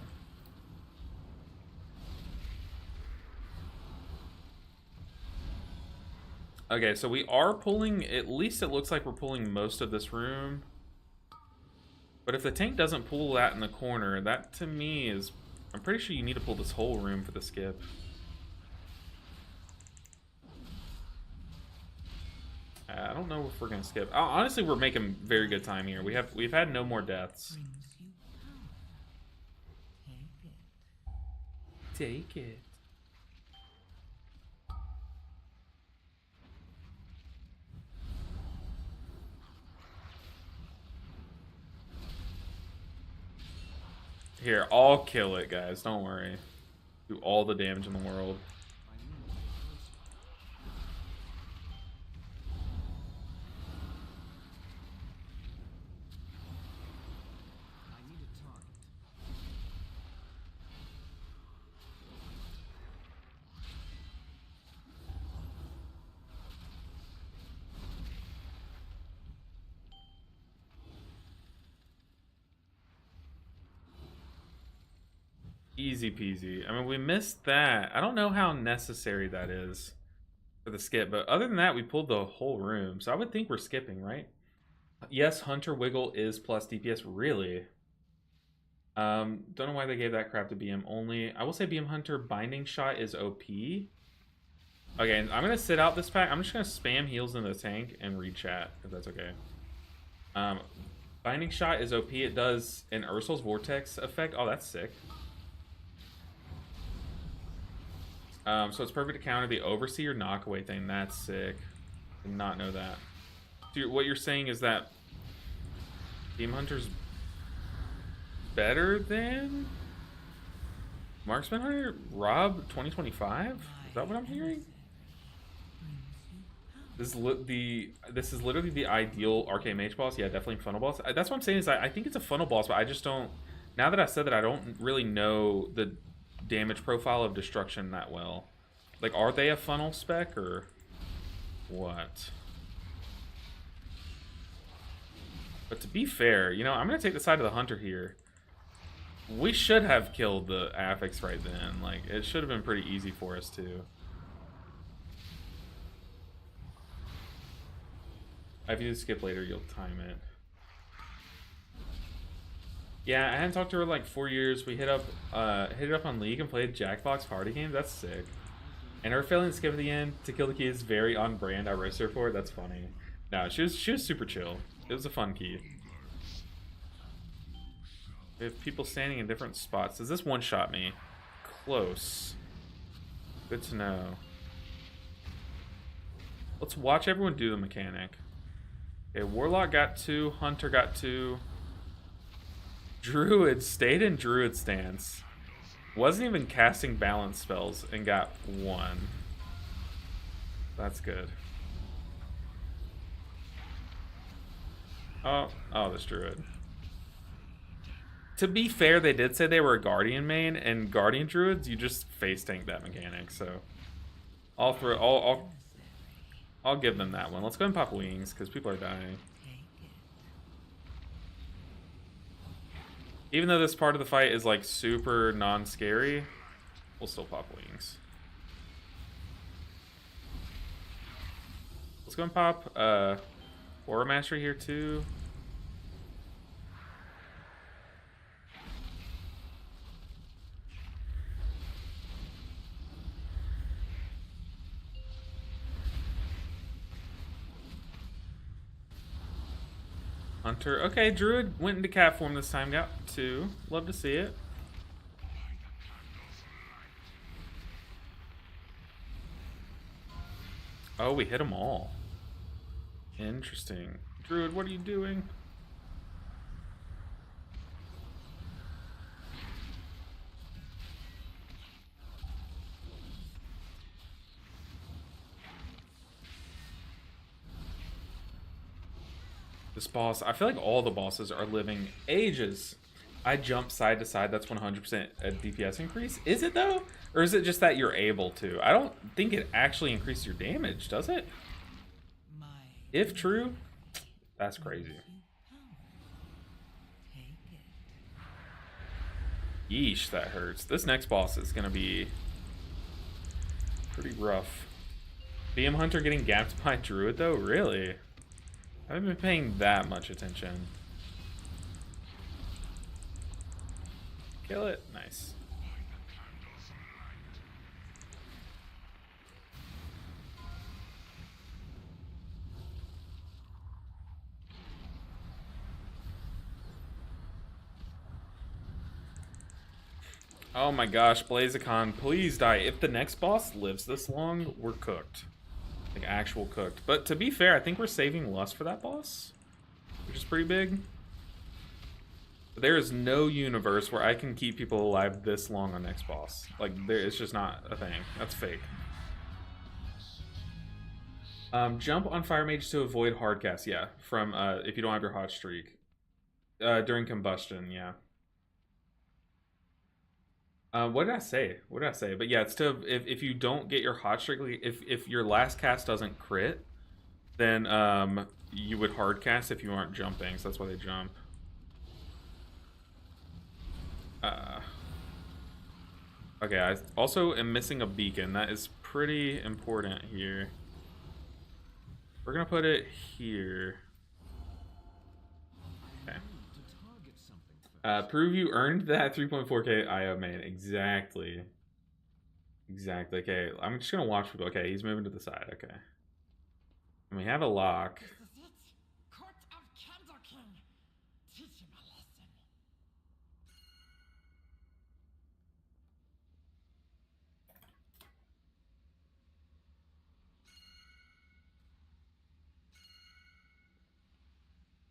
Okay, so we are pulling, at least it looks like we're pulling most of this room. But if the tank doesn't pull that in the corner, that to me is, I'm pretty sure you need to pull this whole room for the skip. I don't know if we're gonna skip. Honestly, we're making very good time here. We've had no more deaths. Take it. Here, I'll kill it, guys. Don't worry. Do all the damage in the world. Easy peasy. I mean, we missed that. I don't know how necessary that is for the skip, but other than that, we pulled the whole room. So I would think we're skipping, right? Yes, Hunter Wiggle is plus DPS. Really? Don't know why they gave that crap to BM only. I will say BM Hunter Binding Shot is OP. Okay, I'm going to sit out this pack. I'm just going to spam heals in the tank and read chat, if that's okay. Binding Shot is OP. It does an Ursul's Vortex effect. Oh, that's sick. So it's perfect to counter the Overseer knockaway thing. That's sick. Did not know that. So what you're saying is that Team Hunter's better than Marksman Hunter Rob 2025? Is that what I'm hearing? This is literally the ideal Arcane Mage boss. Yeah, definitely funnel boss. That's what I'm saying is I think it's a funnel boss, but I just don't. Now that I said that, I don't really know the damage profile of destruction that well. Like, are they a funnel spec or what? But to be fair, you know, I'm gonna take the side of the hunter here. We should have killed the affix right then. Like, it should have been pretty easy for us too. If you skip later, you'll time it. Yeah, I hadn't talked to her in like 4 years. We hit it up on League and played Jackbox party games. That's sick. And her failing to skip at the end to kill the key is very on brand. I roast her for it. That's funny. No, she was super chill. It was a fun key. We have people standing in different spots. Does this one-shot me? Close. Good to know. Let's watch everyone do the mechanic. Okay, Warlock got 2, Hunter got 2. Druid stayed in Druid stance. Wasn't even casting balance spells and got 1. That's good. Oh, this Druid. To be fair, they did say they were a Guardian main, and Guardian Druids, you just face tank that mechanic, so I'll give them that one. Let's go and pop wings, because people are dying. Even though this part of the fight is like super non-scary, we'll still pop wings. Let's go and pop Aura Mastery here too. Hunter. Okay, Druid went into cat form this time. Got 2. Love to see it. Oh, we hit them all. Interesting. Druid, what are you doing? This boss, I feel like all the bosses are living ages. I jump side to side, that's 100% a DPS increase. Is it though? Or is it just that you're able to? I don't think it actually increases your damage, does it? If true, that's crazy. Yeesh, that hurts. This next boss is gonna be pretty rough. BM Hunter getting gapped by Druid though? Really? I haven't been paying that much attention. Kill it. Nice. Oh my gosh, Blaziken, please die. If the next boss lives this long, we're cooked. Like, actual cooked. But to be fair, I think we're saving Lust for that boss, which is pretty big. But there is no universe where I can keep people alive this long on next boss. Like, it's just not a thing. That's fake. Jump on Fire Mage to avoid hardcast. Yeah, from if you don't have your hot streak. During combustion, yeah. What did I say? What did I say? But yeah, it's to if you don't get your hot streak, if your last cast doesn't crit, then you would hard cast if you aren't jumping. So that's why they jump. Okay, I also am missing a beacon. That is pretty important here. We're gonna put it here. Okay. Prove you earned that 3.4k IO main. Exactly. Exactly. Okay, I'm just gonna watch people. Okay, he's moving to the side. Okay. And we have a lock.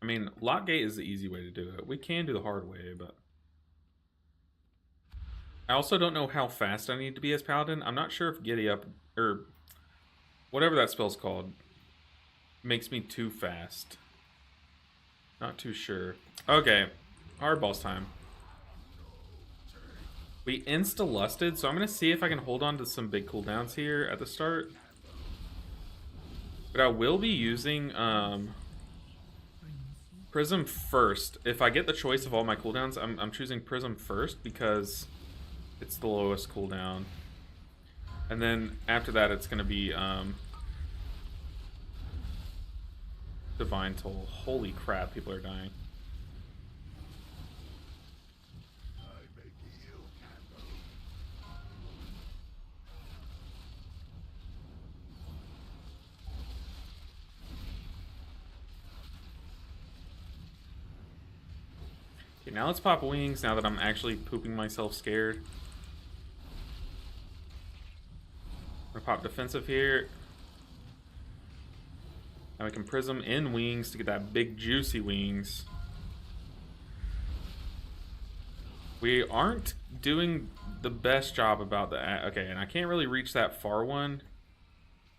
I mean, Lockgate is the easy way to do it. We can do the hard way, but... I also don't know how fast I need to be as Paladin. I'm not sure if Giddy Up, or whatever that spell's called, makes me too fast. Not too sure. Okay, hard boss time. We insta-lusted, so I'm going to see if I can hold on to some big cooldowns here at the start. But I will be using... Prism first. If I get the choice of all my cooldowns, I'm choosing Prism first because it's the lowest cooldown. And then after that, it's going to be Divine Toll. Holy crap, people are dying. Okay, now let's pop wings now that I'm actually pooping myself scared. I'm gonna pop defensive here. Now we can prism in wings to get that big juicy wings. We aren't doing the best job about the... Okay, and I can't really reach that far one.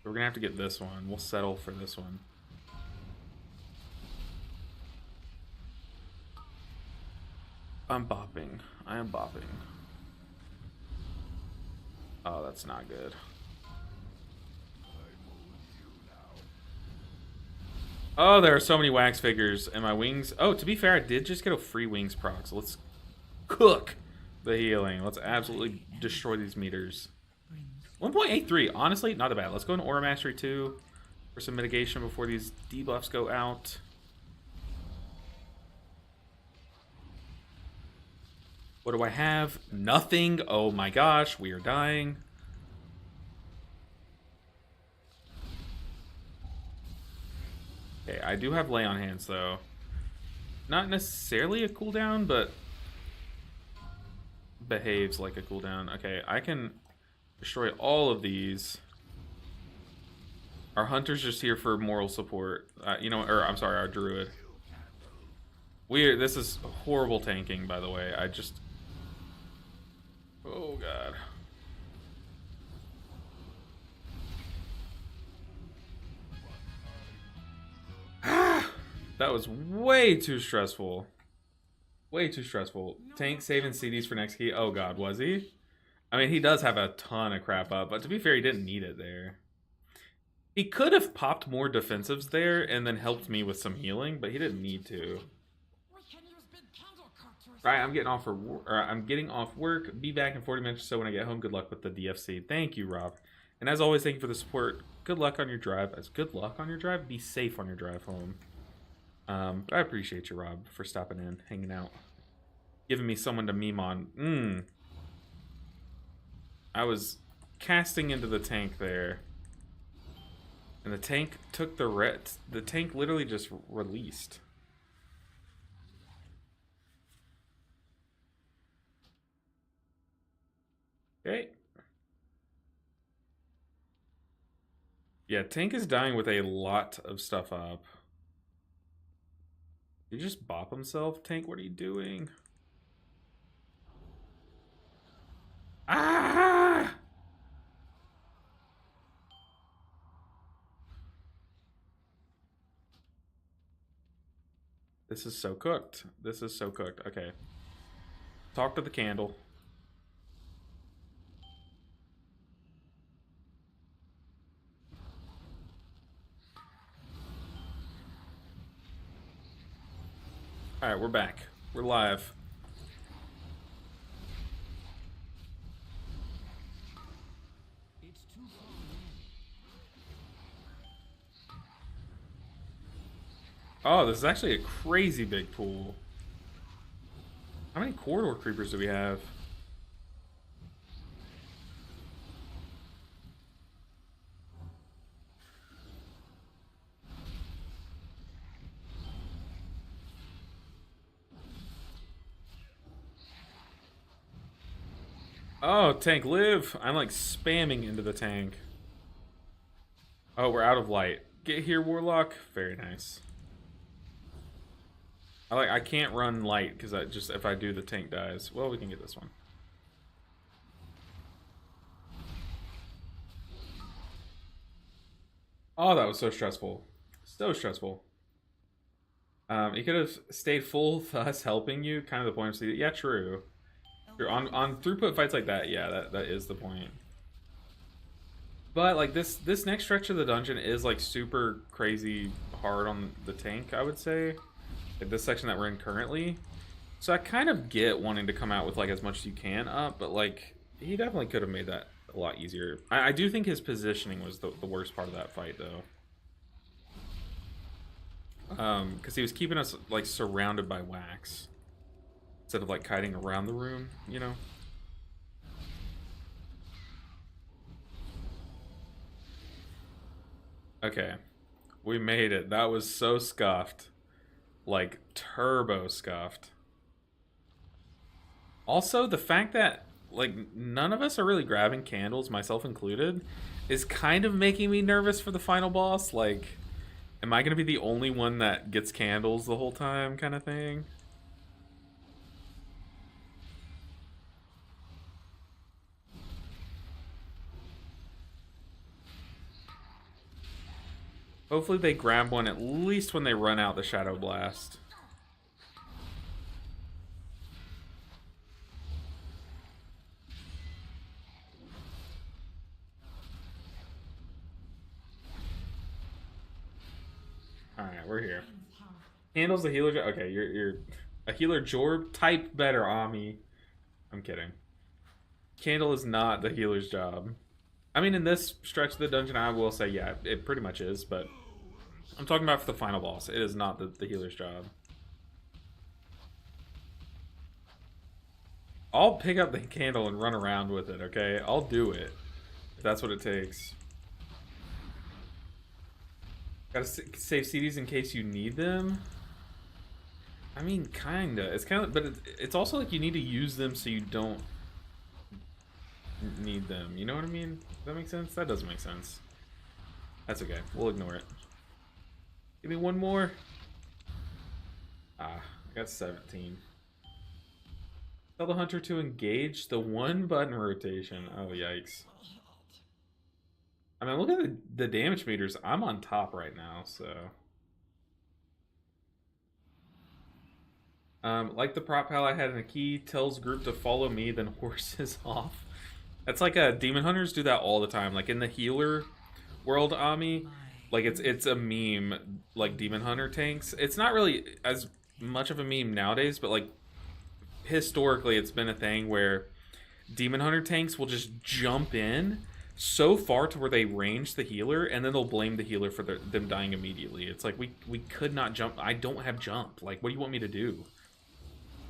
We're gonna have to get this one. We'll settle for this one. I'm bopping. I am bopping. Oh, that's not good. Oh, there are so many wax figures and my wings. Oh, to be fair, I did just get a free wings proc. So let's cook the healing. Let's absolutely destroy these meters. 1.83, honestly, not that bad. Let's go into Aura Mastery 2 for some mitigation before these debuffs go out. What do I have? Nothing. Oh my gosh, we are dying. Okay, I do have Lay on Hands though. Not necessarily a cooldown, but behaves like a cooldown. Okay, I can destroy all of these. Our hunter's just here for moral support. You know, or I'm sorry, our druid. This is horrible tanking, by the way. Oh god. That was way too stressful. Way too stressful. Tank saving CDs for next key. Oh god, was he? I mean, he does have a ton of crap up, but to be fair, he didn't need it there. He could have popped more defensives there and then helped me with some healing, but he didn't need to. Right, I'm getting off work. Be back in 40 minutes or so when I get home. Good luck with the DFC. Thank you, Rob. And as always, thank you for the support. Good luck on your drive. Good luck on your drive. Be safe on your drive home. But I appreciate you, Rob, for stopping in, hanging out, giving me someone to meme on. I was casting into the tank there, and the tank took the tank literally just released. Okay. Yeah, tank is dying with a lot of stuff up. Did he just bop himself? Tank, what are you doing? Ah! This is so cooked. This is so cooked. Okay. Talk to the candle. Alright, we're back. We're live. It's too far away. Oh, this is actually a crazy big pool. How many corridor creepers do we have? Oh, tank, live! I'm like spamming into the tank. Oh, we're out of light. Get here, Warlock. Very nice. I can't run light because if I do, the tank dies. Well, we can get this one. Oh, that was so stressful. So stressful. You could have stayed full with us helping you. Kind of the point of yeah, true. On throughput fights like that, yeah, that is the point. But like this next stretch of the dungeon is like super crazy hard on the tank, I would say. Like this section that we're in currently. So I kind of get wanting to come out with like as much as you can up, but like he definitely could have made that a lot easier. I do think his positioning was the worst part of that fight though. Because he was keeping us like surrounded by wax. Instead of like kiting around the room, you know? Okay. We made it. That was so scuffed. Like, turbo scuffed. Also, the fact that, like, none of us are really grabbing candles, myself included, is kind of making me nervous for the final boss. Like, Am I gonna be the only one that gets candles the whole time, kind of thing? Hopefully they grab one at least when they run out the Shadow Blast. Alright, we're here. Handles the healer. Okay, you're a healer Jorb. Type better, Ami. I'm kidding. Candle is not the healer's job. I mean, in this stretch of the dungeon, I will say, yeah, it pretty much is, but I'm talking about for the final boss. It is not the healer's job. I'll pick up the candle and run around with it, okay? I'll do it. If that's what it takes. Gotta save CDs in case you need them. I mean, kinda. It's kind of, but it's also like you need to use them so you don't need them. You know what I mean? Does that make sense? That doesn't make sense. That's okay. We'll ignore it. Give me one more. Ah, I got 17. Tell the hunter to engage the one button rotation. Oh, yikes. I mean, look at the damage meters. I'm on top right now, so. Like the prop pal I had in a key, tells group to follow me, then horses off. That's like demon hunters do that all the time. Like in the healer world, Ami, like it's a meme. Like demon hunter tanks. It's not really as much of a meme nowadays, but like historically, it's been a thing where demon hunter tanks will just jump in so far to where they range the healer, and then they'll blame the healer for them dying immediately. It's like we could not jump. I don't have jump. Like, what do you want me to do?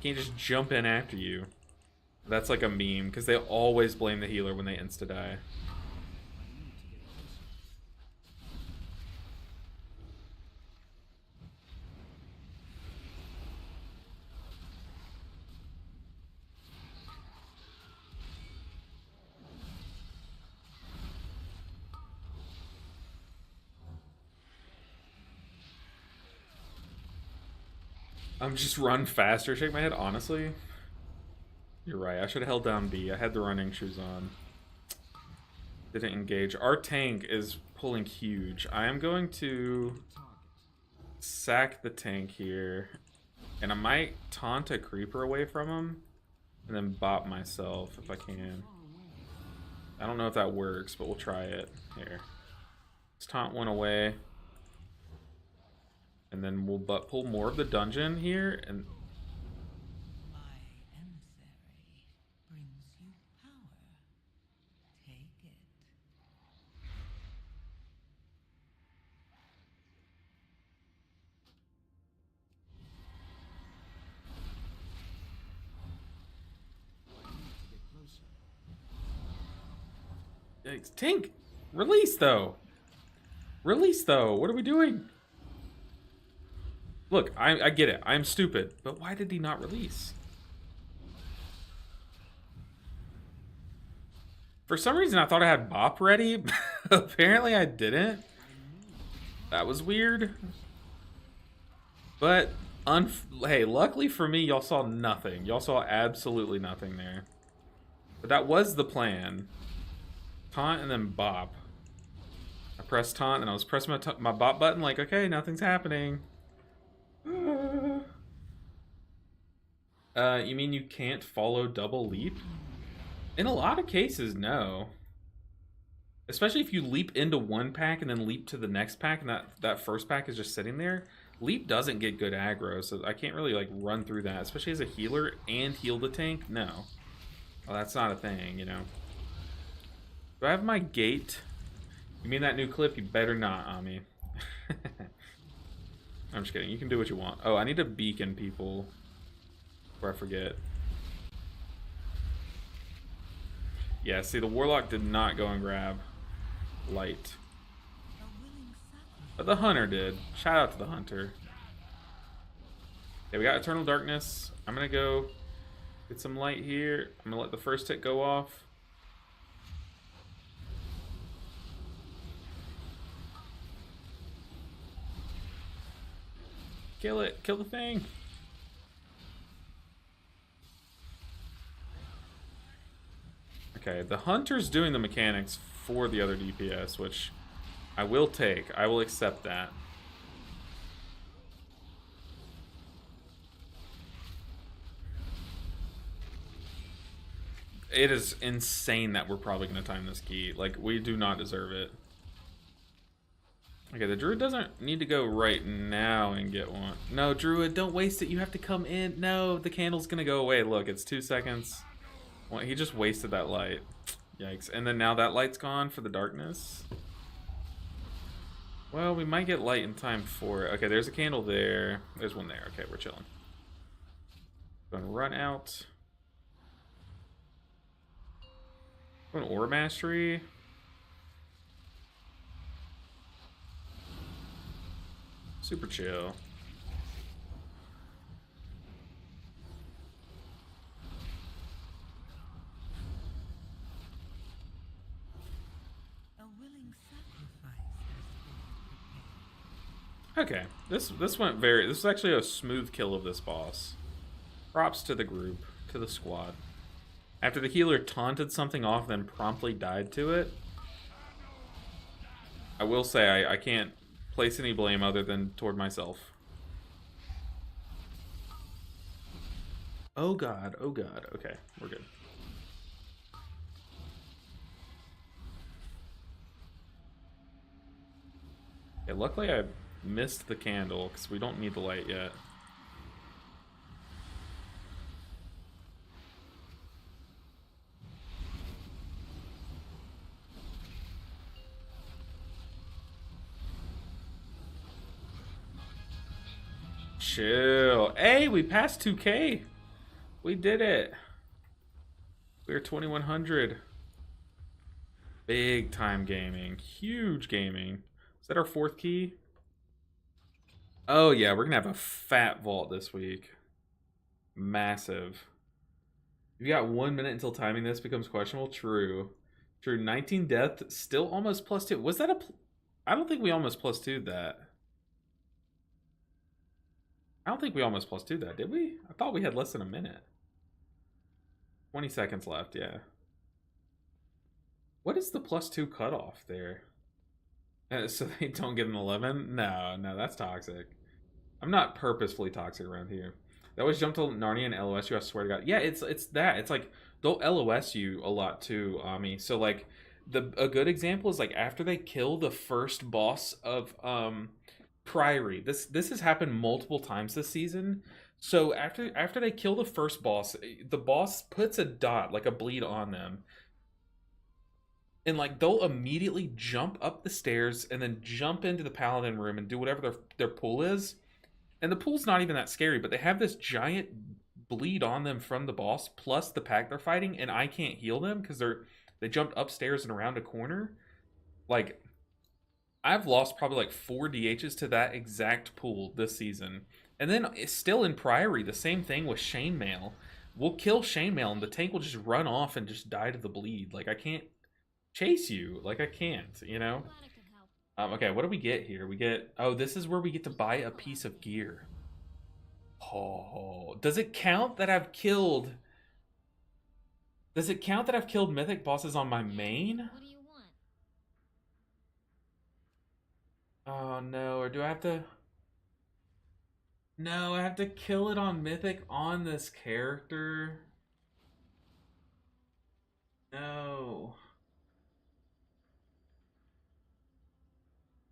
Can't just jump in after you. That's like a meme, because they always blame the healer when they insta-die. I'm just run faster, shake my head, honestly. You're right, I should have held down B. I had the running shoes on. Didn't engage. Our tank is pulling huge. I am going to sack the tank here. And I might taunt a creeper away from him. And then bop myself if I can. I don't know if that works, but we'll try it. Here. Let's taunt one away. And then we'll pull more of the dungeon here, and My emissary brings you power. Take it. yikes. Tank, release though. Release though. What are we doing? Look, I get it. I'm stupid, but why did he not release? For some reason, I thought I had bop ready. Apparently, I didn't. That was weird. But, hey, luckily for me, y'all saw nothing. Y'all saw absolutely nothing there. But that was the plan. Taunt and then bop. I pressed taunt and I was pressing my bop button like, okay, nothing's happening. You mean you can't follow double leap? In a lot of cases, no. Especially if you leap into one pack and then leap to the next pack, and that first pack is just sitting there. Leap doesn't get good aggro, so I can't really like run through that, especially as a healer and heal the tank. No, well, that's not a thing, you know. Do I have my gate? You mean that new clip? You better not, Ami. I'm just kidding. You can do what you want. Oh, I need to beacon people before I forget. Yeah, see, the Warlock did not go and grab light. But the Hunter did. Shout out to the Hunter. Okay, we got Eternal Darkness. I'm going to go get some light here. I'm going to let the first hit go off. Kill it. Kill the thing. Okay, the hunter's doing the mechanics for the other DPS, which I will take. I will accept that. It is insane that we're probably going to time this key. Like, we do not deserve it. Okay, the druid doesn't need to go right now and get one. No, druid, don't waste it. You have to come in. No, the candle's going to go away. Look, it's 2 seconds. Well, he just wasted that light. Yikes. And then now that light's gone for the darkness. Well, we might get light in time for it. Okay, there's a candle there. There's one there. Okay, we're chilling. Gonna run out. An Aura Mastery. Super chill. A willing sacrifice has been prepared. Okay, this went very. This is actually a smooth kill of this boss. Props to the group, to the squad. After the healer taunted something off, then promptly died to it. I will say I can't place any blame other than toward myself. Oh god, oh god. Okay, we're good. Okay, luckily I missed the candle because we don't need the light yet. Chill. Hey, we passed 2K. We did it. We're 2100. Big time gaming. Huge gaming. Is that our 4th key? Oh yeah, we're gonna have a fat vault this week. Massive. You got 1 minute until timing this becomes questionable. True. True. 19 death, still almost +2. Was that a... I don't think we almost +2'd that. I don't think we almost +2'd that, did we? I thought we had less than a minute. 20 seconds left, yeah. What is the +2 cutoff there? So they don't get an 11? No, that's toxic. I'm not purposefully toxic around here. They always jump to Narnia and LOS you, I swear to God. Yeah, it's that. It's like, they'll LOS you a lot too, Ami. So like, a good example is like after they kill the first boss of Priory. This has happened multiple times this season. So after they kill the first boss, the boss puts a dot, like a bleed on them. And like they'll immediately jump up the stairs and then jump into the paladin room and do whatever their pull is. And the pull's not even that scary, but they have this giant bleed on them from the boss plus the pack they're fighting, and I can't heal them because they jumped upstairs and around a corner. Like, I've lost probably like 4 DHs to that exact pool this season. And then it's still in Priory, the same thing with Chainmail. We'll kill Chainmail and the tank will just run off and just die to the bleed. Like, I can't chase you. Like, I can't, you know? Okay, what do we get here? We get... Oh, this is where we get to buy a piece of gear. Oh, does it count that I've killed... Does it count that I've killed mythic bosses on my main? What do you want? Oh, no. Or do I have to... No, I have to kill it on mythic on this character. No.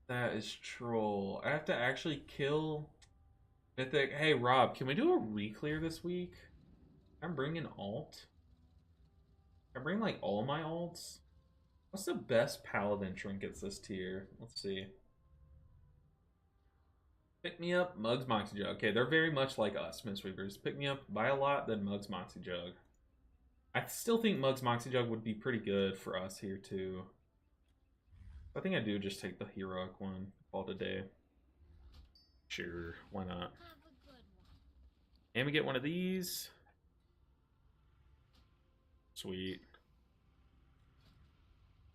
That is troll. I have to actually kill mythic. Hey, Rob, can we do a re-clear this week? I'm bringing alt. I bring like all my alts. What's the best paladin trinkets this tier? Let's see. Pick me up, Mugs, Moxie Jug. Okay, they're very much like us, Mistweavers. Pick me up, buy a lot, then Mugs, Moxie Jug. I still think Mugs, Moxie Jug would be pretty good for us here too. I think I do just take the heroic one all today. Sure, why not? Have a good one. And we get one of these. Sweet.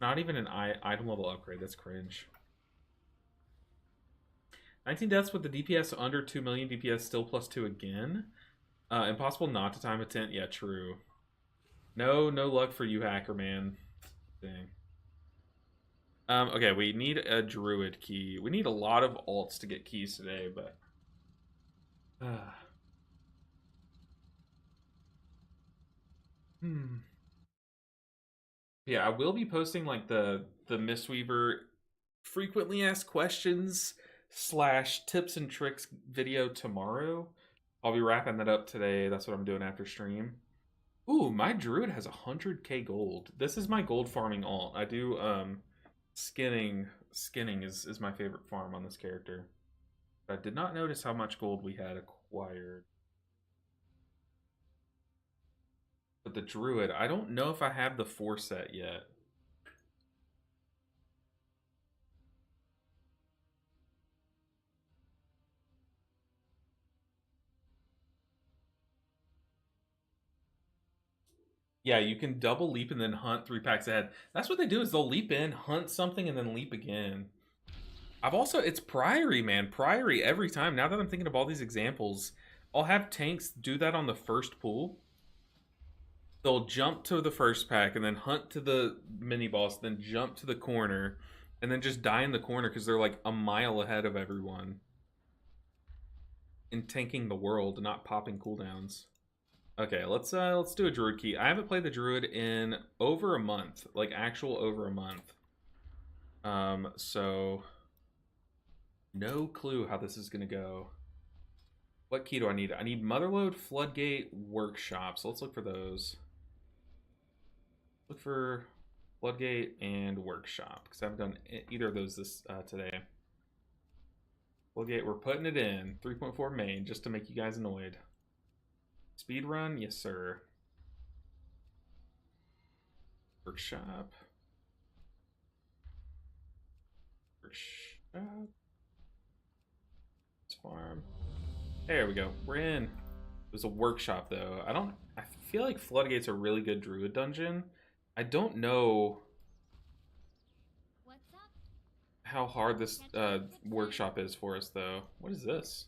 Not even an item level upgrade. That's cringe. 19 deaths with the DPS under 2 million DPS still +2 again. Impossible not to time a tent. Yeah, true. No luck for you, hacker man. Dang. Okay, we need a druid key. We need a lot of alts to get keys today, but yeah, I will be posting like the Mistweaver frequently asked questions / tips and tricks video tomorrow. I'll be wrapping that up today. That's what I'm doing after stream. Ooh, my druid has 100k gold. This is my gold farming alt. I do skinning is my favorite farm on this character. I did not notice how much gold we had acquired. But the druid, I don't know if I have the 4 set yet. Yeah, you can double leap and then hunt 3 packs ahead. That's what they do, is they'll leap in, hunt something, and then leap again. I've also, it's Priory, man. Priory every time. Now that I'm thinking of all these examples, I'll have tanks do that on the first pull. They'll jump to the first pack and then hunt to the mini boss, then jump to the corner, and then just die in the corner because they're like a mile ahead of everyone. In tanking the world, not popping cooldowns. Okay, let's do a druid key. I haven't played the druid in over a month, like actual over a month. So no clue how this is gonna go. What key do I need? I need Motherlode, Floodgate, Workshop. So let's look for those. Look for Floodgate and Workshop because I haven't done either of those this today. Floodgate, we're putting it in 3.4 main just to make you guys annoyed. Speed run, yes sir. Workshop. Workshop. Let's farm. There we go. We're in. It was a workshop though. I feel like Floodgate's a really good druid dungeon. I don't know What's up? how hard this workshop is for us though. What is this?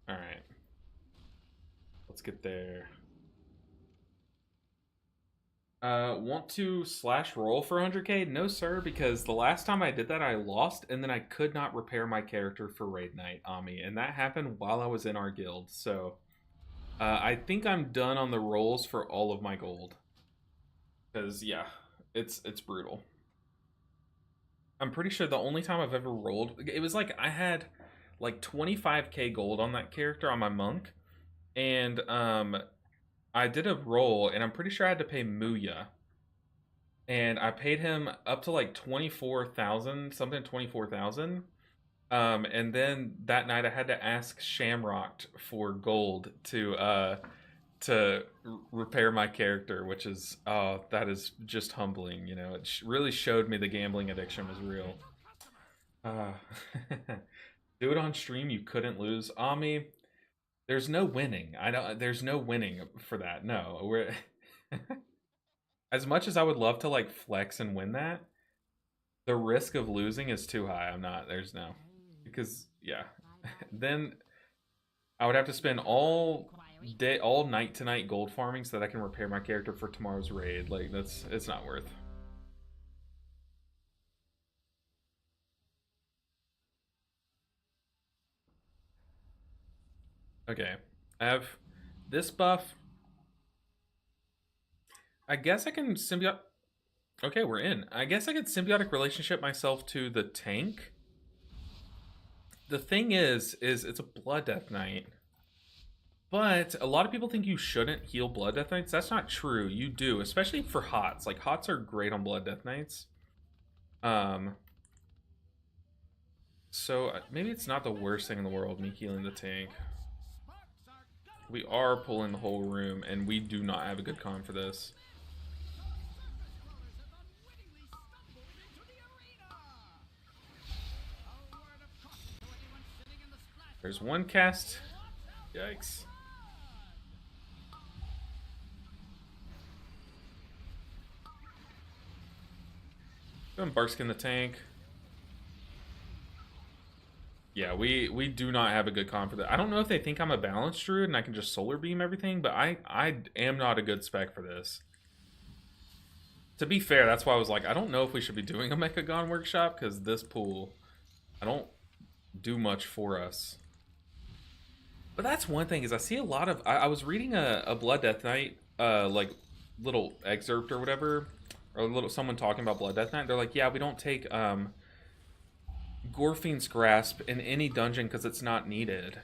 Alright. Let's get there. Want to / roll for 100k? No sir, because the last time I did that I lost and then I could not repair my character for raid night, Ami, and that happened while I was in our guild. So I think I'm done on the rolls for all of my gold. Because yeah, it's brutal. I'm pretty sure the only time I've ever rolled, it was like I had like 25k gold on that character on my monk, and I did a roll, and I'm pretty sure I had to pay Muya. And I paid him up to like 24,000, something 24,000. And then that night I had to ask Shamrock for gold to repair my character, which is, oh, that is just humbling, you know. It really showed me the gambling addiction was real. Do it on stream, you couldn't lose. Ami, there's no winning. There's no winning for that. No, we're as much as I would love to like flex and win that, the risk of losing is too high. There's no, because yeah, then I would have to spend all night tonight gold farming so that I can repair my character for tomorrow's raid. Like it's not worth. Okay, I have this buff. I guess I can symbiote. Okay, we're in. I guess I could symbiotic relationship myself to the tank. The thing is it's a Blood Death Knight. But a lot of people think you shouldn't heal Blood Death Knights. That's not true. You do, especially for HOTS. Like, HOTS are great on Blood Death Knights. So maybe it's not the worst thing in the world, me healing the tank. We are pulling the whole room, and we do not have a good con for this. There's one cast. Yikes. Doing Barkskin the tank. Yeah, we do not have a good comp for that. I don't know if they think I'm a balanced druid and I can just solar beam everything, but I am not a good spec for this. To be fair, that's why I was like, I don't know if we should be doing a Mechagon workshop, because this pool, I don't do much for us. But that's one thing, is I see a lot of, I was reading a Blood Death Knight, like, little excerpt or whatever, or someone talking about Blood Death Knight. They're like, yeah, we don't take Gorfiend's Grasp in any dungeon because it's not needed.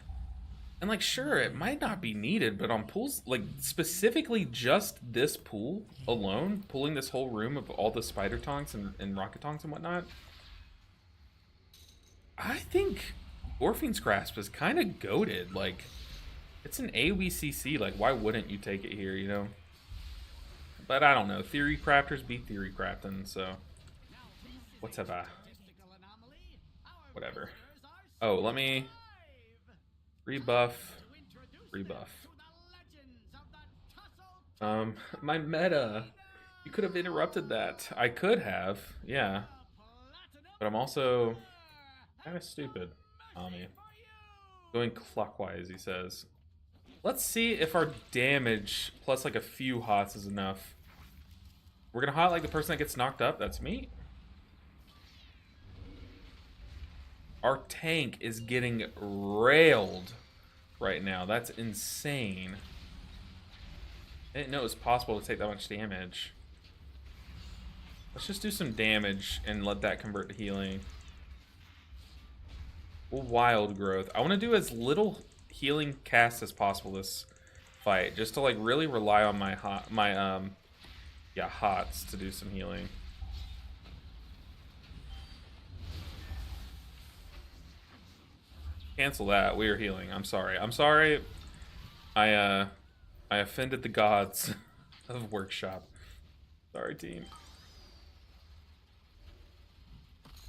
And like, sure, it might not be needed, but on pools, like specifically just this pool alone, pulling this whole room of all the spider tonks and rocket tonks and whatnot, I think Gorfiend's Grasp is kind of goated. Like, it's an AOE like, why wouldn't you take it here, you know? But I don't know. Theory crafters be theory crafting, so what's up? Whatever. Oh, let me rebuff. My meta. You could have interrupted that. I could have, yeah. But I'm also kind of stupid, Tommy. Going clockwise, he says. Let's see if our damage plus like a few hots is enough. We're gonna hot like the person that gets knocked up. That's me. Our tank is getting railed right now. That's insane. I didn't know it was possible to take that much damage. Let's just do some damage and let that convert to healing. Wild growth. I want to do as little healing cast as possible this fight, just to like really rely on my hots to do some healing. Cancel that. We are healing. I'm sorry. I'm sorry. I offended the gods of workshop. Sorry, team.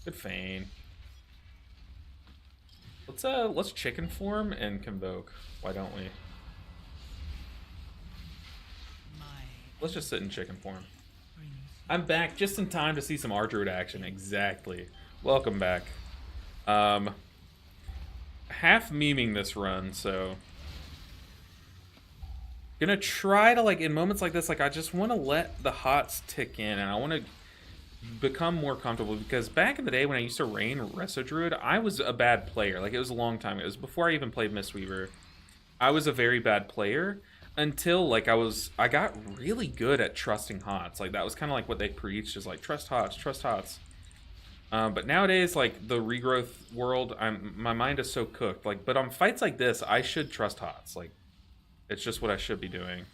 Good feign. Let's chicken form and convoke. Why don't we? Let's just sit in chicken form. I'm back just in time to see some Archdruid action. Exactly. Welcome back. Half memeing this run, so gonna try to, like, in moments like this, like, I just want to let the hots tick in, and I want to become more comfortable, because back in the day when I used to reign Resto Druid, I was a bad player. Like, it was a long time. It was before I even played Mistweaver. I was a very bad player until, like, I got really good at trusting hots. Like, that was kind of like what they preached, is like, trust hots, trust hots. But nowadays, like, the regrowth world, my mind is so cooked. Like, but on fights like this, I should trust hots. Like, it's just what I should be doing.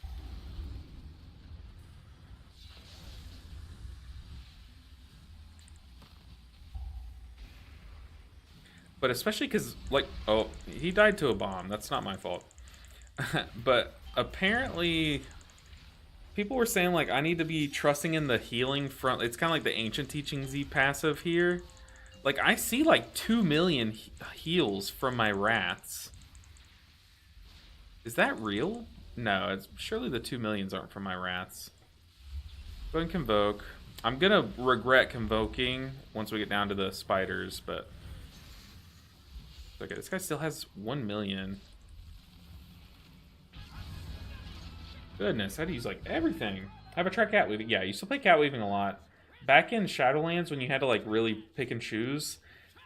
But especially because, like, oh, he died to a bomb. That's not my fault. But apparently, people were saying, like, I need to be trusting in the healing front. It's kind of like the Ancient Teachings Z passive here. Like, I see, like, 2 million heals from my rats. Is that real? No, it's surely the 2 millions aren't from my rats. Go ahead and convoke. I'm gonna regret convoking once we get down to the spiders, but okay, this guy still has 1 million. Goodness, I had to use like everything. I have a try cat weaving. Yeah, I used to play cat weaving a lot. Back in Shadowlands, when you had to like really pick and choose,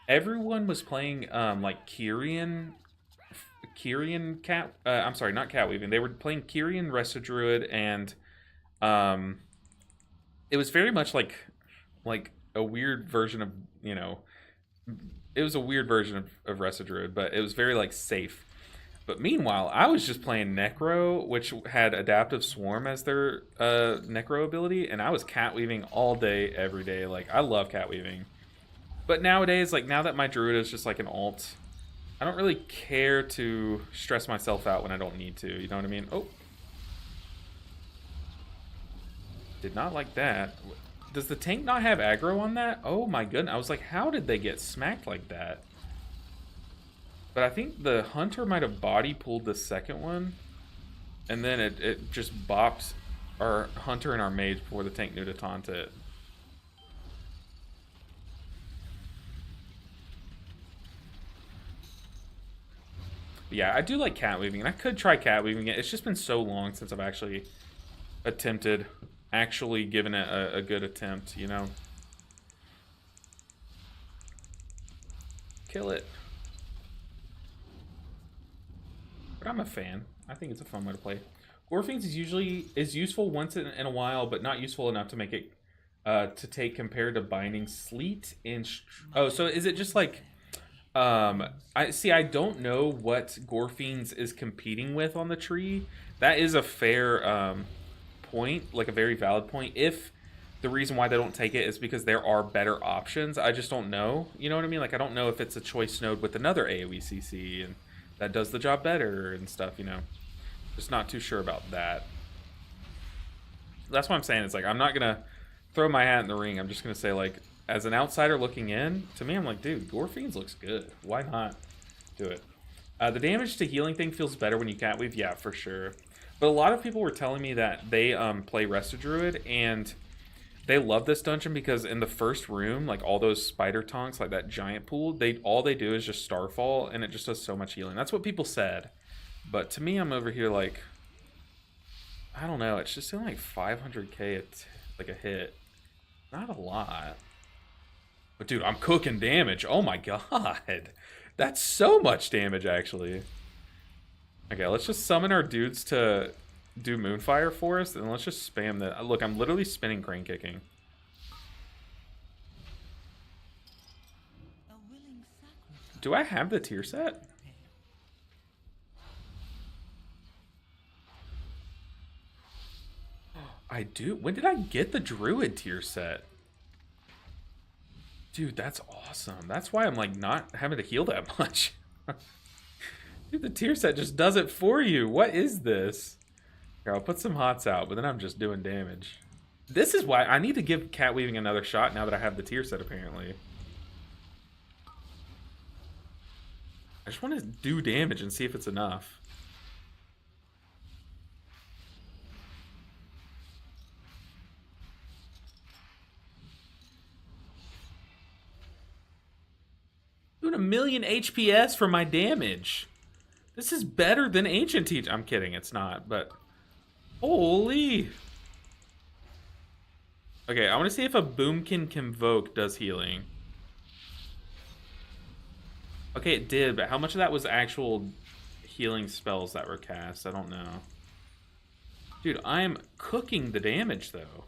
everyone was playing like Kyrian cat. I'm sorry, not cat weaving. They were playing Kyrian Resto Druid, and it was very much like a weird version of, you know, it was a weird version of Resto Druid, but it was very like safe. But meanwhile, I was just playing Necro, which had Adaptive Swarm as their Necro ability, and I was cat weaving all day, every day. Like, I love cat weaving. But nowadays, like, now that my Druid is just like an alt, I don't really care to stress myself out when I don't need to. You know what I mean? Oh. Did not like that. Does the tank not have aggro on that? Oh my goodness. I was like, how did they get smacked like that? But I think the hunter might have body pulled the second one, and then it just bopped our hunter and our mage before the tank knew to taunt it. But yeah, I do like cat weaving, and I could try cat weaving it. It's just been so long since I've actually given it a good attempt, you know? Kill it. But I'm a fan. I think it's a fun way to play. Gore Fiends is useful once in a while, but not useful enough to make it to take compared to Binding Sleet and oh, so is it just like I don't know what Gore Fiends is competing with on the tree. That is a fair point, like a very valid point. If the reason why they don't take it is because there are better options, I just don't know. You know what I mean? Like I don't know if it's a choice node with another AoE CC and that does the job better and stuff, you know. Just not too sure about that. That's what I'm saying. It's like I'm not gonna throw my hat in the ring. I'm just gonna say, like, as an outsider looking in, to me, I'm like, dude, Gore Fiends looks good. Why not do it? The damage to healing thing feels better when you cat weave. Yeah, for sure. But a lot of people were telling me that they play Resto Druid and they love this dungeon because in the first room, like all those spider tonks, like that giant pool, all they do is just Starfall, and it just does so much healing. That's what people said. But to me, I'm over here like, I don't know. It's just only like 500k like a hit. Not a lot. But dude, I'm cooking damage. Oh my god. That's so much damage, actually. Okay, let's just summon our dudes to do Moonfire for us, and let's just spam that. Look, I'm literally spinning crane kicking. A willing sacrifice. Do I have the tier set? I do. When did I get the Druid tier set? Dude, that's awesome. That's why I'm like not having to heal that much. Dude, the tier set just does it for you. What is this? Here, I'll put some hots out, but then I'm just doing damage. This is why I need to give cat weaving another shot now that I have the tier set, apparently. I just want to do damage and see if it's enough. Doing 1,000,000 HPS for my damage. This is better than Ancient Teach. I'm kidding, it's not, but holy. Okay, I want to see if a Boomkin Convoke does healing. Okay, it did, but how much of that was actual healing spells that were cast? I don't know. Dude, I am cooking the damage, though.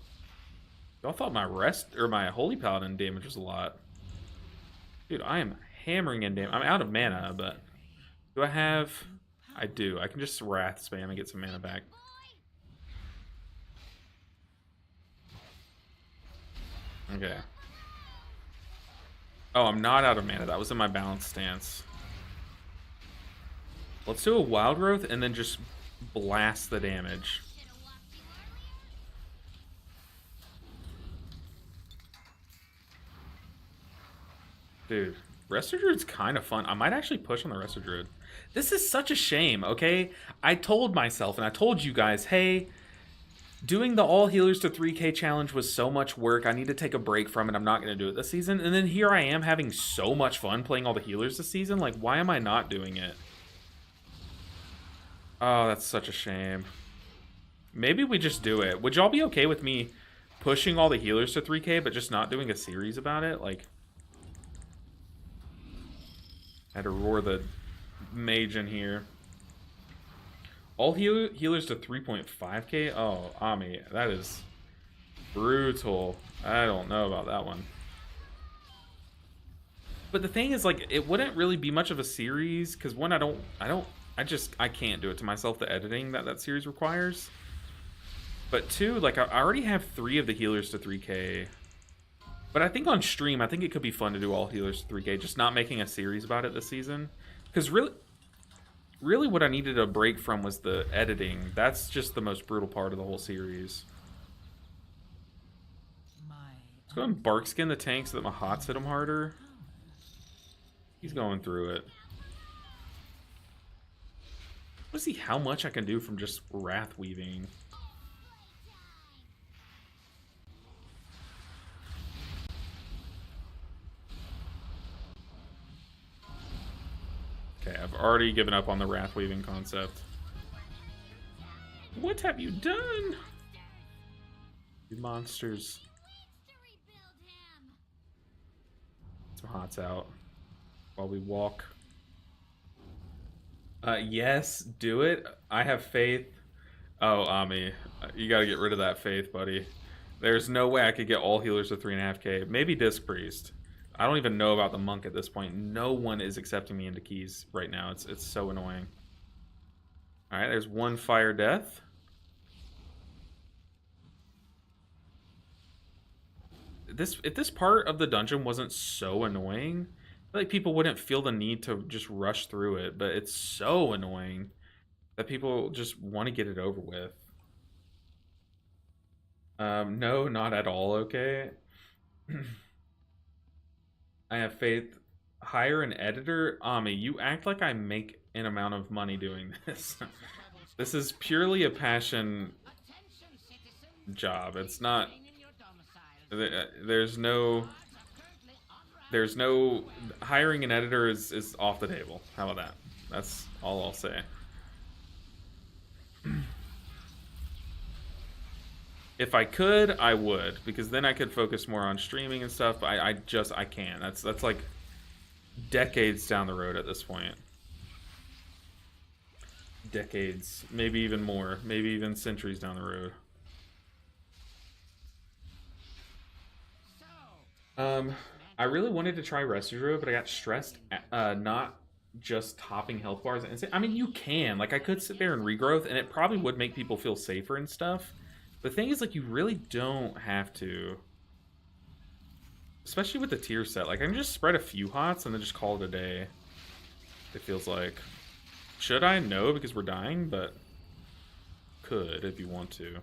Y'all thought my Holy Paladin damage was a lot. Dude, I am hammering in damage. I'm out of mana, but do I have... I do. I can just Wrath spam and get some mana back. Okay. Oh, I'm not out of mana. That was in my balanced stance. Let's do a Wild Growth and then just blast the damage. Dude, Resto Druid's kind of fun. I might actually push on the Resto Druid. This is such a shame, okay? I told myself and I told you guys, hey, doing the all healers to 3k challenge was so much work. I need to take a break from it. I'm not going to do it this season. And then here I am having so much fun playing all the healers this season. Like, why am I not doing it? Oh, that's such a shame. Maybe we just do it. Would y'all be okay with me pushing all the healers to 3k but just not doing a series about it? Like, I had to roar the mage in here. All healers to 3.5k? Oh, Ami, that is brutal. I don't know about that one. But the thing is, like, it wouldn't really be much of a series, because one, I can't do it to myself, the editing that series requires. But two, like, I already have 3 of the healers to 3k. But I think on stream, I think it could be fun to do all healers to 3k, just not making a series about it this season. Because really what I needed a break from was the editing. That's just the most brutal part of the whole series. Let's go and Barkskin the tank so that my hots hit him harder. He's going through it. Let's see how much I can do from just Wrath Weaving. Okay, I've already given up on the Wrath Weaving concept. What have you done? You monsters. To rebuild him. Some hots out while we walk. Yes, do it. I have faith. Oh, Ami, you gotta get rid of that faith, buddy. There's no way I could get all healers to 3.5k. Maybe Disc Priest. I don't even know about the monk at this point. No one is accepting me into keys right now. It's so annoying. All right, there's one fire death. If this part of the dungeon wasn't so annoying, I feel like people wouldn't feel the need to just rush through it. But it's so annoying that people just want to get it over with. No, not at all. Okay. I have faith. Hire an editor. Ami, you act like I make an amount of money doing this. This is purely a passion job. It's not. There's no hiring an editor is off the table. How about that? That's all I'll say. If I could, I would, because then I could focus more on streaming and stuff. But I can't. That's like decades down the road at this point. Decades, maybe even more, maybe even centuries down the road. I really wanted to try Rescue, but I got stressed not just topping health bars. And I mean, you can. Like, I could sit there and regrowth, and it probably would make people feel safer and stuff. The thing is, like, you really don't have to. Especially with the tier set. Like, I can just spread a few hots and then just call it a day. It feels like. Should I? No, because we're dying, but could if you want to.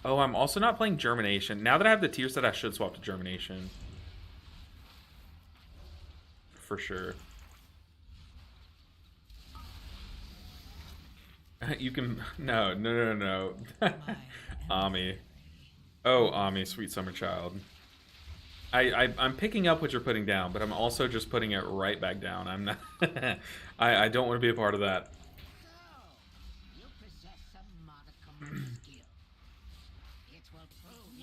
Oh, I'm also not playing Germination. Now that I have the tier set, I should swap to Germination. For sure. You can... No. Ami. Oh, Ami, sweet summer child. I'm picking up what you're putting down, but I'm also just putting it right back down. I'm not... I don't want to be a part of that.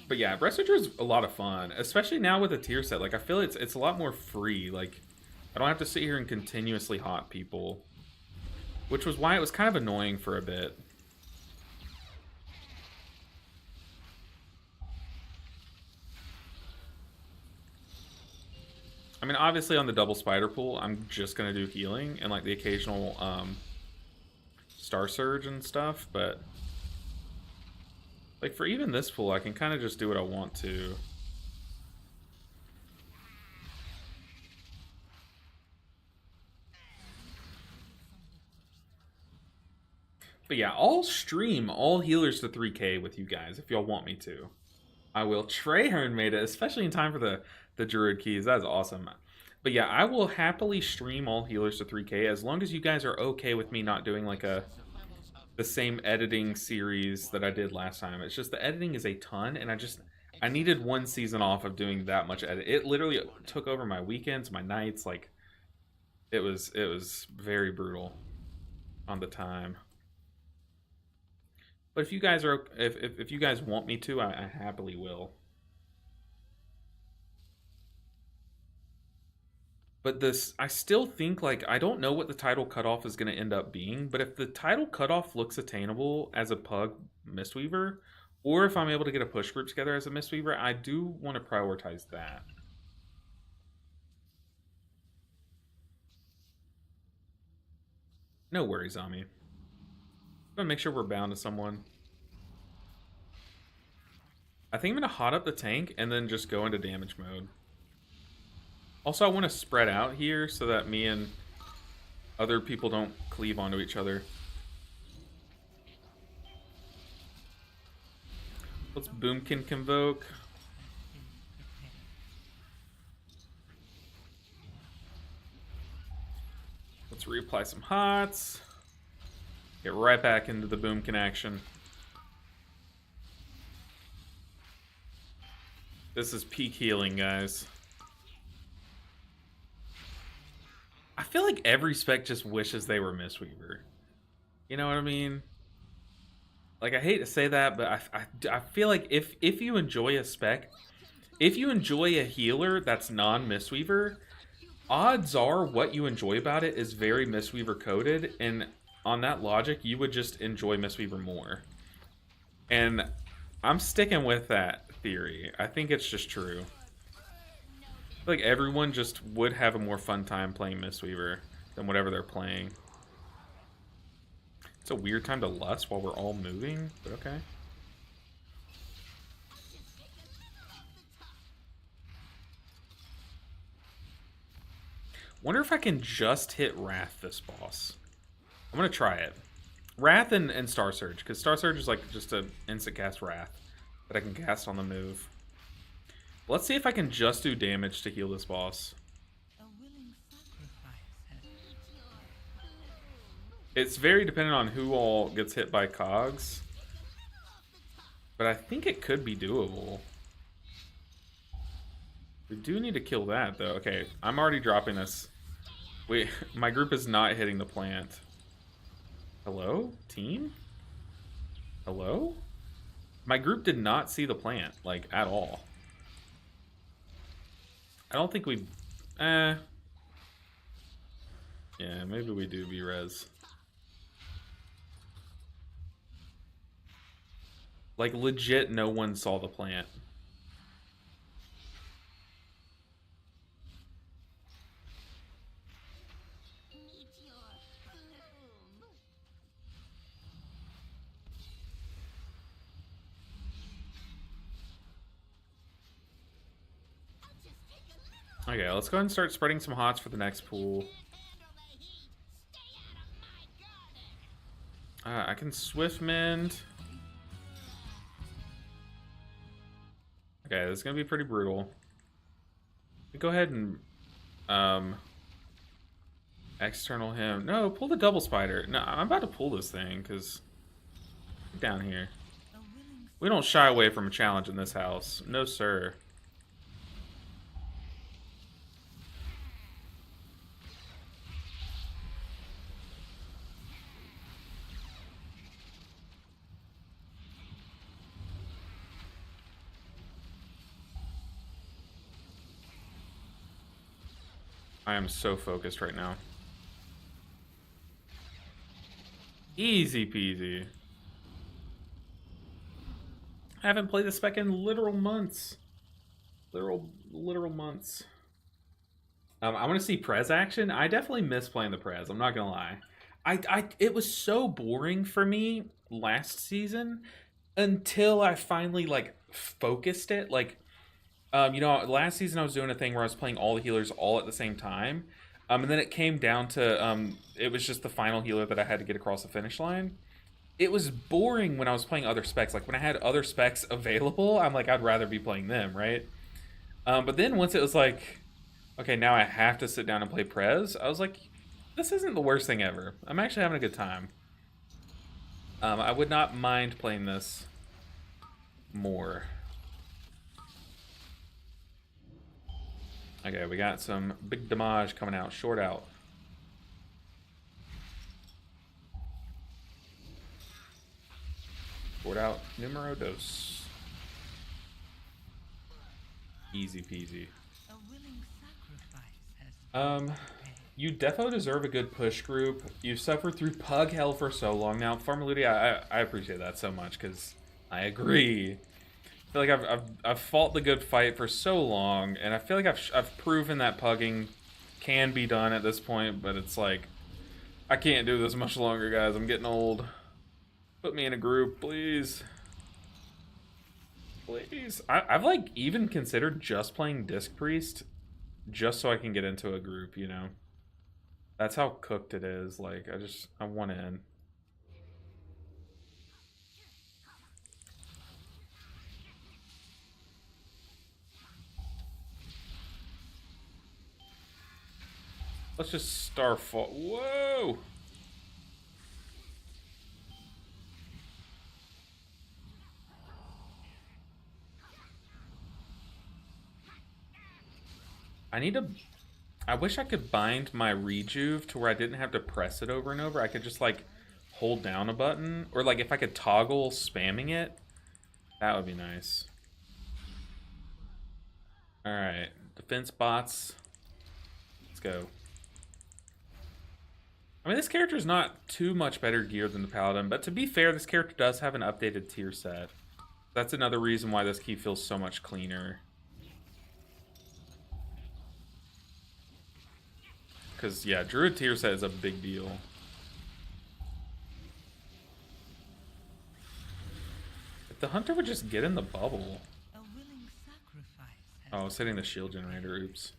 But yeah, Breast Switcher is a lot of fun, especially now with a tier set. Like, I feel it's a lot more free. Like, I don't have to sit here and continuously hot people, which was why it was kind of annoying for a bit. I mean, obviously on the double spider pool, I'm just gonna do healing and like the occasional Star Surge and stuff, but like for even this pool, I can kind of just do what I want to. But yeah, I'll stream all healers to 3k with you guys if y'all want me to. I will. Treyhern made it, especially in time for the Druid keys. That's awesome. But yeah, I will happily stream all healers to 3k as long as you guys are okay with me not doing like the same editing series that I did last time. It's just the editing is a ton, and I needed one season off of doing that much edit. It literally took over my weekends, my nights. Like it was very brutal on the time. But if you guys are if you guys want me to, I happily will. But this, I still think, like, I don't know what the title cutoff is going to end up being, but if the title cutoff looks attainable as a Pug Mistweaver, or if I'm able to get a push group together as a Mistweaver, I do want to prioritize that. No worries, Ami. I'm going to make sure we're bound to someone. I think I'm going to hot up the tank and then just go into damage mode. Also, I want to spread out here so that me and other people don't cleave onto each other. Let's Boomkin Convoke. Let's reapply some hots. Get right back into the Boomkin action. This is peak healing, guys. I feel like every spec just wishes they were Mistweaver. You know what I mean? Like, I hate to say that, but I feel like if you enjoy a spec, if you enjoy a healer that's non-Mistweaver, odds are what you enjoy about it is very Mistweaver coded, and on that logic, you would just enjoy Mistweaver more. And I'm sticking with that theory. I think it's just true. I feel like everyone just would have a more fun time playing Mistweaver than whatever they're playing. It's a weird time to lust while we're all moving, but okay. Wonder if I can just hit Wrath this boss. I'm gonna try it. Wrath and Star Surge, because Star Surge is like just an instant cast Wrath that I can cast on the move. Let's see if I can just do damage to heal this boss. A willing sacrifice has It's very dependent on who all gets hit by cogs, but I think it could be doable. We do need to kill that though. Okay, I'm already dropping this. Wait, my group is not hitting the plant. Hello, team? Hello? My group did not see the plant, like, at all. I don't think we... Yeah, maybe we do B-res. Like, legit, no one saw the plant. Okay, let's go ahead and start spreading some hots for the next pool. I can swift mend. Okay, this is gonna be pretty brutal. Go ahead and external him. No, pull the double spider. No, I'm about to pull this thing because down here. a willing We don't shy away from a challenge in this house. No, sir. I am so focused right now. Easy peasy. I haven't played the spec in literal months. Literal months. I want to see Prez action. I definitely miss playing the Prez. I'm not gonna lie. It was so boring for me last season until I finally like focused it. Like, you know, last season I was doing a thing where I was playing all the healers all at the same time. And then it came down to it was just the final healer that I had to get across the finish line. It was boring when I was playing other specs. Like when I had other specs available, I'm like, I'd rather be playing them, right? But then once it was like, okay, now I have to sit down and play Prez, I was like, this isn't the worst thing ever. I'm actually having a good time. I would not mind playing this more. Okay, we got some big damage coming out. Short out. Short out. Numero dos. Easy peasy. a willing sacrifice has You defo deserve a good push group. You've suffered through pug hell for so long now. Farmaludi, I appreciate that so much because I agree. I feel like I've fought the good fight for so long, and I feel like I've proven that pugging can be done at this point, but it's like I can't do this much longer, guys. I'm getting old. Put me in a group, please. Please. I've like even considered just playing Disc Priest just so I can get into a group, you know. That's how cooked it is. Like I want in. Let's just Starfall. Whoa! I need to I wish I could bind my rejuve to where I didn't have to press it over and over. I could just like hold down a button, or like if I could toggle spamming it, that would be nice. All right, defense bots. Let's go. I mean, this character is not too much better geared than the Paladin, but to be fair, this character does have an updated tier set. That's another reason why this key feels so much cleaner. Because, yeah, Druid tier set is a big deal. If the Hunter would just get in the bubble. A willing sacrifice has Oh, I was hitting the shield generator. Oops.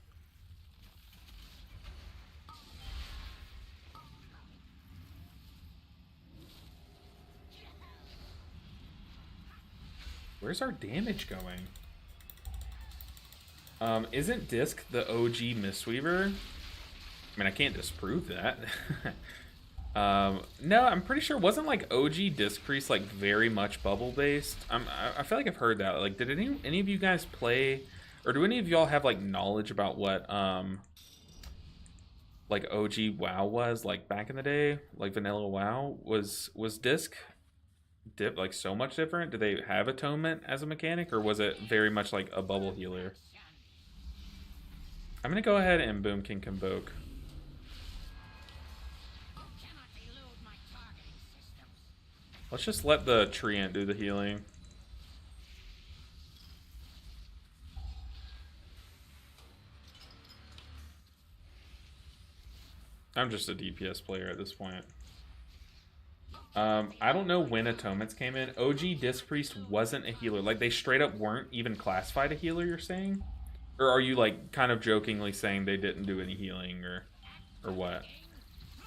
Where's our damage going? Isn't Disc the OG Mistweaver? I mean, I can't disprove that. No, I'm pretty sure it wasn't like OG Disc Priest like very much bubble based. I feel like I've heard that. Like, did any of you guys play, or do any of y'all have like knowledge about what like OG WoW was like back in the day, like vanilla WoW? Was Disc like so much different? Did they have atonement as a mechanic, or was it very much like a bubble healer? I'm gonna go ahead and Boomkin Convoke. Let's just let the Treant do the healing. I'm just a DPS player at this point. I don't know when atonements came in. OG Disc Priest wasn't a healer. Like, they straight up weren't even classified a healer, you're saying? Or are you, like, kind of jokingly saying they didn't do any healing, or what?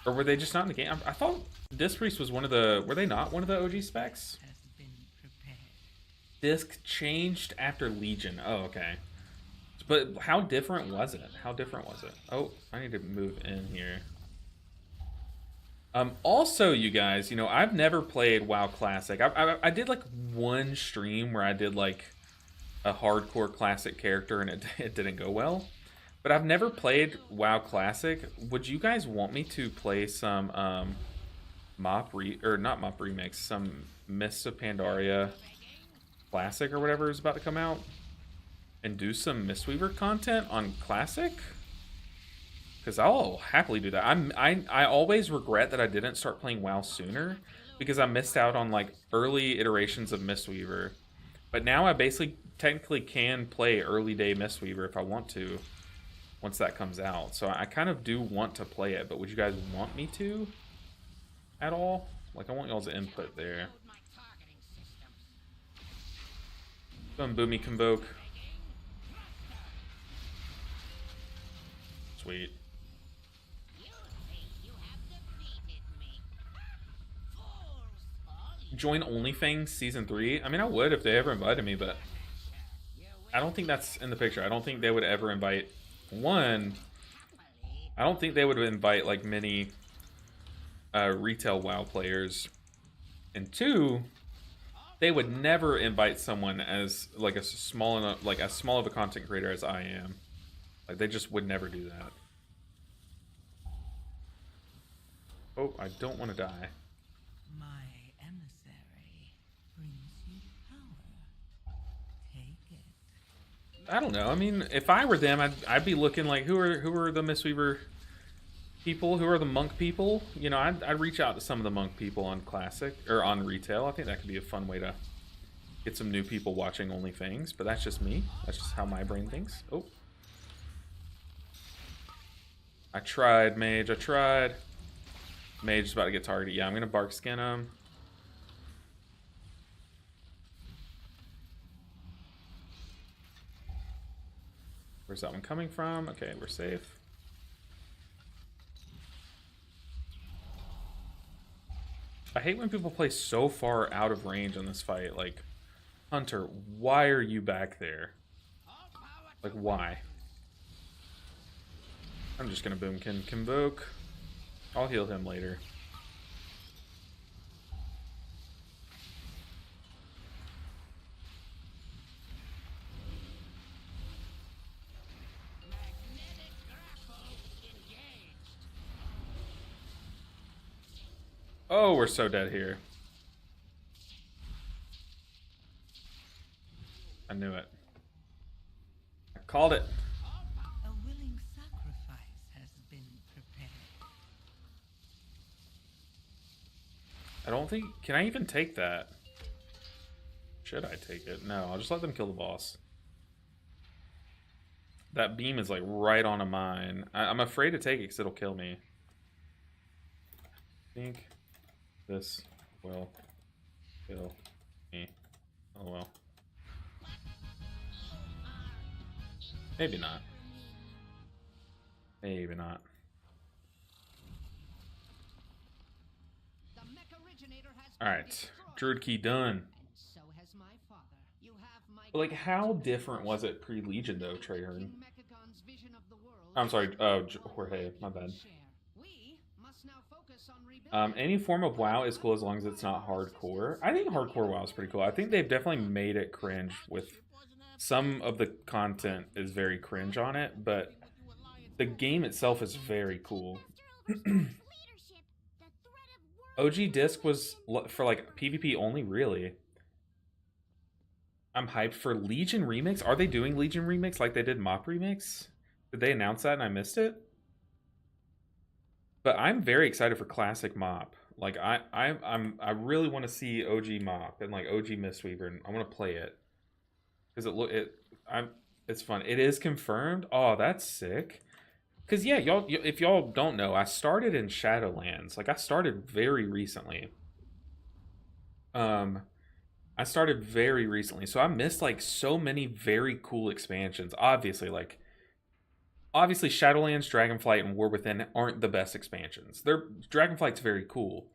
Or were they just not in the game? I thought Disc Priest was one of the... Were they not one of the OG specs? been prepared. Disc changed after Legion. Oh, okay. But how different was it? How different was it? Oh, I need to move in here. Also, you guys, you know, I've never played WoW Classic. I did like one stream where I did like a hardcore Classic character, and it didn't go well. But I've never played WoW Classic. Would you guys want me to play some not Mop Remix, some Mists of Pandaria Classic or whatever is about to come out, and do some Mistweaver content on Classic? Because I'll happily do that. I always regret that I didn't start playing WoW sooner, because I missed out on like early iterations of Mistweaver. But now I basically technically can play early day Mistweaver if I want to, once that comes out. So I kind of do want to play it, but would you guys want me to at all? Like, I want y'all's input there. Some Boomy Convoke. Sweet. Join OnlyFans Season 3? I mean, I would if they ever invited me, but I don't think that's in the picture. I don't think they would ever invite... One, I don't think they would invite, like, many retail WoW players. And two, they would never invite someone as, like, as small of a content creator as I am. Like, they just would never do that. Oh, I don't want to die. My emissary brings you power. Take it. I don't know. I mean, if I were them, I'd be looking like, who are the Mistweaver people? Who are the monk people? You know, I'd reach out to some of the monk people on Classic or on retail. I think that could be a fun way to get some new people watching OnlyFans. But that's just me. That's just how my brain thinks. Oh, I tried, Mage. I tried. Mage is about to get targeted. Yeah, I'm gonna bark skin him. Where's that one coming from? Okay, we're safe. I hate when people play so far out of range on this fight. Like, Hunter, why are you back there? Like, why? I'm just gonna Boomkin Convoke. I'll heal him later. Oh, we're so dead here. I knew it. I called it. A willing sacrifice has been prepared. I don't think... Can I even take that? Should I take it? No, I'll just let them kill the boss. That beam is like right on a mine. I'm afraid to take it because it'll kill me. I think this will kill me. Oh well. Maybe not. Maybe not. Alright. Druid key done. So has my father. You have my But like, how different was it pre-Legion though, Treyhern? Mechagon's vision of the world. I'm sorry, Jorge, my bad. We must now focus on rebuilding. Any form of WoW is cool as long as it's not hardcore. I think hardcore WoW is pretty cool. I think they've definitely made it cringe with some of the content is very cringe on it, but the game itself is very cool. OG Disc was for like PvP only, really. I'm hyped for Legion Remix. Are they doing Legion Remix like they did Mop Remix? Did they announce that and I missed it? But I'm very excited for Classic Mop. Like I really want to see OG Mop and like OG Mistweaver, and I want to play it because it's fun. It is confirmed. Oh, that's sick. Because yeah, y'all, if y'all don't know, I started in Shadowlands. Like I started very recently. I started very recently, so I missed like so many very cool expansions. Obviously Shadowlands, Dragonflight, and War Within aren't the best expansions. Dragonflight's very cool.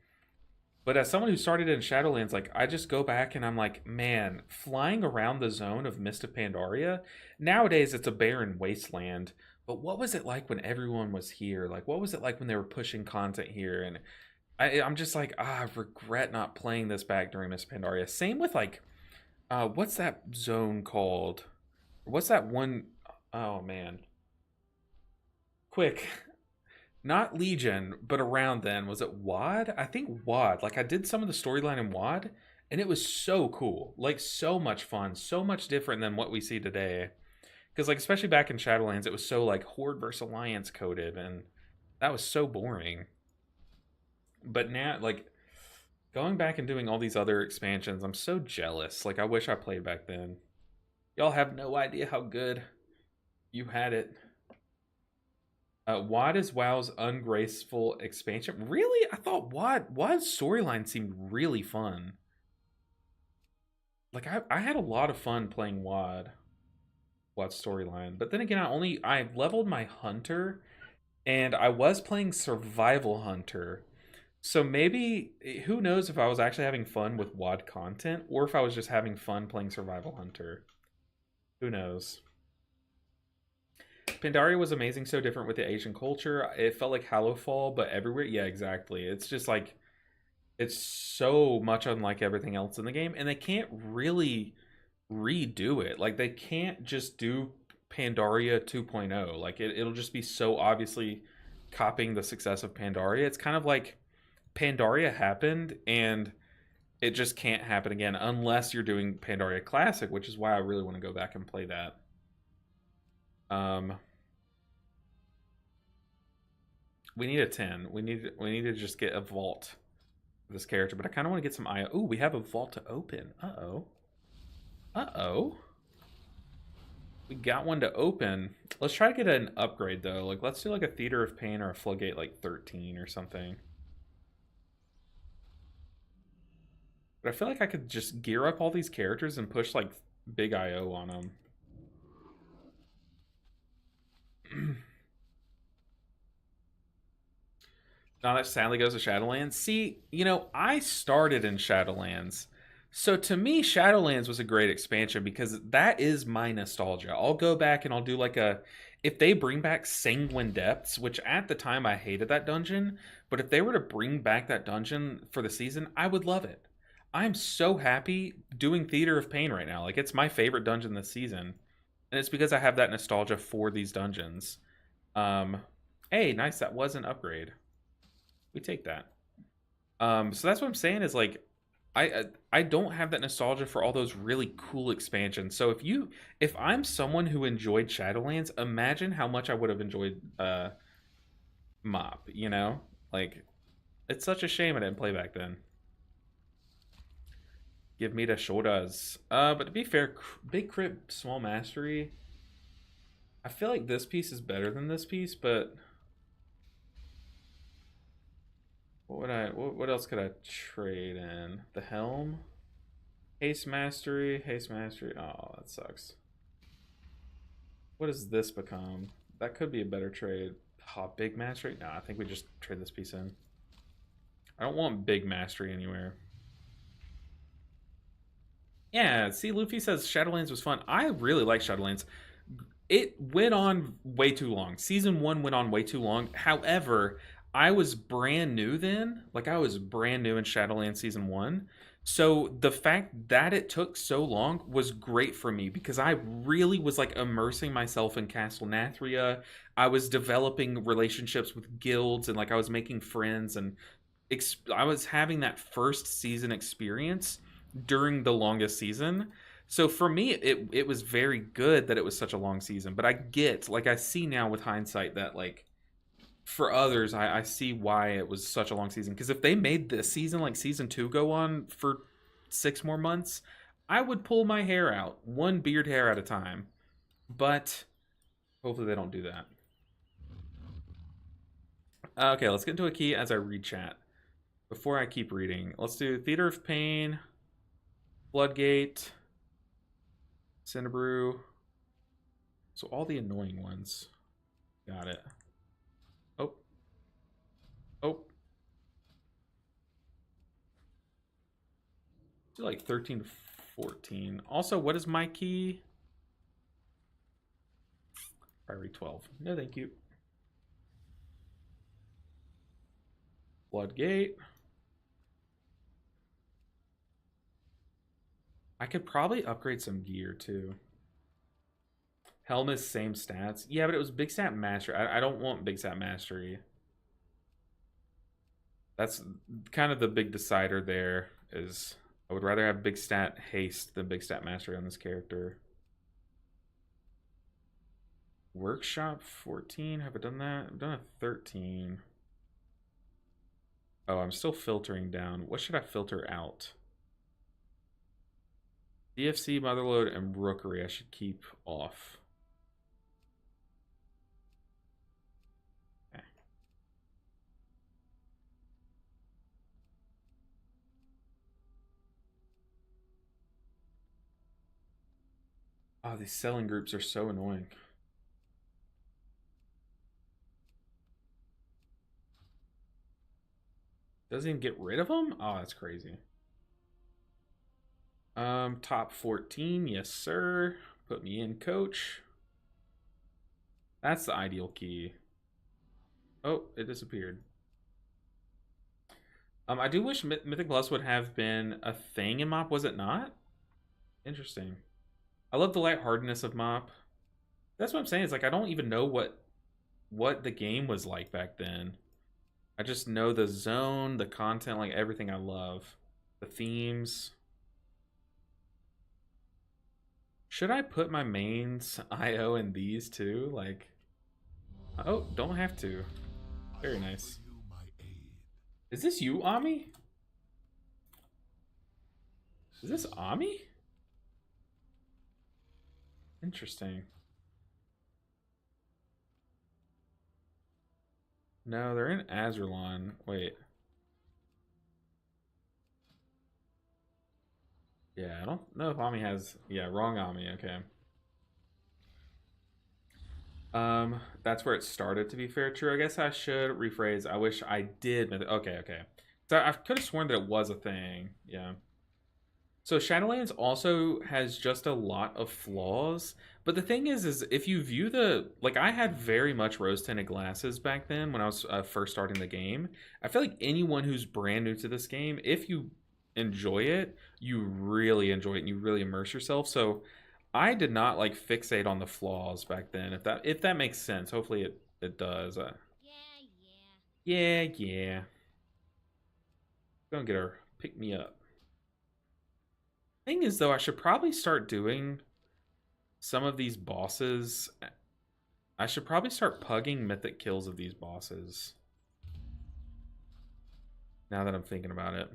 But as someone who started in Shadowlands, like I just go back and I'm like, man, flying around the zone of Mist of Pandaria, nowadays it's a barren wasteland. But what was it like when everyone was here? Like, what was it like when they were pushing content here? And I'm just like, I regret not playing this back during Mist of Pandaria. Same with like, what's that zone called? What's that one? Oh man. Quick. Not Legion, but around then. Was it WoD? I think WoD. Like I did some of the storyline in WoD, and it was so cool. Like so much fun. So much different than what we see today. Because, like, especially back in Shadowlands, it was so, like, Horde versus Alliance coded, and that was so boring. But now, like, going back and doing all these other expansions, I'm so jealous. Like, I wish I played back then. Y'all have no idea how good you had it. WoD is WoW's ungraceful expansion. Really? I thought WoD's storyline seemed really fun. Like, I had a lot of fun playing WoD storyline, but then again, I leveled my hunter, and I was playing survival hunter, so maybe who knows if I was actually having fun with WoD content or if I was just having fun playing survival hunter. Who knows? Pandaria was amazing, so different with the Asian culture. It felt like Hallowfall, but everywhere. Yeah, exactly. It's just like it's so much unlike everything else in the game, and they can't really redo it. Like they can't just do Pandaria 2.0. Like it'll just be so obviously copying the success of Pandaria. It's kind of like Pandaria happened and it just can't happen again unless you're doing Pandaria Classic, which is why I really want to go back and play that. We need a 10. We need to just get a vault for this character, but I kind of want to get some IO. Ooh, we have a vault to open. Uh-oh. We got one to open. Let's try to get an upgrade, though. Like, let's do, like, a Theater of Pain or a Floodgate, like, 13 or something. But I feel like I could just gear up all these characters and push, like, big IO on them. Now that sadly goes to Shadowlands. See, you know, I started in Shadowlands. So to me, Shadowlands was a great expansion because that is my nostalgia. I'll go back and I'll do like a... If they bring back Sanguine Depths, which at the time I hated that dungeon, but if they were to bring back that dungeon for the season, I would love it. I'm so happy doing Theater of Pain right now. Like, it's my favorite dungeon this season. And it's because I have that nostalgia for these dungeons. Hey, nice. That was an upgrade. We take that. So that's what I'm saying is like I don't have that nostalgia for all those really cool expansions. So if I'm someone who enjoyed Shadowlands, imagine how much I would have enjoyed Mop, you know? Like it's such a shame I didn't play back then. Give me the shoulders. But to be fair, big crit, small mastery. I feel like this piece is better than this piece, but what else could I trade in? The helm? Haste mastery, haste mastery. Oh, that sucks. What does this become? That could be a better trade. Oh, big mastery? No, I think we just trade this piece in. I don't want big mastery anywhere. Yeah, see, Luffy says Shadowlands was fun. I really like Shadowlands. It went on way too long. Season 1 went on way too long. However, I was brand new then. Like, I was brand new in Shadowlands Season 1. So the fact that it took so long was great for me because I really was like immersing myself in Castle Nathria. I was developing relationships with guilds and like I was making friends and I was having that first season experience during the longest season. So for me, it was very good that it was such a long season. But I get, like, I see now with hindsight that, like, for others, I see why it was such a long season. Because if they made this season, like season 2, go on for 6 more months, I would pull my hair out, one beard hair at a time. But hopefully they don't do that. Okay, let's get into a key as I read chat. Before I keep reading, let's do Theater of Pain, Floodgate, Cinnabrew. So all the annoying ones. Got it. Oh. Oh. Do like 13 to 14. Also, what is my key? Priority 12. No, thank you. Floodgate. I could probably upgrade some gear too. Helm is same stats. Yeah, but it was big stat mastery. I don't want big stat mastery. That's kind of the big decider there is I would rather have big stat haste than big stat mastery on this character. Workshop 14. Have I done that? I've done a 13. Oh, I'm still filtering down. What should I filter out? DFC, Motherload, and Rookery I should keep off. Okay. Oh, these selling groups are so annoying. Doesn't even get rid of them? Oh, that's crazy. Top 14, yes sir. Put me in, coach. That's the ideal key. Oh, it disappeared. I do wish Mythic Plus would have been a thing in Mop, was it not? Interesting. I love the lightheartedness of Mop. That's what I'm saying. It's like I don't even know what the game was like back then. I just know the zone, the content, like everything I love. The themes. Should I put my mains IO in these too? Like, oh, don't have to. Very nice. Is this you, Ami? Is this Ami? Interesting. No, they're in Azerlon. Wait. Yeah, I don't know if Ami has... Yeah, wrong Ami. Okay. That's where it started, to be fair. True, I guess I should rephrase. I wish I did... Okay, okay. So I could have sworn that it was a thing. Yeah. So Shadowlands also has just a lot of flaws. But the thing is if you view the... Like, I had very much rose-tinted glasses back then when I was first starting the game. I feel like anyone who's brand new to this game, if you enjoy it, you really enjoy it and you really immerse yourself. So I did not like fixate on the flaws back then. If that makes sense. Hopefully it does. Yeah. Yeah. Gonna get her pick me up. Thing is, though, I should probably start doing some of these bosses. I should probably start pugging mythic kills of these bosses. Now that I'm thinking about it.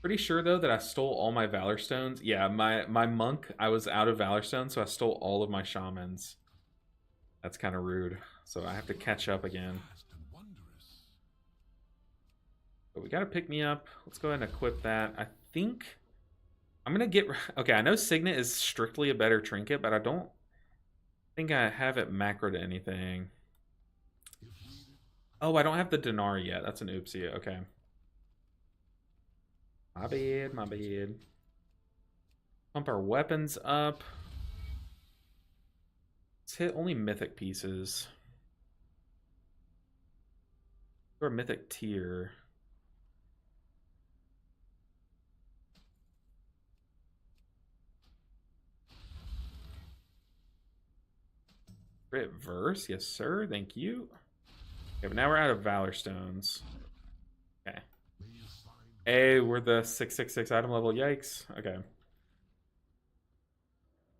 Pretty sure, though, that I stole all my Valor Stones. Yeah, my monk, I was out of Valor Stones, so I stole all of my shamans. That's kind of rude. So I have to catch up again. But we got to pick me up. Let's go ahead and equip that. I think I'm going to get... Okay, I know Signet is strictly a better trinket, but I don't think I have it macro to anything. Oh, I don't have the Dinar yet. That's an oopsie. Okay. My bad, my bad. Pump our weapons up. Let's hit only mythic pieces. Or mythic tier. Crit verse, yes sir, thank you. Okay, but now we're out of Valor Stones. Okay. Hey, we're the 666 item level, yikes. Okay.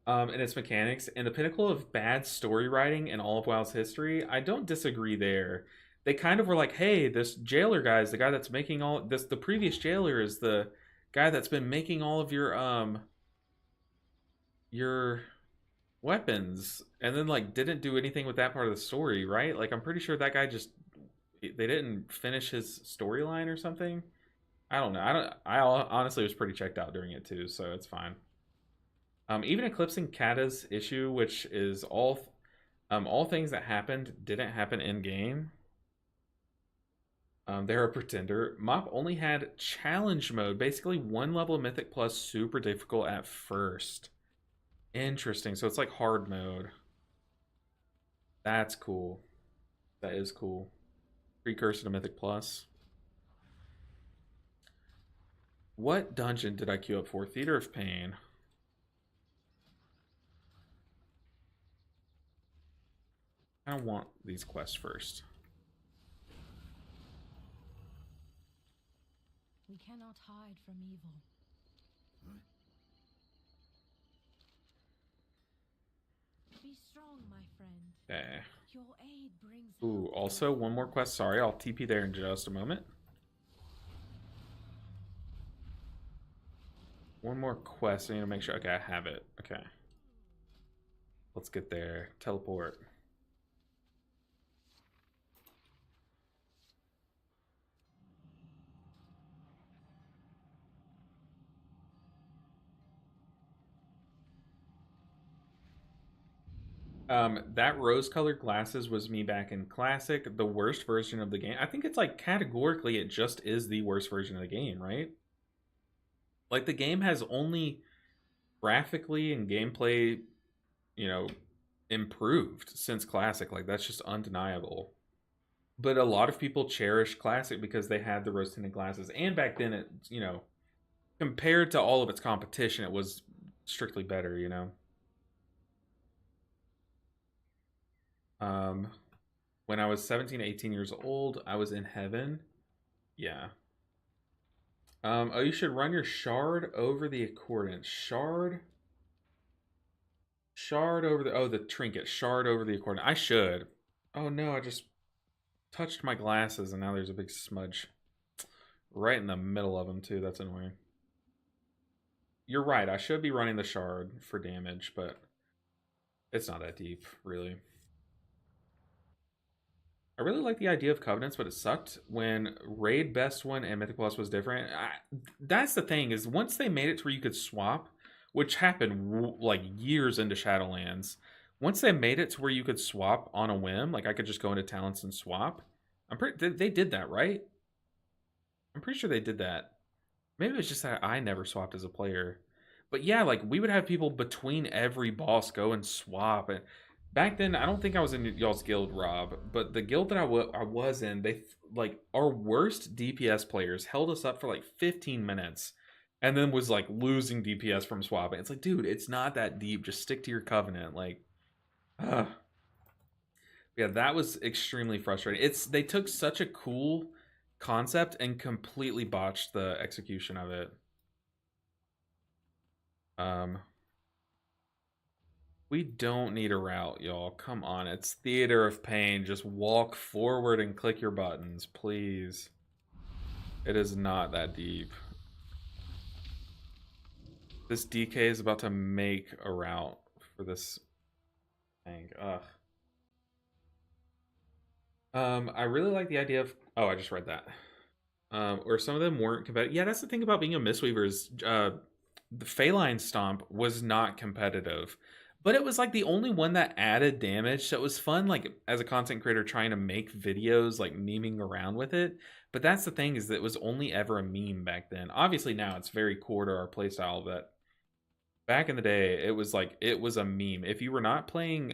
And its mechanics. And the pinnacle of bad story writing in all of WoW's history, I don't disagree there. They kind of were like, hey, this jailer guy is the guy that's making all this. The previous jailer is the guy that's been making all of your weapons, and then like didn't do anything with that part of the story, right? Like I'm pretty sure that guy just, they didn't finish his storyline or something. I don't know. I honestly was pretty checked out during it too, so it's fine. Even eclipsing Kata's issue, which is all things that happened didn't happen in game. They're a pretender. Mop only had challenge mode, basically 1 level of Mythic plus super difficult at first. Interesting. So it's like hard mode. That's cool. That is cool. Precursor to Mythic plus. What dungeon did I queue up for? Theater of Pain. I want these quests first. We cannot hide from evil. Be strong, my friend. Okay. Your aid brings. Ooh, also one more quest. Sorry, I'll TP there in just a moment. One more quest. I need to make sure. Okay, I have it. Okay. Let's get there. Teleport. That rose-colored glasses was me back in Classic, the worst version of the game. I think it's like categorically it just is the worst version of the game, right? Like the game has only graphically and gameplay, you know, improved since Classic. Like that's just undeniable. But a lot of people cherish Classic because they had the rose-tinted glasses, and back then it, you know, compared to all of its competition, it was strictly better, you know. When I was 17, 18 years old, I was in heaven. Yeah. Oh, you should run your shard over the accordance. Shard over the, oh, the trinket. Shard over the accordance. I should. Oh no, I just touched my glasses and now there's a big smudge right in the middle of them too. That's annoying. You're right. I should be running the shard for damage, but it's not that deep, really. I really like the idea of Covenants, but it sucked when Raid Best One and Mythic Plus was different. That's the thing, is once they made it to where you could swap, which happened like years into Shadowlands, once they made it to where you could swap on a whim, like I could just go into Talents and swap. They did that, right? I'm pretty sure they did that. Maybe it was just that I never swapped as a player. But yeah, like we would have people between every boss go and swap. And back then, I don't think I was in y'all's guild, Rob, but the guild that I was in, they like our worst DPS players held us up for like 15 minutes and then was like losing DPS from swapping. It's like, dude, it's not that deep. Just stick to your Covenant. Like, yeah, that was extremely frustrating. They took such a cool concept and completely botched the execution of it. We don't need a route, y'all. Come on, it's Theater of Pain. Just walk forward and click your buttons, please. It is not that deep. This DK is about to make a route for this thing. Ugh. I really like the idea of... Oh, I just read that. Or some of them weren't competitive. Yeah, that's the thing about being a Mistweaver is the Phaline Stomp was not competitive. But it was like the only one that added damage. So it was fun, like, as a content creator trying to make videos, like, memeing around with it. But that's the thing, is that it was only ever a meme back then. Obviously now it's very core to our playstyle, but back in the day, it was like, it was a meme. If you were not playing,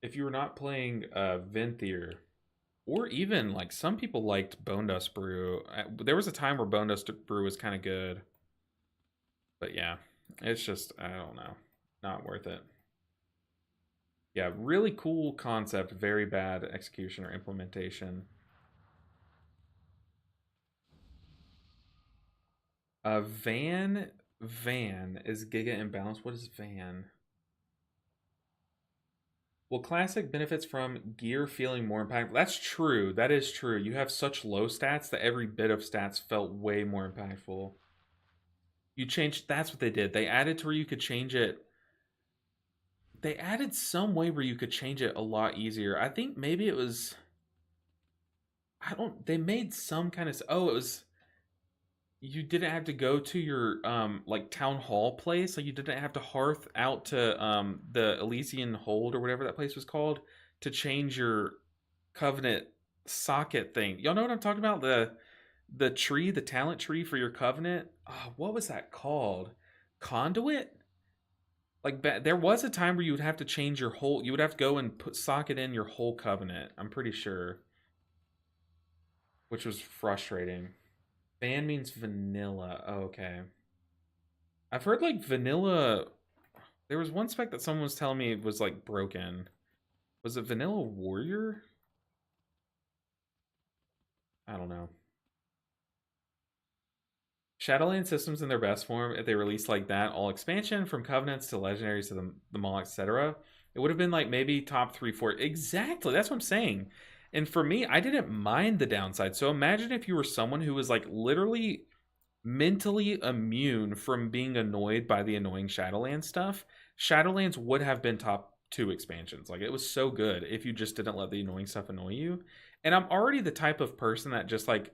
Venthyr, or even, like, some people liked Bone Dust Brew. There was a time where Bone Dust Brew was kind of good. But yeah, it's just, I don't know. Not worth it. Yeah, really cool concept, very bad execution or implementation. Van is Giga Imbalance. What is Van? Well, Classic benefits from gear feeling more impactful. That's true. That is true. You have such low stats that every bit of stats felt way more impactful. You changed... That's what they did. They added to where you could change it. They added some way where you could change it a lot easier. I think maybe it was... They made some kind of... Oh, it was... You didn't have to go to your like town hall place, so you didn't have to hearth out to the Elysian Hold or whatever that place was called to change your Covenant socket thing. Y'all know what I'm talking about? The tree, the talent tree for your Covenant. Oh, what was that called? Conduit? Like, there was a time where you would have to change your whole... You would have to go and socket in your whole Covenant. I'm pretty sure. Which was frustrating. Van means vanilla. Oh, okay. I've heard, like, vanilla... There was one spec that someone was telling me was, like, broken. Was it Vanilla Warrior? I don't know. Shadowland systems in their best form, if they released like that, all expansion from Covenants to Legendaries to the Maul, etc., it would have been, like, maybe top 3, 4. Exactly, that's what I'm saying. And for me, I didn't mind the downside. So imagine if you were someone who was, like, literally mentally immune from being annoyed by the annoying Shadowlands stuff. Shadowlands would have been top 2 expansions. Like, it was so good if you just didn't let the annoying stuff annoy you. And I'm already the type of person that just, like,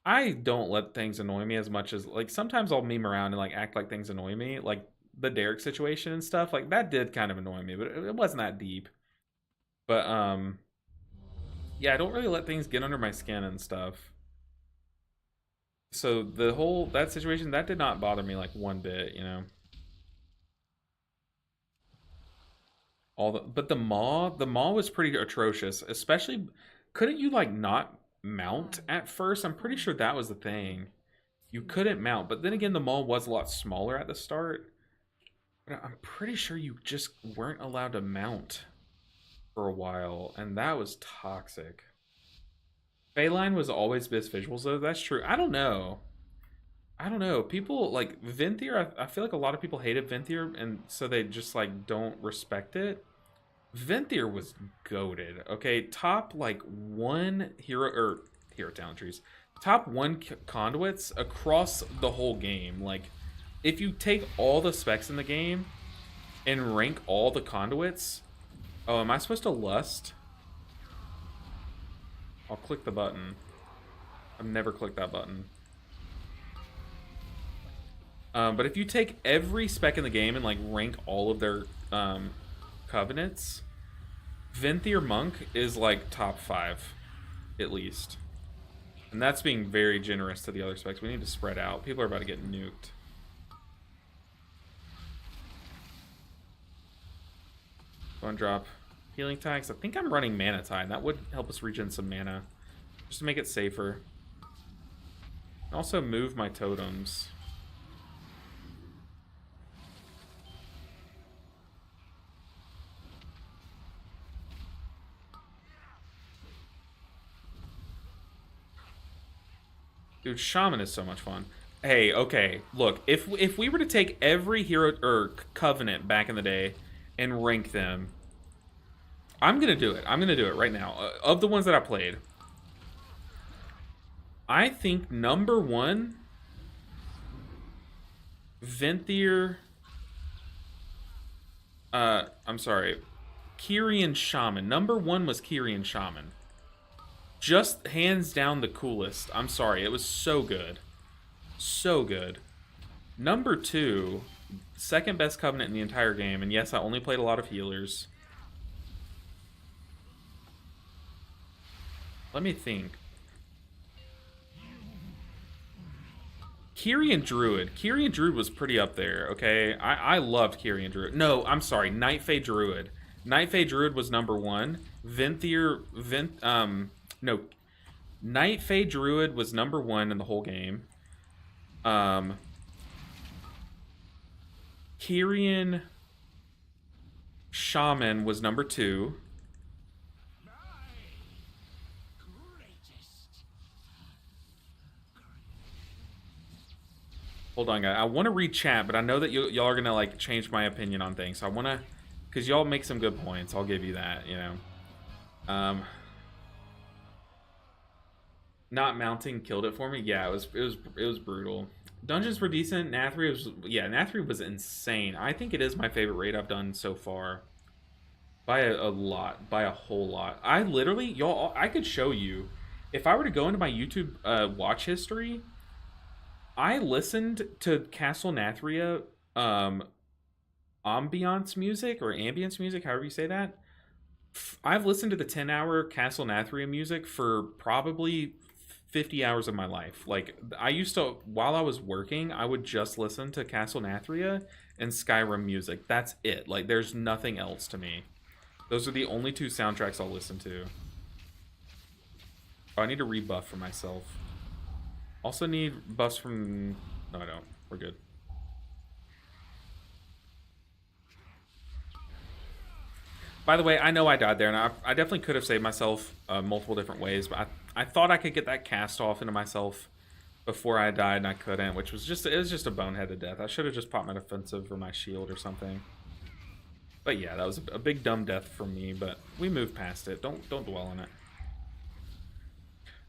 I don't let things annoy me as much as, like, sometimes I'll meme around and, like, act like things annoy me. Like, the Derek situation and stuff. Like, that did kind of annoy me, but it wasn't that deep. But, yeah, I don't really let things get under my skin and stuff. So the whole, that situation, that did not bother me, like, one bit, you know. But the Maw was pretty atrocious, especially, couldn't you, like, not mount at first? I'm pretty sure that was the thing. You couldn't mount, but then again, the Maw was a lot smaller at the start. But I'm pretty sure you just weren't allowed to mount for a while, and that was toxic. Phaline was always best visuals, though. That's true. I don't know. People, like, Venthyr, I feel like a lot of people hated Venthyr, and so they just, like, don't respect it. Venthyr was goated, okay? Top, like, 1 hero talent trees. Top 1 conduits across the whole game. Like, if you take all the specs in the game and rank all the conduits... Oh, am I supposed to lust? I'll click the button. I've never clicked that button. But if you take every spec in the game and, like, rank all of their covenants, Venthyr Monk is, like, top 5, at least. And that's being very generous to the other specs. We need to spread out. People are about to get nuked. One drop. Healing tags. I think I'm running Mana Tide. That would help us regen some mana. Just to make it safer. Also move my totems. Dude, Shaman is so much fun. Hey, okay, look, if we were to take every hero or Covenant back in the day and rank them, I'm gonna do it. I'm gonna do it right now. Of the ones that I played, I think number one, Venthyr. I'm sorry, Kyrian Shaman. Number one was Kyrian Shaman. Just hands down the coolest. I'm sorry, it was so good. So good. Number two, second best Covenant in the entire game, and yes, I only played a lot of healers. Let me think. Kyrian Druid. Kyrian Druid was pretty up there, okay? I loved Kyrian Druid. No, I'm sorry, Night Fae Druid. Night Fae Druid was number one. No. Night Fae Druid was number one in the whole game. Kyrian Shaman was number two. Hold on, guys. I want to read chat, but I know that y'all are gonna like change my opinion on things. So I want to, because y'all make some good points. I'll give you that. You know, not mounting killed it for me. Yeah, it was brutal. Dungeons were decent. Nathri was insane. I think it is my favorite raid I've done so far. By a lot, by a whole lot. I literally, y'all, I could show you if I were to go into my YouTube watch history. I listened to Castle Nathria ambiance music or ambience music, however you say that. I've listened to the 10-hour Castle Nathria music for probably 50 hours of my life. Like, I used to, while I was working, I would just listen to Castle Nathria and Skyrim music. That's it. Like, there's nothing else to me. Those are the only two soundtracks I'll listen to. Oh, I need to rebuff for myself. Also need buffs from... No, I don't. We're good. By the way, I know I died there, and I definitely could have saved myself multiple different ways, but I thought I could get that cast off into myself before I died, and I couldn't, which was just... It was just a boneheaded death. I should have just popped my defensive or my shield or something. But yeah, that was a big dumb death from me, but we moved past it. Don't dwell on it.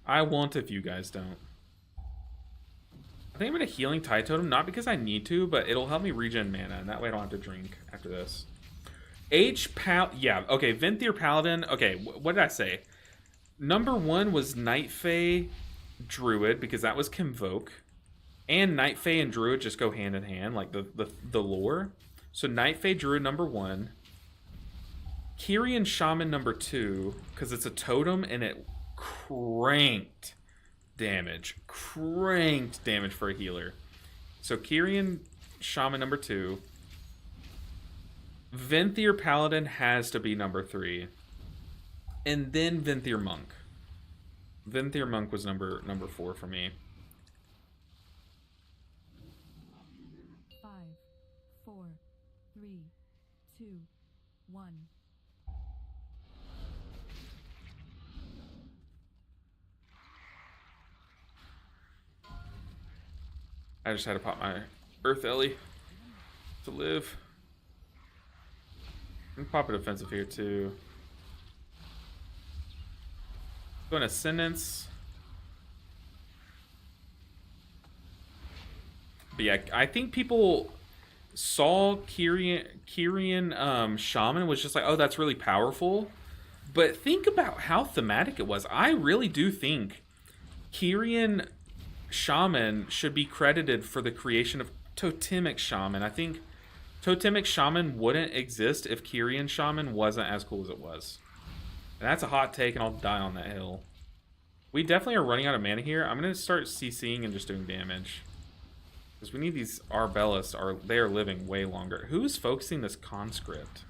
I won't if you guys don't. I think I'm going to Healing Tide Totem, not because I need to, but it'll help me regen mana, and that way I don't have to drink after this. Yeah, okay, Venthyr Paladin. Okay, what did I say? Number one was Night Fae Druid, because that was Convoke. And Night Fae and Druid just go hand in hand, like the lore. So Night Fae Druid number one. Kyrian Shaman number two, because it's a totem and it cranked damage. Cranked damage for a healer. So Kyrian Shaman number two. Venthyr Paladin has to be number three. And then Venthyr Monk. Venthyr Monk was number 4 for me. 5, 4, 3, 2, 1. I just had to pop my Earth Ellie to live. I'm gonna pop a defensive here too. Go in Ascendance. But yeah, I think people saw Kyrian Shaman was just like, oh, that's really powerful. But think about how thematic it was. I really do think Kyrian Shaman should be credited for the creation of Totemic Shaman. I think Totemic Shaman wouldn't exist if Kyrian Shaman wasn't as cool as it was. And that's a hot take, and I'll die on that hill. We definitely are running out of mana here. I'm going to start CCing and just doing damage. Because we need these Arbellas. They are living way longer. Who's focusing this conscript?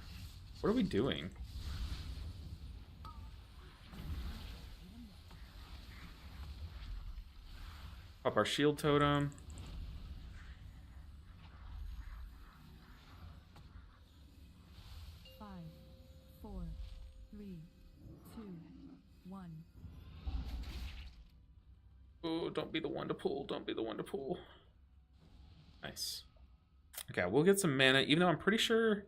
What are we doing? Pop our shield totem. Five, 4, 3, 2, 1. Oh, don't be the one to pull. Don't be the one to pull. Nice. Okay, we'll get some mana, even though I'm pretty sure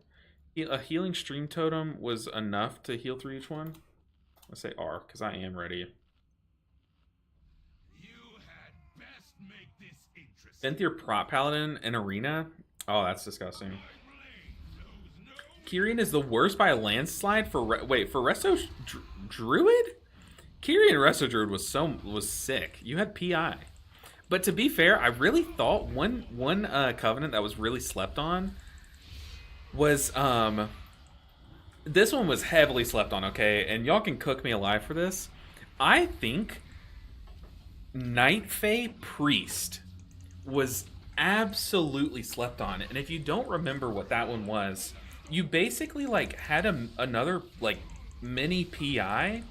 a healing stream totem was enough to heal through each one. Let's say R, because I am ready. Venthyr Prop Paladin and Arena? Oh, that's disgusting. Kyrian is the worst by a landslide for for Resto Druid? Kyrian Resto Druid was sick. You had PI. But to be fair, I really thought one Covenant that was really slept on was this one was heavily slept on, okay? And y'all can cook me alive for this. I think Night Fae Priest was absolutely slept on. And if you don't remember what that one was, you basically like had another like mini PI.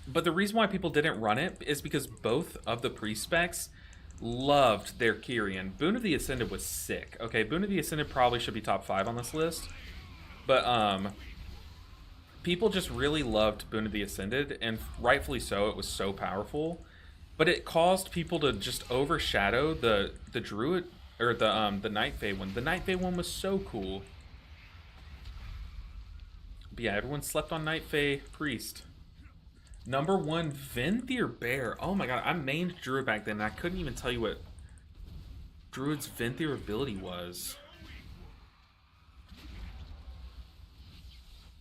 But the reason why people didn't run it is because both of the pre-specs loved their Kyrian. Boon of the Ascended was sick. Okay, Boon of the Ascended probably should be top 5 on this list. But people just really loved Boon of the Ascended, and rightfully so. It was so powerful. But it caused people to just overshadow the Druid or the Night Fae one. The Night Fae one was so cool. But yeah, everyone slept on Night Fae Priest. Number 1, Venthyr Bear. Oh my god, I mained Druid back then, and I couldn't even tell you what Druid's Venthyr ability was.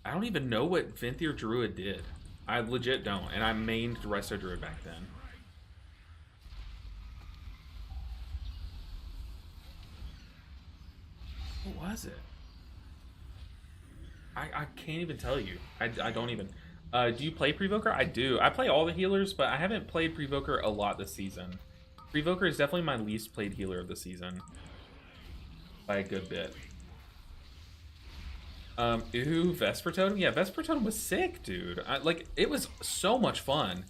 I don't even know what Venthyr Druid did. I legit don't, and I mained Resto Druid back then. What was it? I can't even tell you. I don't even... do you play Prevoker? I do. I play all the healers, but I haven't played Prevoker a lot this season. Prevoker is definitely my least played healer of the season. By a good bit. Ooh, Vesper Totem? Yeah, Vesper Totem was sick, dude. Like, it was so much fun.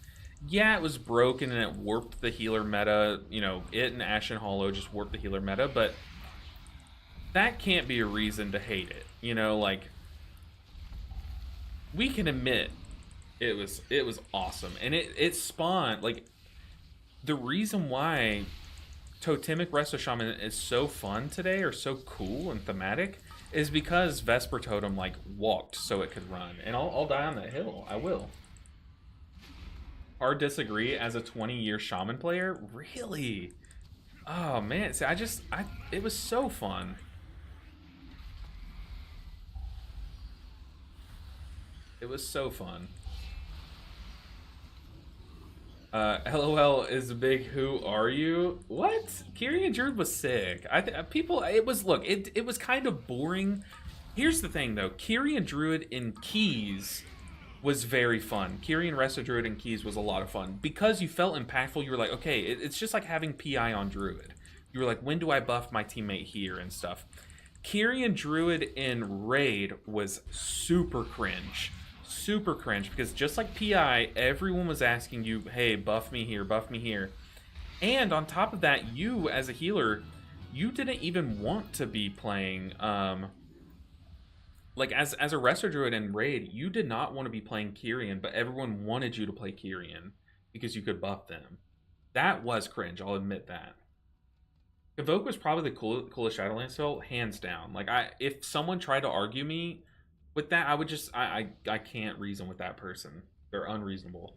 Yeah, it was broken and it warped the healer meta. You know, it and Ashen Hollow just warped the healer meta, but that can't be a reason to hate it. You know, like, we can admit it was awesome, and it spawned like the reason why Totemic Resto Shaman is so fun today, or so cool and thematic, is because Vesper Totem like walked so it could run. And I'll die on that hill. I will. Hard disagree as a 20-year Shaman player. Really? Oh man, see, it was so fun. It was so fun. LOL is big. Who are you? What? Kyrian Druid was sick. It was kind of boring. Here's the thing though. Kyrian Druid in Keys was very fun. Kyrian Resto Druid in Keys was a lot of fun because you felt impactful. You were like, okay, it's just like having PI on Druid. You were like, when do I buff my teammate here and stuff. Kyrian Druid in Raid was super cringe. Super cringe, because just like PI, everyone was asking you, hey, buff me here, buff me here. And on top of that, you as a healer, you didn't even want to be playing like as a Resto Druid in Raid, you did not want to be playing Kyrian, but everyone wanted you to play Kyrian because you could buff them. That was cringe, I'll admit that. Evoke was probably the coolest Shadowlands spell, hands down. Like, if someone tried to argue me with that, I would just, I can't reason with that person. They're unreasonable.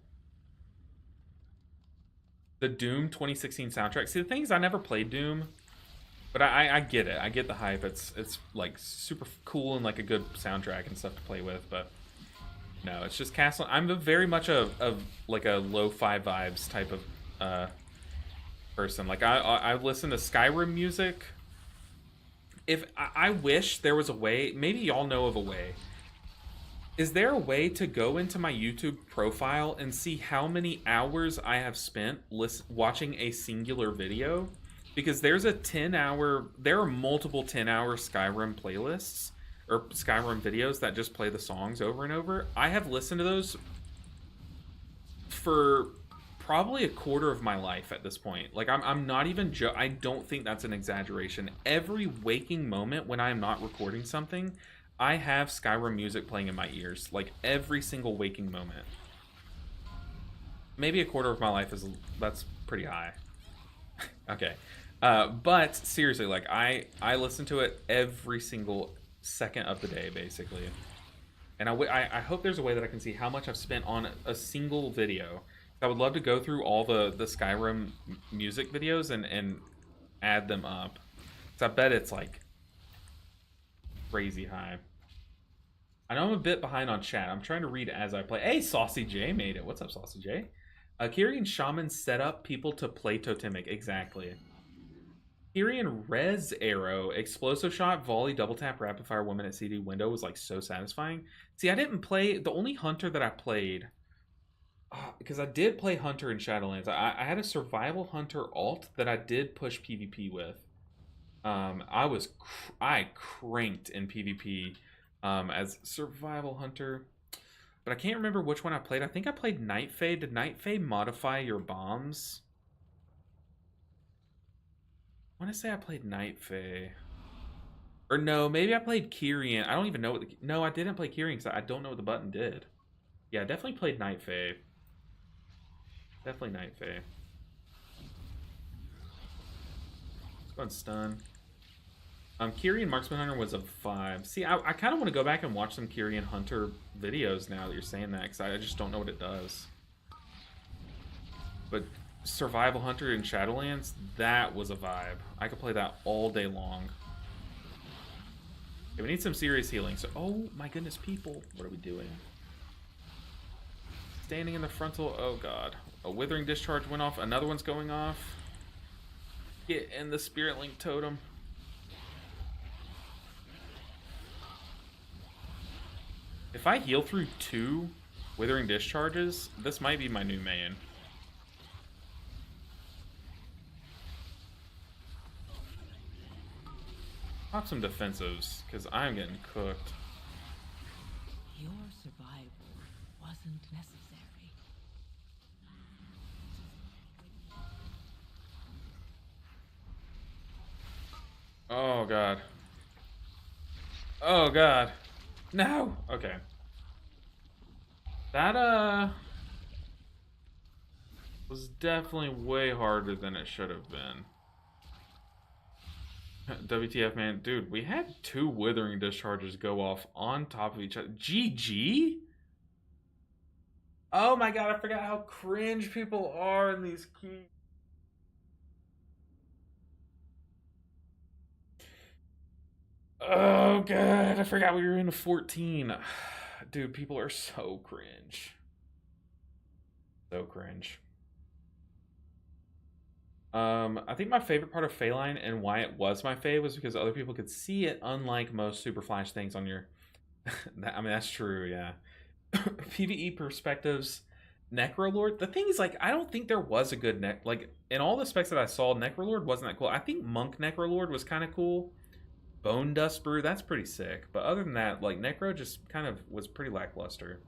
The Doom 2016 soundtrack. See, the thing is, I never played Doom, but I get it. I get the hype. It's like super cool and like a good soundtrack and stuff to play with, but no, it's just Castle. I'm very much a like a lo-fi vibes type of person. Like I listen to Skyrim music. If I wish there was a way, maybe y'all know of a way. Is there a way to go into my YouTube profile and see how many hours I have spent watching a singular video? Because there's a 10-hour, there are multiple 10-hour Skyrim playlists or Skyrim videos that just play the songs over and over. I have listened to those for probably a quarter of my life at this point. Like, I'm not even I don't think that's an exaggeration. Every waking moment when I am not recording something, I have Skyrim music playing in my ears, like every single waking moment. maybe a quarter of my life is that's pretty high. Okay, but seriously, like I listen to it every single second of the day, basically. And I hope there's a way that I can see how much I've spent on a single video. I would love to go through all the Skyrim music videos and add them up. So I bet it's like crazy high. I know I'm a bit behind on chat. I'm trying to read as I play. Hey, Saucy J made it. What's up, Saucy J? Kyrian Shaman set up people to play Totemic. Exactly. Kyrian Res Arrow, Explosive Shot, Volley, Double Tap, Rapid Fire, 1 minute CD window was like so satisfying. See, I didn't play, the only Hunter that I played, because I did play Hunter in Shadowlands. I had a Survival Hunter alt that I did push PvP with. I cranked in PvP as Survival Hunter. But I can't remember which one I played. I think I played Night Fae. Did Night Fae modify your bombs? I want to say I played Night Fae. Or no, maybe I played Kyrian. I don't even know what the... No, I didn't play Kyrian because I don't know what the button did. Yeah, I definitely played Night Fae. Definitely Night Fae. Let's go and stun. Kyrian Marksman Hunter was a 5. See, I kind of want to go back and watch some Kyrian Hunter videos now that you're saying that, because I just don't know what it does. But Survival Hunter in Shadowlands, that was a vibe. I could play that all day long. Okay, we need some serious healing. So, oh my goodness, people, what are we doing? Standing in the frontal, oh god. A Withering Discharge went off, another one's going off. Get in the Spirit Link Totem. If I heal through 2 Withering Discharges, this might be my new main. Pop some defensives, because I'm getting cooked. Your survival wasn't necessary. Oh god. Oh god. No! Okay. That, was definitely way harder than it should have been. WTF, man. Dude, we had 2 Withering Discharges go off on top of each other. GG? Oh my god, I forgot how cringe people are in these keys. Oh god, I forgot we were in a 14. Dude, people are so cringe. So cringe. I think my favorite part of Phaeline and why it was my fave was because other people could see it, unlike most Super Flash things on your... I mean, that's true, yeah. PvE perspectives, Necrolord. The thing is, like, I don't think there was a good like, in all the specs that I saw, Necrolord wasn't that cool. I think Monk Necrolord was kind of cool. Bone Dust Brew, that's pretty sick. But other than that, like, Necro just kind of was pretty lackluster.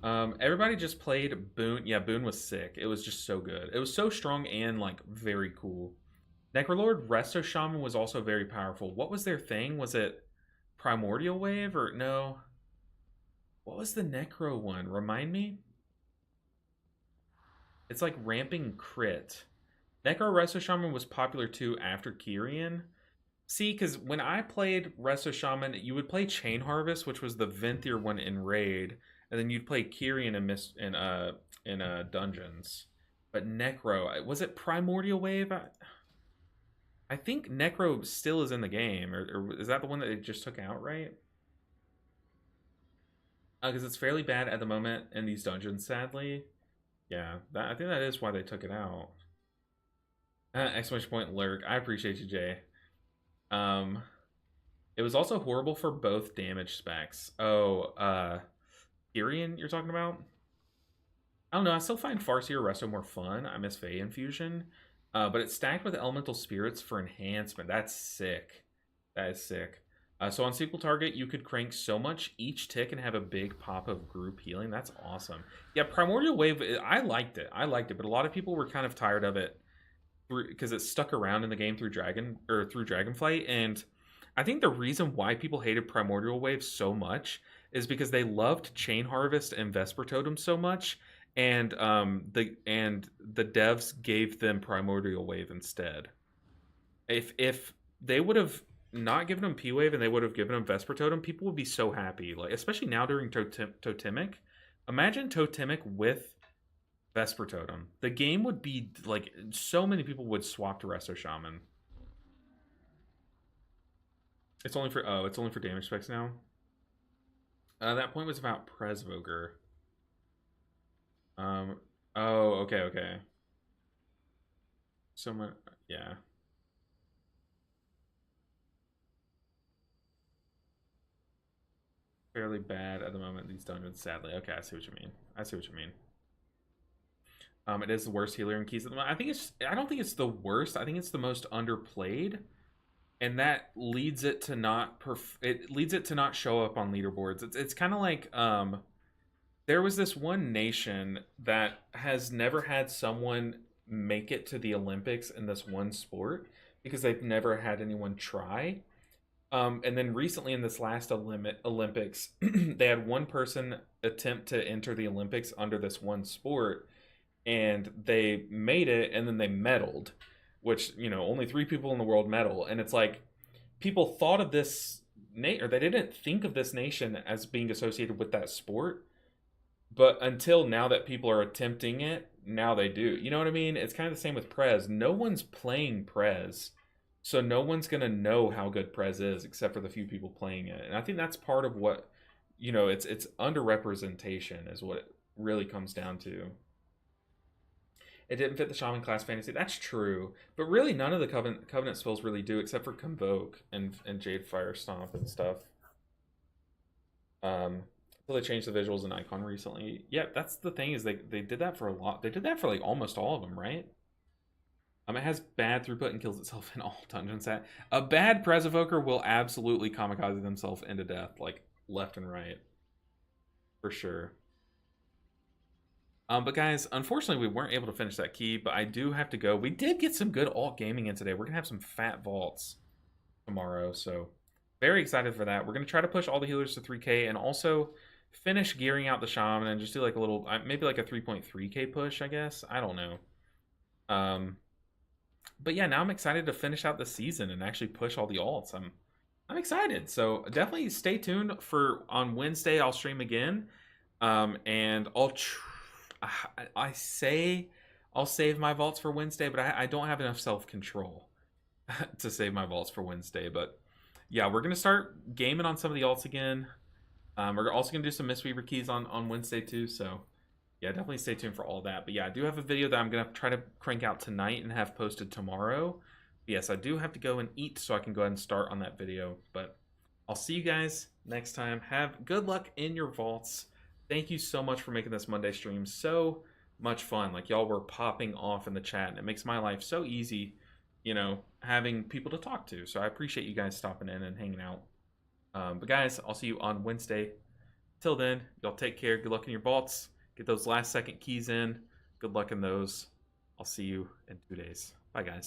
Everybody just played Boon. Yeah, Boon was sick. It was just so good. It was so strong and, like, very cool. Necrolord Resto Shaman was also very powerful. What was their thing? Was it Primordial Wave or no? What was the Necro one? Remind me? It's like ramping crit. Necro Resto Shaman was popular too after Kyrian. See, because when I played Resto Shaman, you would play Chain Harvest, which was the Venthyr one in Raid, and then you'd play Kyrian in Dungeons. But Necro, was it Primordial Wave? I think Necro still is in the game, or is that the one that they just took out, right? Because it's fairly bad at the moment in these dungeons, sadly. Yeah, I think that is why they took it out. Exclamation point lurk. I appreciate you, Jay. It was also horrible for both damage specs. Oh, Kyrian you're talking about? I don't know. I still find Farseer Resto more fun. I miss Fey Infusion. But it's stacked with Elemental Spirits for enhancement. That's sick. That is sick. So on sequel target, you could crank so much each tick and have a big pop of group healing. That's awesome. Yeah, Primordial Wave, I liked it. But a lot of people were kind of tired of it because it stuck around in the game through Dragonflight. And I think the reason why people hated Primordial Wave so much is because they loved Chain Harvest and Vesper Totem so much, and the devs gave them Primordial Wave instead. If they would have not given them P-Wave and they would have given them Vesper Totem, people would be so happy. Like, especially now during Totemic. Imagine Totemic with Vesper Totem. The game would be like, so many people would swap to Resto Shaman. It's only for damage specs now. That point was about Presvoker. Oh, okay. Someone, yeah. Fairly bad at the moment, these dungeons, sadly. Okay, I see what you mean. It is the worst healer in keys at the moment. I don't think it's the worst. I think it's the most underplayed. And that leads it to not show up on leaderboards. It's kind of like there was this one nation that has never had someone make it to the Olympics in this one sport because they've never had anyone try. And then recently in this last Olympics, they had one person attempt to enter the Olympics under this one sport, and they made it, and then they medaled, which, you know, only 3 people in the world medal. And it's like, people thought of this, or they didn't think of this nation as being associated with that sport. But until now that people are attempting it, now they do. You know what I mean? It's kind of the same with Prez. No one's playing Prez. So no one's going to know how good Prez is except for the few people playing it. And I think that's part of what, you know, it's underrepresentation is what it really comes down to. It didn't fit the Shaman class fantasy. That's true. But really none of the Covenant spells really do except for Convoke and Jade Fire Stomp and stuff. So they changed the visuals in Icon recently. Yeah, that's the thing, is they did that for a lot. They did that for like almost all of them, right? It has bad throughput and kills itself in all dungeons. A bad Prez Evoker will absolutely kamikaze themselves into death, like left and right. For sure. But guys, unfortunately we weren't able to finish that key, but I do have to go. We did get some good alt gaming in today. We're gonna have some fat vaults tomorrow, so very excited for that. We're gonna try to push all the healers to 3K and also finish gearing out the Shaman and just do like a little, maybe like a 3.3K push, I guess. I don't know. But yeah, now I'm excited to finish out the season and actually push all the alts. I'm excited. So definitely stay tuned for on Wednesday. I'll stream again, and I'll save my vaults for Wednesday, but I don't have enough self-control to save my vaults for Wednesday. But yeah, we're gonna start gaming on some of the alts again. We're also gonna do some Mistweaver keys on Wednesday too. So yeah, definitely stay tuned for all that. But yeah, I do have a video that I'm going to try to crank out tonight and have posted tomorrow. Yes, I do have to go and eat so I can go ahead and start on that video. But I'll see you guys next time. Have good luck in your vaults. Thank you so much for making this Monday stream so much fun. Like, y'all were popping off in the chat, and it makes my life so easy, you know, having people to talk to. So I appreciate you guys stopping in and hanging out. But guys, I'll see you on Wednesday. Till then, y'all take care. Good luck in your vaults. Get those last second keys in. Good luck in those. I'll see you in 2 days. Bye, guys.